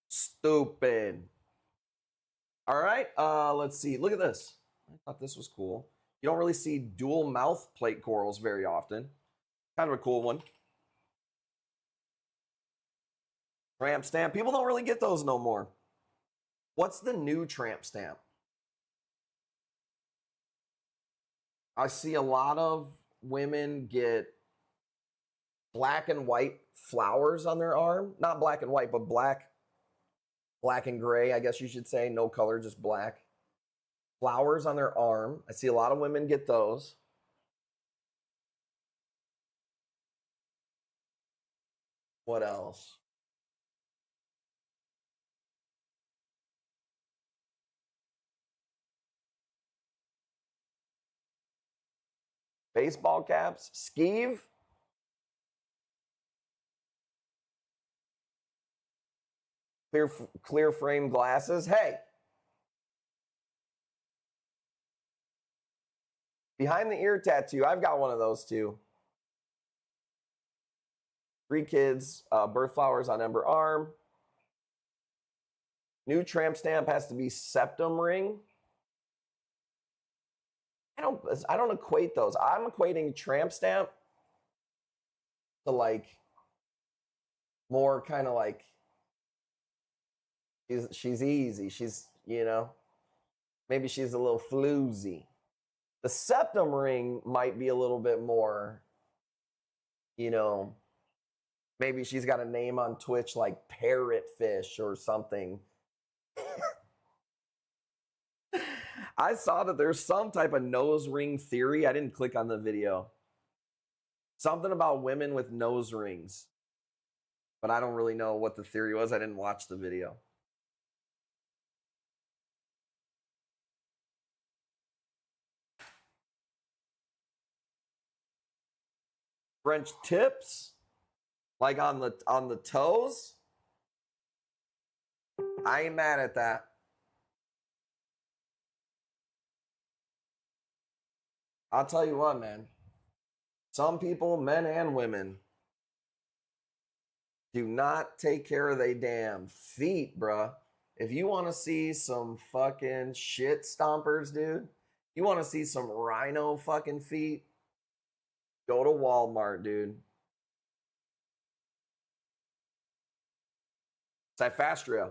S2: Stupid. All right, let's see. Look at this. I thought this was cool. You don't really see dual mouth plate corals very often. Kind of a cool one. Tramp stamp. People don't really get those no more. What's the new tramp stamp? I see a lot of women get black and white flowers on their arm. Not black and white, but black and gray, I guess you should say. No color, just black. Flowers on their arm. I see a lot of women get those. What else? Baseball caps. Skeeve. Clear frame glasses. Hey. Behind the ear tattoo. I've got one of those too. 3 kids. Birth flowers on Ember arm. New tramp stamp has to be septum ring. I don't equate those. I'm equating tramp stamp to like more kind of like she's easy. She's, you know, maybe she's a little floozy. The septum ring might be a little bit more, you know, maybe she's got a name on Twitch like Parrotfish or something. I saw that there's some type of nose ring theory. I didn't click on the video. Something about women with nose rings. But I don't really know what the theory was. I didn't watch the video. French tips? Like on the toes? I ain't mad at that. I'll tell you what, man. Some people, men and women, do not take care of their damn feet, bruh. If you want to see some fucking shit stompers, dude, you want to see some rhino fucking feet, go to Walmart, dude. Cyphastria.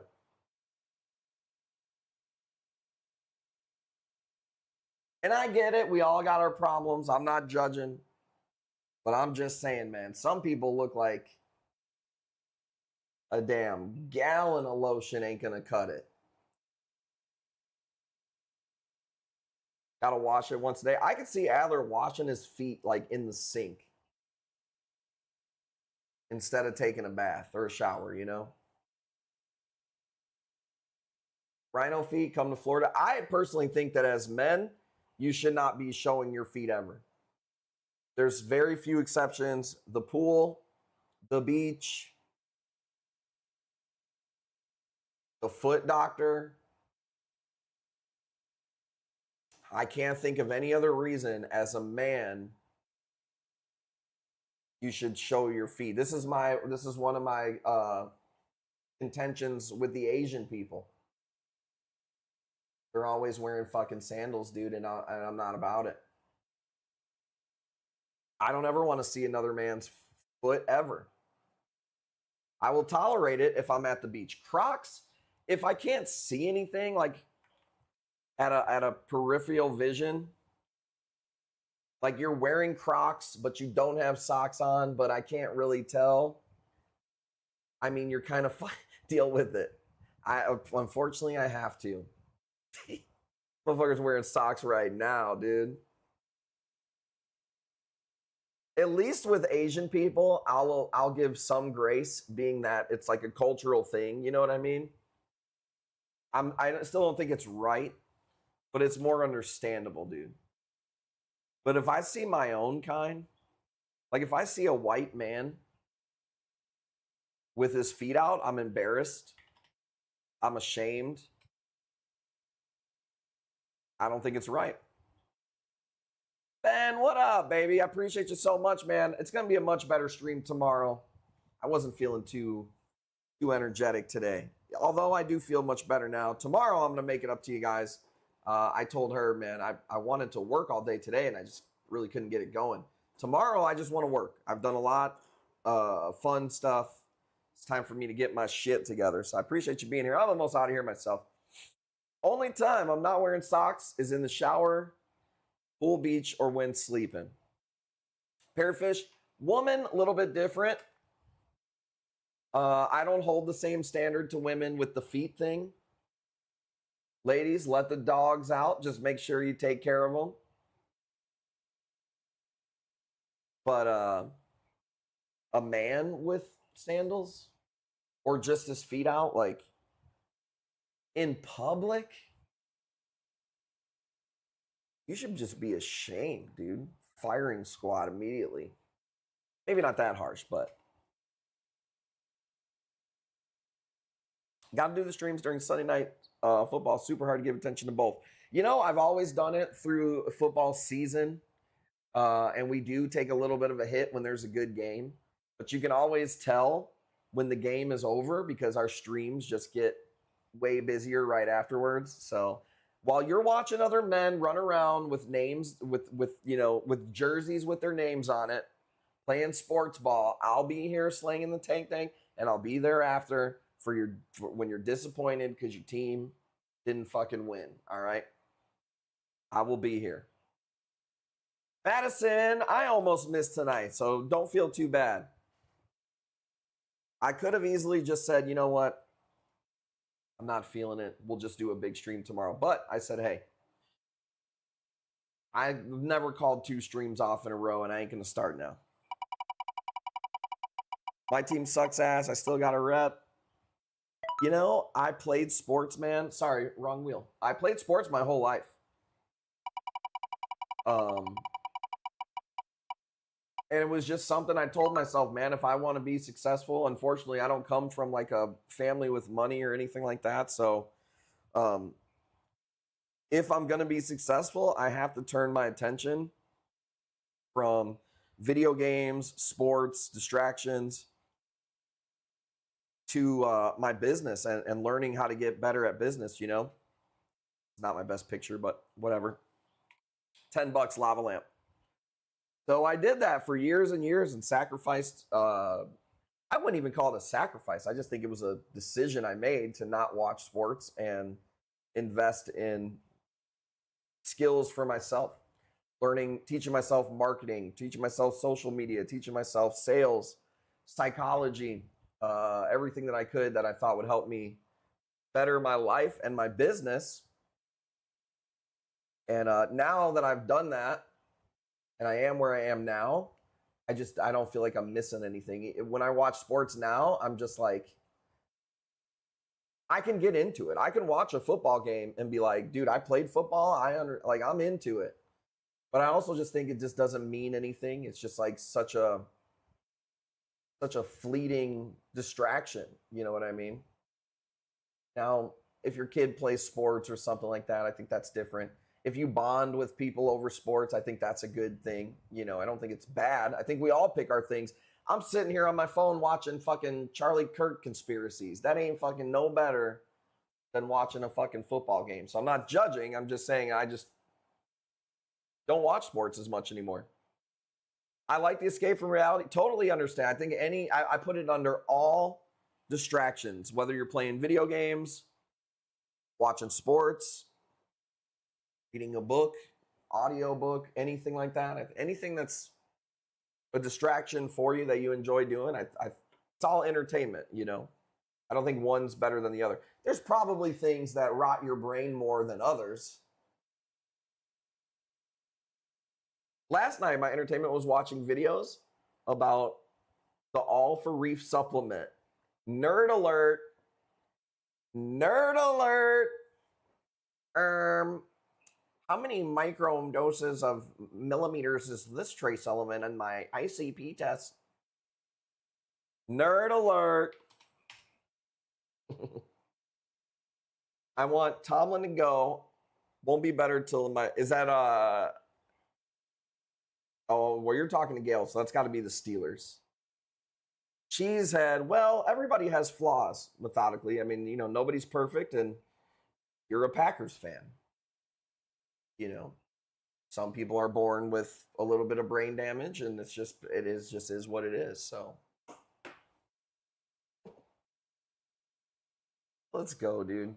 S2: And I get it. We all got our problems. I'm not judging. But I'm just saying, man, some people look like a damn gallon of lotion ain't going to cut it. Gotta wash it once a day. I could see Adler washing his feet like in the sink instead of taking a bath or a shower, you know? Rhino feet come to Florida. I personally think that as men, you should not be showing your feet ever. There's very few exceptions. The pool, the beach, the foot doctor. I can't think of any other reason as a man you should show your feet. This is one of my intentions with the Asian people. They're always wearing fucking sandals, dude, and I'm not about it. I don't ever want to see another man's foot ever. I will tolerate it if I'm at the beach. Crocs, if I can't see anything, like at a peripheral vision, like you're wearing Crocs, but you don't have socks on, but I can't really tell. I mean, you're kind of deal with it. Unfortunately, I have to. Motherfucker's wearing socks right now, dude. At least with Asian people, I'll give some grace, being that it's like a cultural thing. You know what I mean? I still don't think it's right, but it's more understandable, dude. But if I see my own kind, like if I see a white man with his feet out, I'm embarrassed. I'm ashamed. I don't think it's right. Ben, what up, baby? I appreciate you so much, man. It's going to be a much better stream tomorrow. I wasn't feeling too energetic today, although I do feel much better now. Tomorrow, I'm going to make it up to you guys. I told her, man, I wanted to work all day today, and I just really couldn't get it going. Tomorrow, I just want to work. I've done a lot of fun stuff. It's time for me to get my shit together. So I appreciate you being here. I'm almost out of here myself. Only time I'm not wearing socks is in the shower, pool, beach, or when sleeping. Pearfish, woman, a little bit different. I don't hold the same standard to women with the feet thing. Ladies, let the dogs out. Just make sure you take care of them. But a man with sandals or just his feet out, like in public, you should just be ashamed, dude. Firing squad immediately. Maybe not that harsh, but got to do the streams during Sunday night football. Super hard to give attention to both. You know, I've always done it through football season, and we do take a little bit of a hit when there's a good game. But you can always tell when the game is over because our streams just get way busier right afterwards. So while you're watching other men run around with names, with jerseys with their names on it, playing sports ball, I'll be here slanging the tank, and I'll be there after for when you're disappointed because your team didn't fucking win. All right, I will be here. Madison, I almost missed tonight, so don't feel too bad. I could have easily just said, you know what? I'm not feeling it. We'll just do a big stream tomorrow. But I said, hey, I've never called 2 streams off in a row, and I ain't going to start now. My team sucks ass. I still got a rep. You know, I played sports, man. Sorry, wrong wheel. I played sports my whole life. And it was just something I told myself, man, if I want to be successful, unfortunately, I don't come from like a family with money or anything like that. So if I'm going to be successful, I have to turn my attention from video games, sports, distractions to my business and learning how to get better at business, you know? It's not my best picture, but whatever. $10 lava lamp. So I did that for years and years and sacrificed. I wouldn't even call it a sacrifice. I just think it was a decision I made to not watch sports and invest in skills for myself. Learning, teaching myself marketing, teaching myself social media, teaching myself sales, psychology, everything that I could that I thought would help me better my life and my business. And now that I've done that and I am where I am now, I don't feel like I'm missing anything. When I watch sports now, I'm just like, I can get into it. I can watch a football game and be like, dude, I played football. I'm into it. But I also just think it just doesn't mean anything. It's just like such a fleeting distraction. You know what I mean? Now, if your kid plays sports or something like that, I think that's different. If you bond with people over sports, I think that's a good thing. You know, I don't think it's bad. I think we all pick our things. I'm sitting here on my phone watching fucking Charlie Kirk conspiracies. That ain't fucking no better than watching a fucking football game. So I'm not judging. I'm just saying I just don't watch sports as much anymore. I like the escape from reality. Totally understand. I think I put it under all distractions, whether you're playing video games, watching sports, reading a book, audio book, anything like that. Anything that's a distraction for you that you enjoy doing, it's all entertainment, you know. I don't think one's better than the other. There's probably things that rot your brain more than others. Last night, my entertainment was watching videos about the All for Reef supplement. Nerd alert. Nerd alert. How many micro doses of millimeters is this trace element in my ICP test? Nerd alert. I want Tomlin to go. Won't be better till is that oh, well, you're talking to Gale, so that's got to be the Steelers. Cheesehead, well, everybody has flaws, methodically. I mean, you know, nobody's perfect, and you're a Packers fan. You know, some people are born with a little bit of brain damage, and it is what it is. So let's go, dude.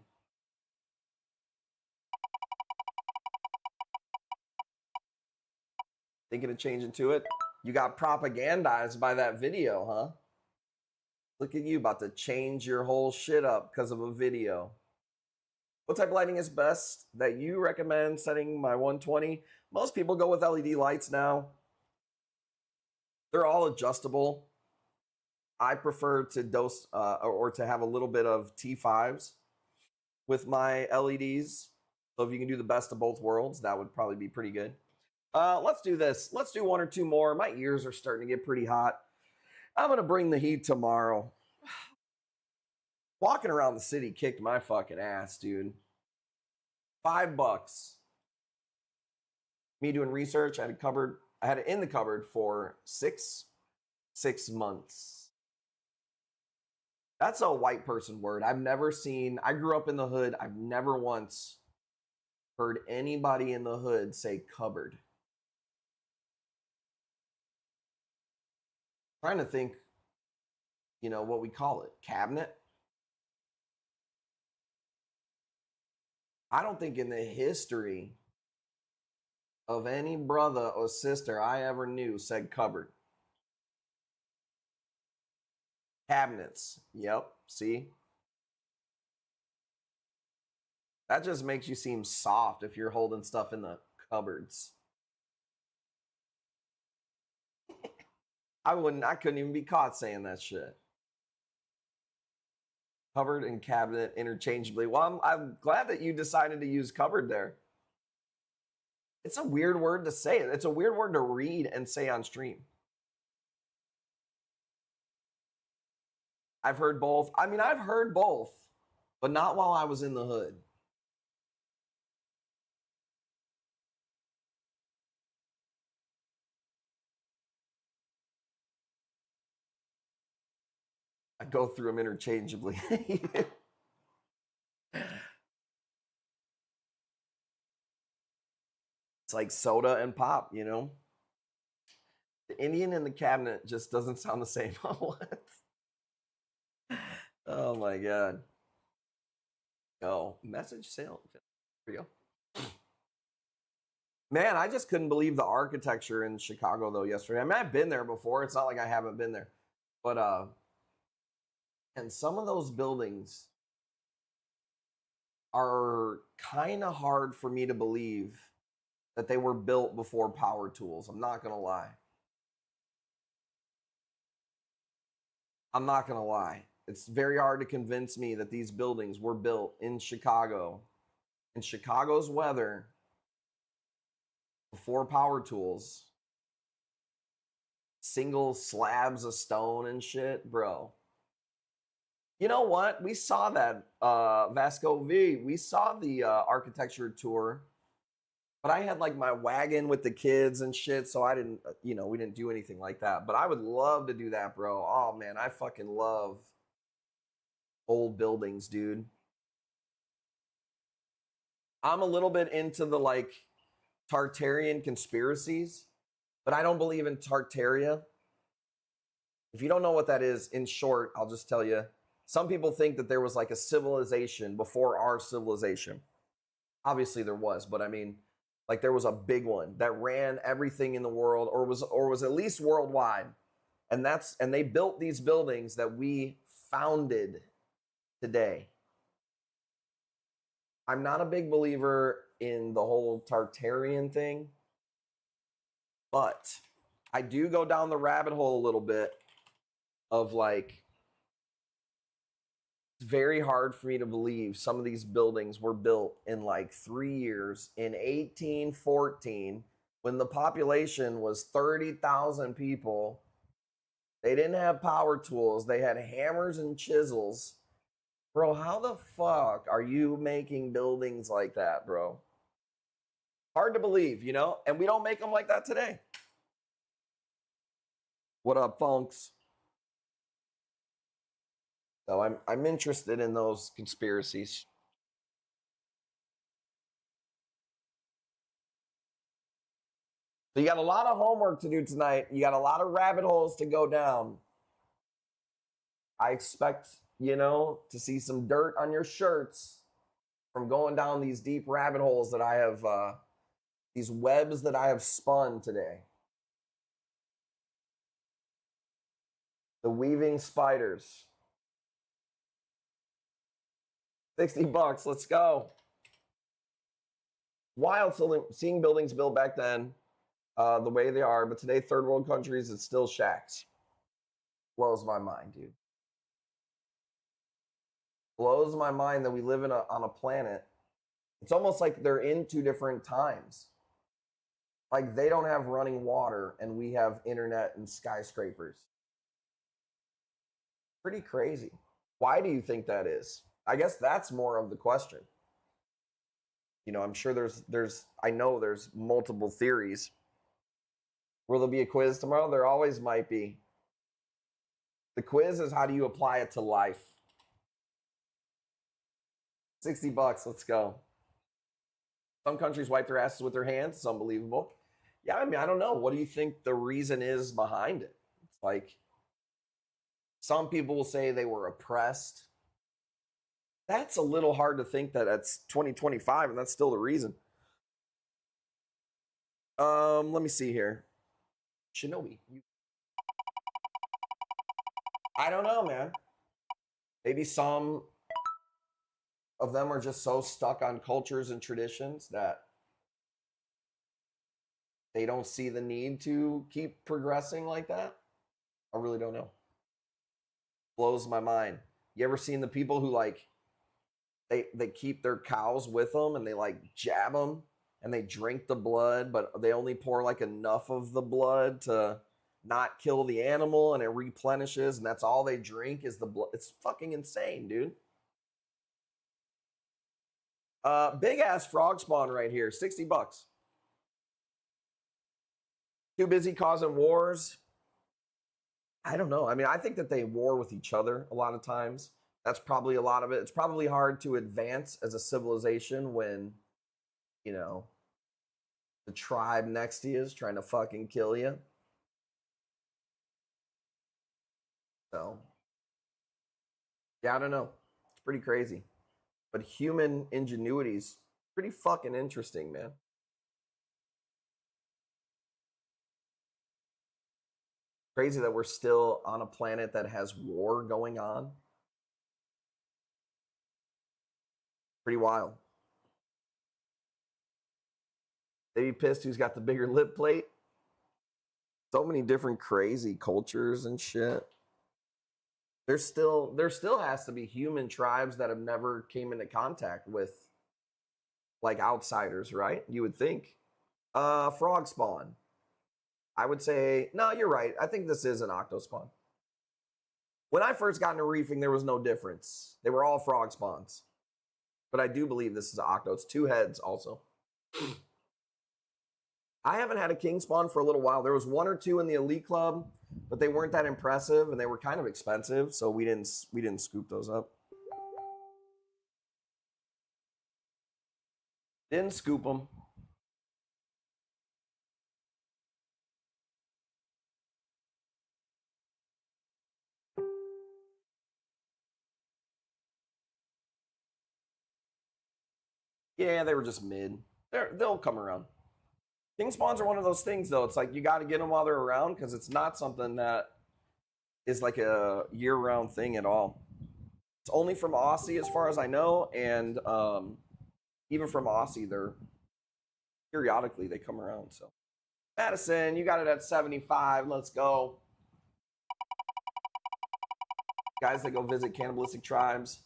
S2: Thinking of changing to it? You got propagandized by that video, huh? Look at you about to change your whole shit up because of a video. What type of lighting is best that you recommend setting my 120? Most people go with LED lights now. They're all adjustable. I prefer to dose or to have a little bit of T5s with my LEDs. So if you can do the best of both worlds, that would probably be pretty good. Let's do this. Let's do one or two more. My ears are starting to get pretty hot. I'm going to bring the heat tomorrow. Walking around the city kicked my fucking ass, dude. $5. Me doing research, I had it in the cupboard for six months. That's a white person word. I grew up in the hood. I've never once heard anybody in the hood say cupboard. Trying to think, you know, what we call it. Cabinet? I don't think in the history of any brother or sister I ever knew said cupboard. Cabinets. Yep. See? That just makes you seem soft if you're holding stuff in the cupboards. I couldn't even be caught saying that shit. Cupboard and cabinet interchangeably. Well, I'm glad that you decided to use cupboard there. It's a weird word to say. It's a weird word to read and say on stream. I've heard both. I mean, I've heard both, but not while I was in the hood. I go through them interchangeably. It's like soda and pop, you know? The Indian in the cabinet just doesn't sound the same. What? Oh my God. Oh, message sale. There we go. Man, I just couldn't believe the architecture in Chicago though yesterday. I mean, I've been there before. It's not like I haven't been there. But and some of those buildings are kind of hard for me to believe that they were built before power tools. I'm not going to lie. I'm not going to lie. It's very hard to convince me that these buildings were built in Chicago, in Chicago's weather, before power tools, single slabs of stone and shit, bro. You know what? We saw that Vasco V. We saw the architecture tour, but I had like my wagon with the kids and shit, so I didn't, we didn't do anything like that. But I would love to do that, bro. Oh man, I fucking love old buildings, dude. I'm a little bit into the like Tartarian conspiracies, but I don't believe in Tartaria. If you don't know what that is, in short, I'll just tell you. Some people think that there was like a civilization before our civilization. Obviously there was, but I mean, like there was a big one that ran everything in the world, or was at least worldwide. And they built these buildings that we founded today. I'm not a big believer in the whole Tartarian thing, but I do go down the rabbit hole a little bit of like, it's very hard for me to believe some of these buildings were built in like 3 years in 1814 when the population was 30,000 people. They didn't have power tools. They had hammers and chisels. Bro, how the fuck are you making buildings like that, bro? Hard to believe, and we don't make them like that today. What up, funks? So I'm interested in those conspiracies. So you got a lot of homework to do tonight. You got a lot of rabbit holes to go down. I expect, to see some dirt on your shirts from going down these deep rabbit holes that I have, these webs that I have spun today. The weaving spiders. $60, let's go. Wild seeing buildings built back then the way they are, but today, third world countries, it's still shacks. Blows my mind, dude. Blows my mind that we live on a planet. It's almost like they're in two different times. Like they don't have running water and we have internet and skyscrapers. Pretty crazy. Why do you think that is? I guess that's more of the question. I'm sure I know there's multiple theories. Will there be a quiz tomorrow? There always might be. The quiz is how do you apply it to life? $60, let's go. Some countries wipe their asses with their hands. It's unbelievable. Yeah, I mean, I don't know. What do you think the reason is behind it? It's like some people will say they were oppressed. That's a little hard to think that that's 2025 and that's still the reason. Let me see here. Shinobi. I don't know, man. Maybe some of them are just so stuck on cultures and traditions that they don't see the need to keep progressing like that. I really don't know. Blows my mind. You ever seen the people who like they keep their cows with them and they like jab them and they drink the blood, but they only pour like enough of the blood to not kill the animal and it replenishes and that's all they drink is the blood. It's fucking insane, dude. Big ass frog spawn right here, $60. Too busy causing wars. I don't know. I mean, I think that they war with each other a lot of times. That's probably a lot of it. It's probably hard to advance as a civilization when, the tribe next to you is trying to fucking kill you. So, yeah, I don't know. It's pretty crazy. But human ingenuity is pretty fucking interesting, man. Crazy that we're still on a planet that has war going on. Pretty wild. They be pissed who's got the bigger lip plate. So many different crazy cultures and shit. There still has to be human tribes that have never came into contact with like outsiders, right? You would think. Frog spawn. I would say, no, you're right. I think this is an octospawn. When I first got into reefing, there was no difference. They were all frog spawns. But I do believe this is an octo. It's 2 heads also. I haven't had a king spawn for a little while. There was 1 or 2 in the elite club, but they weren't that impressive and they were kind of expensive, so we didn't scoop those up. Didn't scoop them. Yeah, they were just mid. They'll come around. King spawns are one of those things, though. It's like you got to get them while they're around because it's not something that is like a year-round thing at all. It's only from Aussie, as far as I know, and even from Aussie, they're periodically they come around. So, Madison, you got it at 75. Let's go, guys that go visit cannibalistic tribes.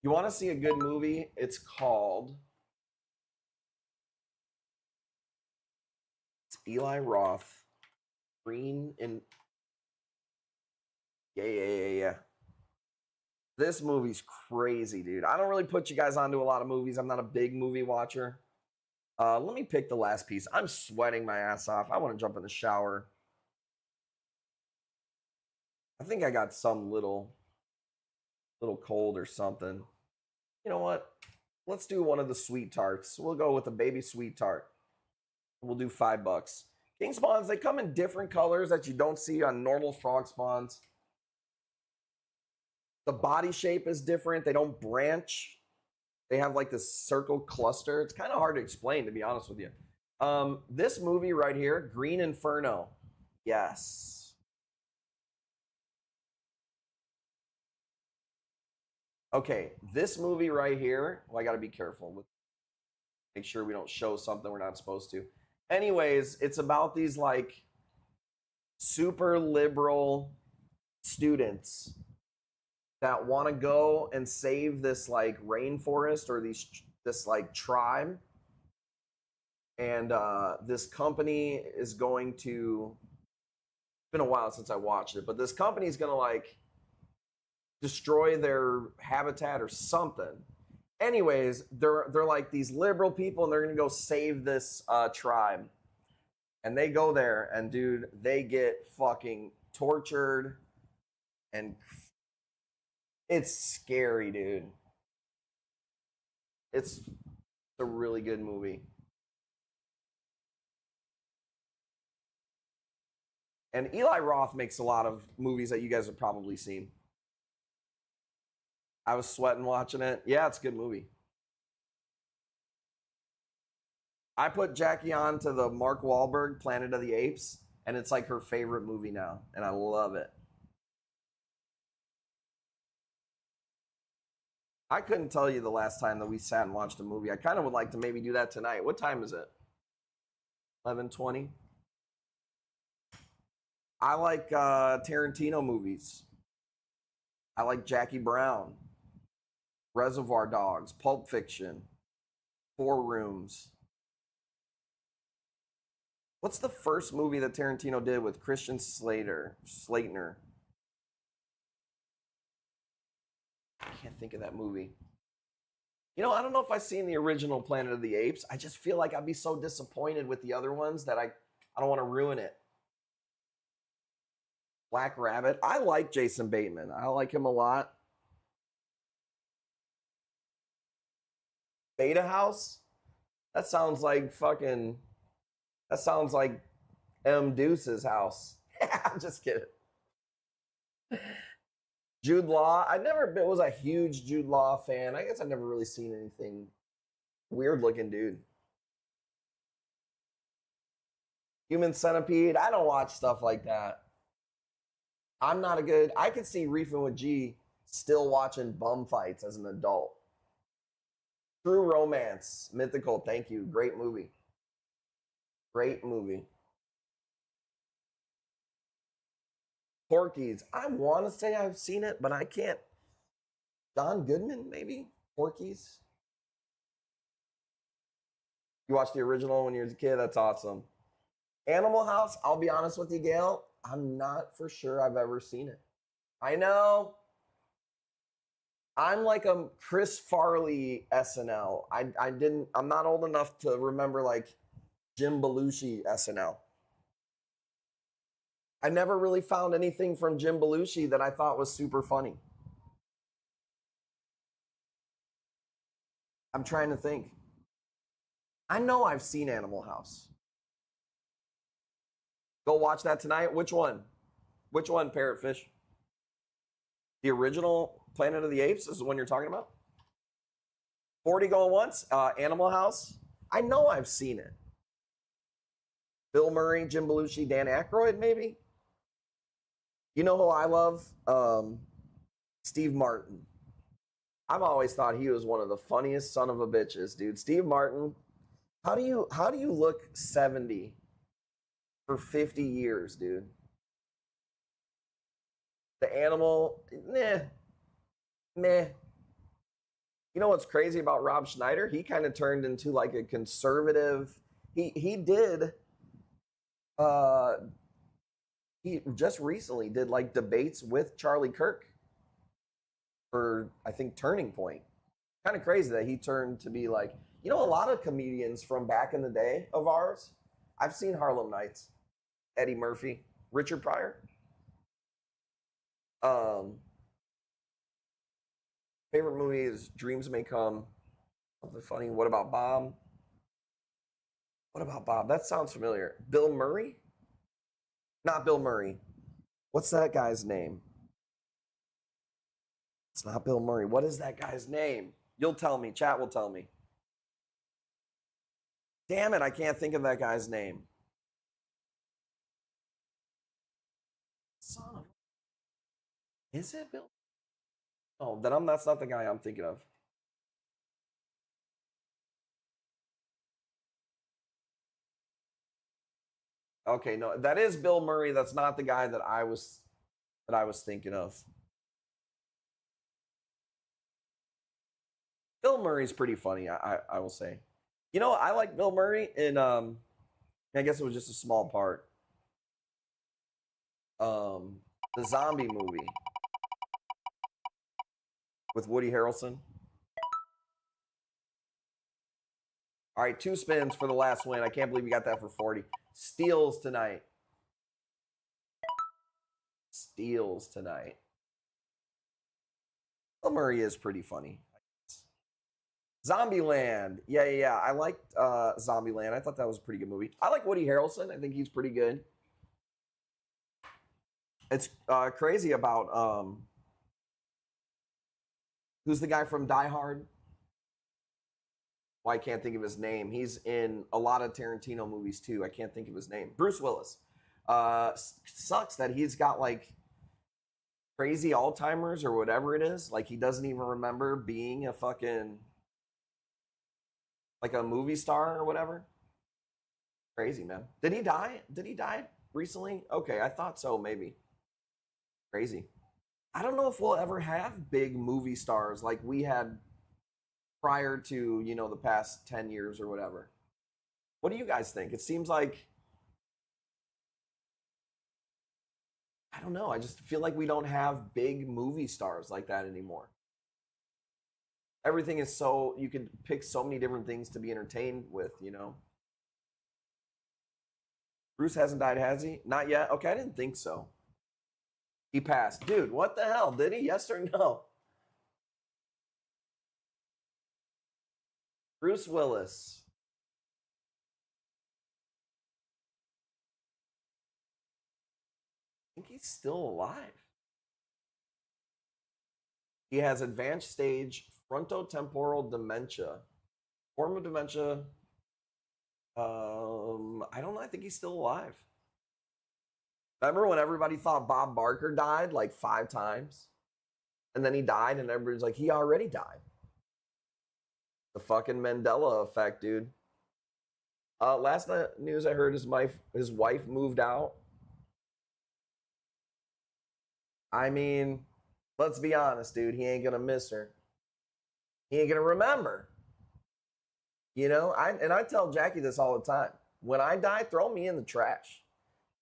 S2: You want to see a good movie? It's called. Eli Roth, Green and yeah. This movie's crazy, dude. I don't really put you guys onto a lot of movies. I'm not a big movie watcher. Let me pick the last piece. I'm sweating my ass off. I want to jump in the shower. I think I got some little cold or something. You know what? Let's do one of the sweet tarts. We'll go with a baby sweet tart. We'll do $5. King spawns, they come in different colors that you don't see on normal frog spawns. The body shape is different. They don't branch. They have like this circle cluster. It's kind of hard to explain, to be honest with you. This movie right here, Green Inferno. Yes. Okay, this movie right here. Well, I got to be careful with. Make sure we don't show something we're not supposed to. Anyways, it's about these like super liberal students that want to go and save this like rainforest or this like tribe. And this company is going to, it's been a while since I watched it, but this company is going to like destroy their habitat or something. Anyways, they're like these liberal people and they're going to go save this tribe. And they go there and dude, they get fucking tortured and it's scary, dude. It's a really good movie. And Eli Roth makes a lot of movies that you guys have probably seen. I was sweating watching it. Yeah, it's a good movie. I put Jackie on to the Mark Wahlberg Planet of the Apes, and it's like her favorite movie now, and I love it. I couldn't tell you the last time that we sat and watched a movie. I kind of would like to maybe do that tonight. What time is it? 11:20. I like Tarantino movies. I like Jackie Brown, Reservoir Dogs, Pulp Fiction, Four Rooms. What's the first movie that Tarantino did with Christian Slater? Slater. I can't think of that movie. You know, I don't know if I've seen the original Planet of the Apes. I just feel like I'd be so disappointed with the other ones that I don't want to ruin it. Black Rabbit. I like Jason Bateman. I like him a lot. Beta House? That sounds like fucking... That sounds like M. Deuce's house. I'm just kidding. Jude Law. I never was a huge Jude Law fan. I guess I've never really seen anything weird looking dude. Human Centipede. I don't watch stuff like that. I'm not a good... I could see Reefing with G still watching bum fights as an adult. True Romance. Mythical. Thank you. Great movie. Great movie. Porky's. I want to say I've seen it, but I can't. John Goodman, maybe? Porky's? You watched the original when you were a kid? That's awesome. Animal House, I'll be honest with you, Gail. I'm not for sure I've ever seen it. I know. I'm like a Chris Farley SNL. I'm not old enough to remember like Jim Belushi SNL. I never really found anything from Jim Belushi that I thought was super funny. I'm trying to think. I know I've seen Animal House. Go watch that tonight. Which one? Which one, Parrotfish? The original Planet of the Apes is the one you're talking about? 40 going once? Animal House? I know I've seen it. Bill Murray, Jim Belushi, Dan Aykroyd, maybe? You know who I love? Steve Martin. I've always thought he was one of the funniest son of a bitches, dude. Steve Martin. How do you look 70 for 50 years, dude? The Animal, meh. You know what's crazy about Rob Schneider? He kind of turned into like a conservative. He just recently did like debates with Charlie Kirk for, I think, Turning Point. Kind of crazy that he turned to be like, you know, a lot of comedians from back in the day of ours. I've seen Harlem Nights, Eddie Murphy, Richard Pryor. Favorite movie is Dreams May Come. Something funny. What about Bob? What about Bob? That sounds familiar. Bill Murray? Not Bill Murray. What's that guy's name? It's not Bill Murray. What is that guy's name? You'll tell me. Chat will tell me. Damn it, I can't think of that guy's name. Son of... Is it Bill? Oh, then that's not the guy I'm thinking of. Okay, no, that is Bill Murray. That's not the guy that I was thinking of. Bill Murray's pretty funny, I will say. You know, I like Bill Murray in I guess it was just a small part. The zombie movie with Woody Harrelson. All right, 2 spins for the last win. I can't believe we got that for 40. Steals tonight. Steals tonight. Bill Murray is pretty funny. Zombieland. Yeah. I liked Zombieland. I thought that was a pretty good movie. I like Woody Harrelson. I think he's pretty good. It's crazy about who's the guy from Die Hard? Well, I can't think of his name. He's in a lot of Tarantino movies too. I can't think of his name. Bruce Willis. Sucks that he's got like crazy Alzheimer's or whatever it is. Like he doesn't even remember being a fucking like a movie star or whatever. Crazy, man. Did he die? Did he die recently? Okay, I thought so, maybe. Crazy. I don't know if we'll ever have big movie stars like we had prior to, you know, the past 10 years or whatever. What do you guys think? It seems like, I don't know. I just feel like we don't have big movie stars like that anymore. Everything is so, you could pick so many different things to be entertained with, you know? Bruce hasn't died, has he? Not yet? Okay, I didn't think so. He passed. Dude, what the hell? Did he? Yes or no? Bruce Willis. I think he's still alive. He has advanced stage frontotemporal dementia. Form of dementia. I don't know. I think he's still alive. Remember when everybody thought Bob Barker died like 5 times? And then he died and everybody's like, he already died. The fucking Mandela effect, dude. Last night news I heard his wife moved out. I mean, let's be honest, dude. He ain't gonna miss her. He ain't gonna remember. I tell Jackie this all the time. When I die, throw me in the trash.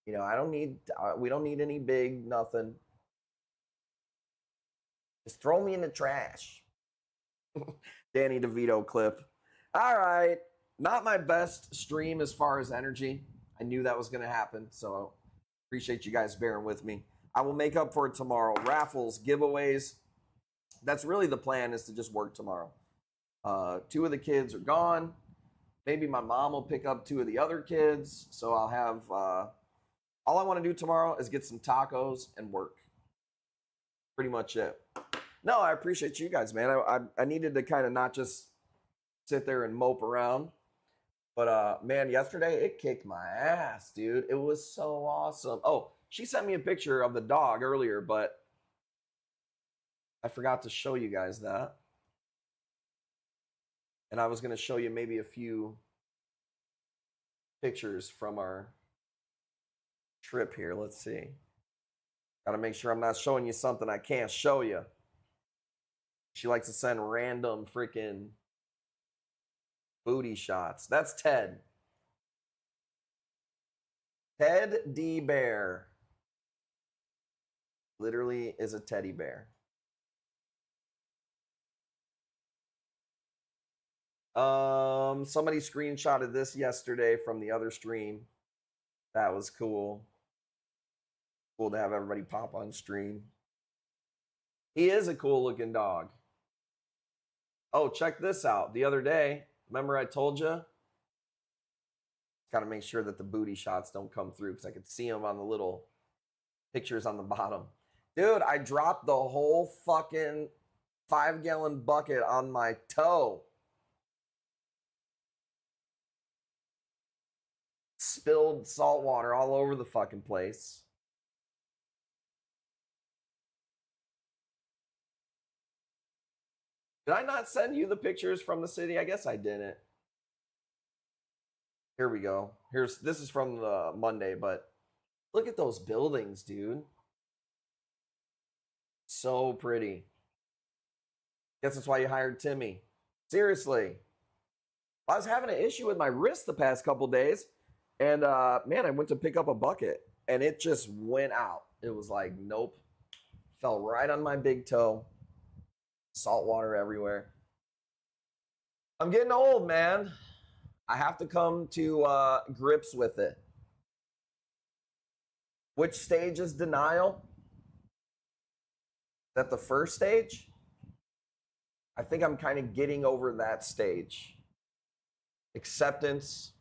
S2: I don't need. We don't need any big nothing. Just throw me in the trash. Danny DeVito clip. All right. Not my best stream as far as energy. I knew that was going to happen. So appreciate you guys bearing with me. I will make up for it tomorrow. Raffles, giveaways. That's really the plan, is to just work tomorrow. 2 of the kids are gone. Maybe my mom will pick up 2 of the other kids. So I'll have, all I want to do tomorrow is get some tacos and work. Pretty much it. No, I appreciate you guys, man. I needed to kind of not just sit there and mope around. But, man, yesterday it kicked my ass, dude. It was so awesome. Oh, she sent me a picture of the dog earlier, but I forgot to show you guys that. And I was going to show you maybe a few pictures from our trip here. Let's see. Got to make sure I'm not showing you something I can't show you. She likes to send random freaking booty shots. That's Ted. Ted D. Bear. Literally is a teddy bear. Somebody screenshotted this yesterday from the other stream. That was cool. Cool to have everybody pop on stream. He is a cool looking dog. Oh, check this out. The other day, remember I told you? Got to make sure that the booty shots don't come through because I could see them on the little pictures on the bottom. Dude, I dropped the whole fucking 5-gallon bucket on my toe. Spilled salt water all over the fucking place. Did I not send you the pictures from the city? I guess I didn't. Here we go. This is from the Monday, but look at those buildings, dude. So pretty. Guess that's why you hired Timmy. Seriously. I was having an issue with my wrist the past couple days, and man, I went to pick up a bucket, and it just went out. It was like, nope. Fell right on my big toe. Salt water everywhere. I'm getting old, man. I have to come to grips with it. Which stage is denial? Is that the first stage? I think I'm kind of getting over that stage. Acceptance,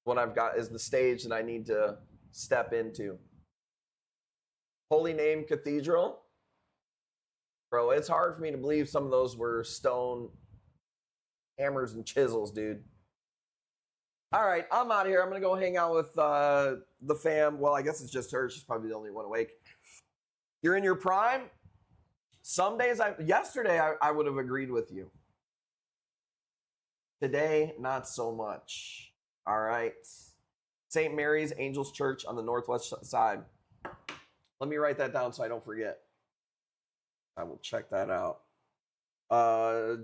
S2: what I've got, is the stage that I need to step into. Holy Name Cathedral. Bro, it's hard for me to believe some of those were stone hammers and chisels, dude. All right, I'm out of here. I'm going to go hang out with the fam. Well, I guess it's just her. She's probably the only one awake. You're in your prime? Some days, yesterday, I would have agreed with you. Today, not so much. All right. St. Mary's Angels Church on the northwest side. Let me write that down so I don't forget. I will check that out.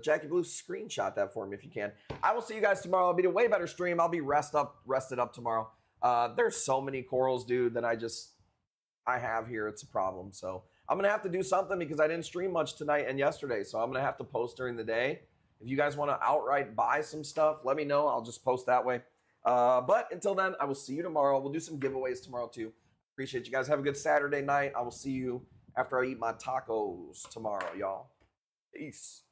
S2: Jackie Blue, screenshot that for me if you can. I will see you guys tomorrow. It'll be a way better stream. I'll be rested up tomorrow. There's so many corals, dude, that I have here. It's a problem. So I'm going to have to do something because I didn't stream much tonight and yesterday. So I'm going to have to post during the day. If you guys want to outright buy some stuff, let me know. I'll just post that way. But until then, I will see you tomorrow. We'll do some giveaways tomorrow too. Appreciate you guys. Have a good Saturday night. I will see you after I eat my tacos tomorrow, y'all. Peace.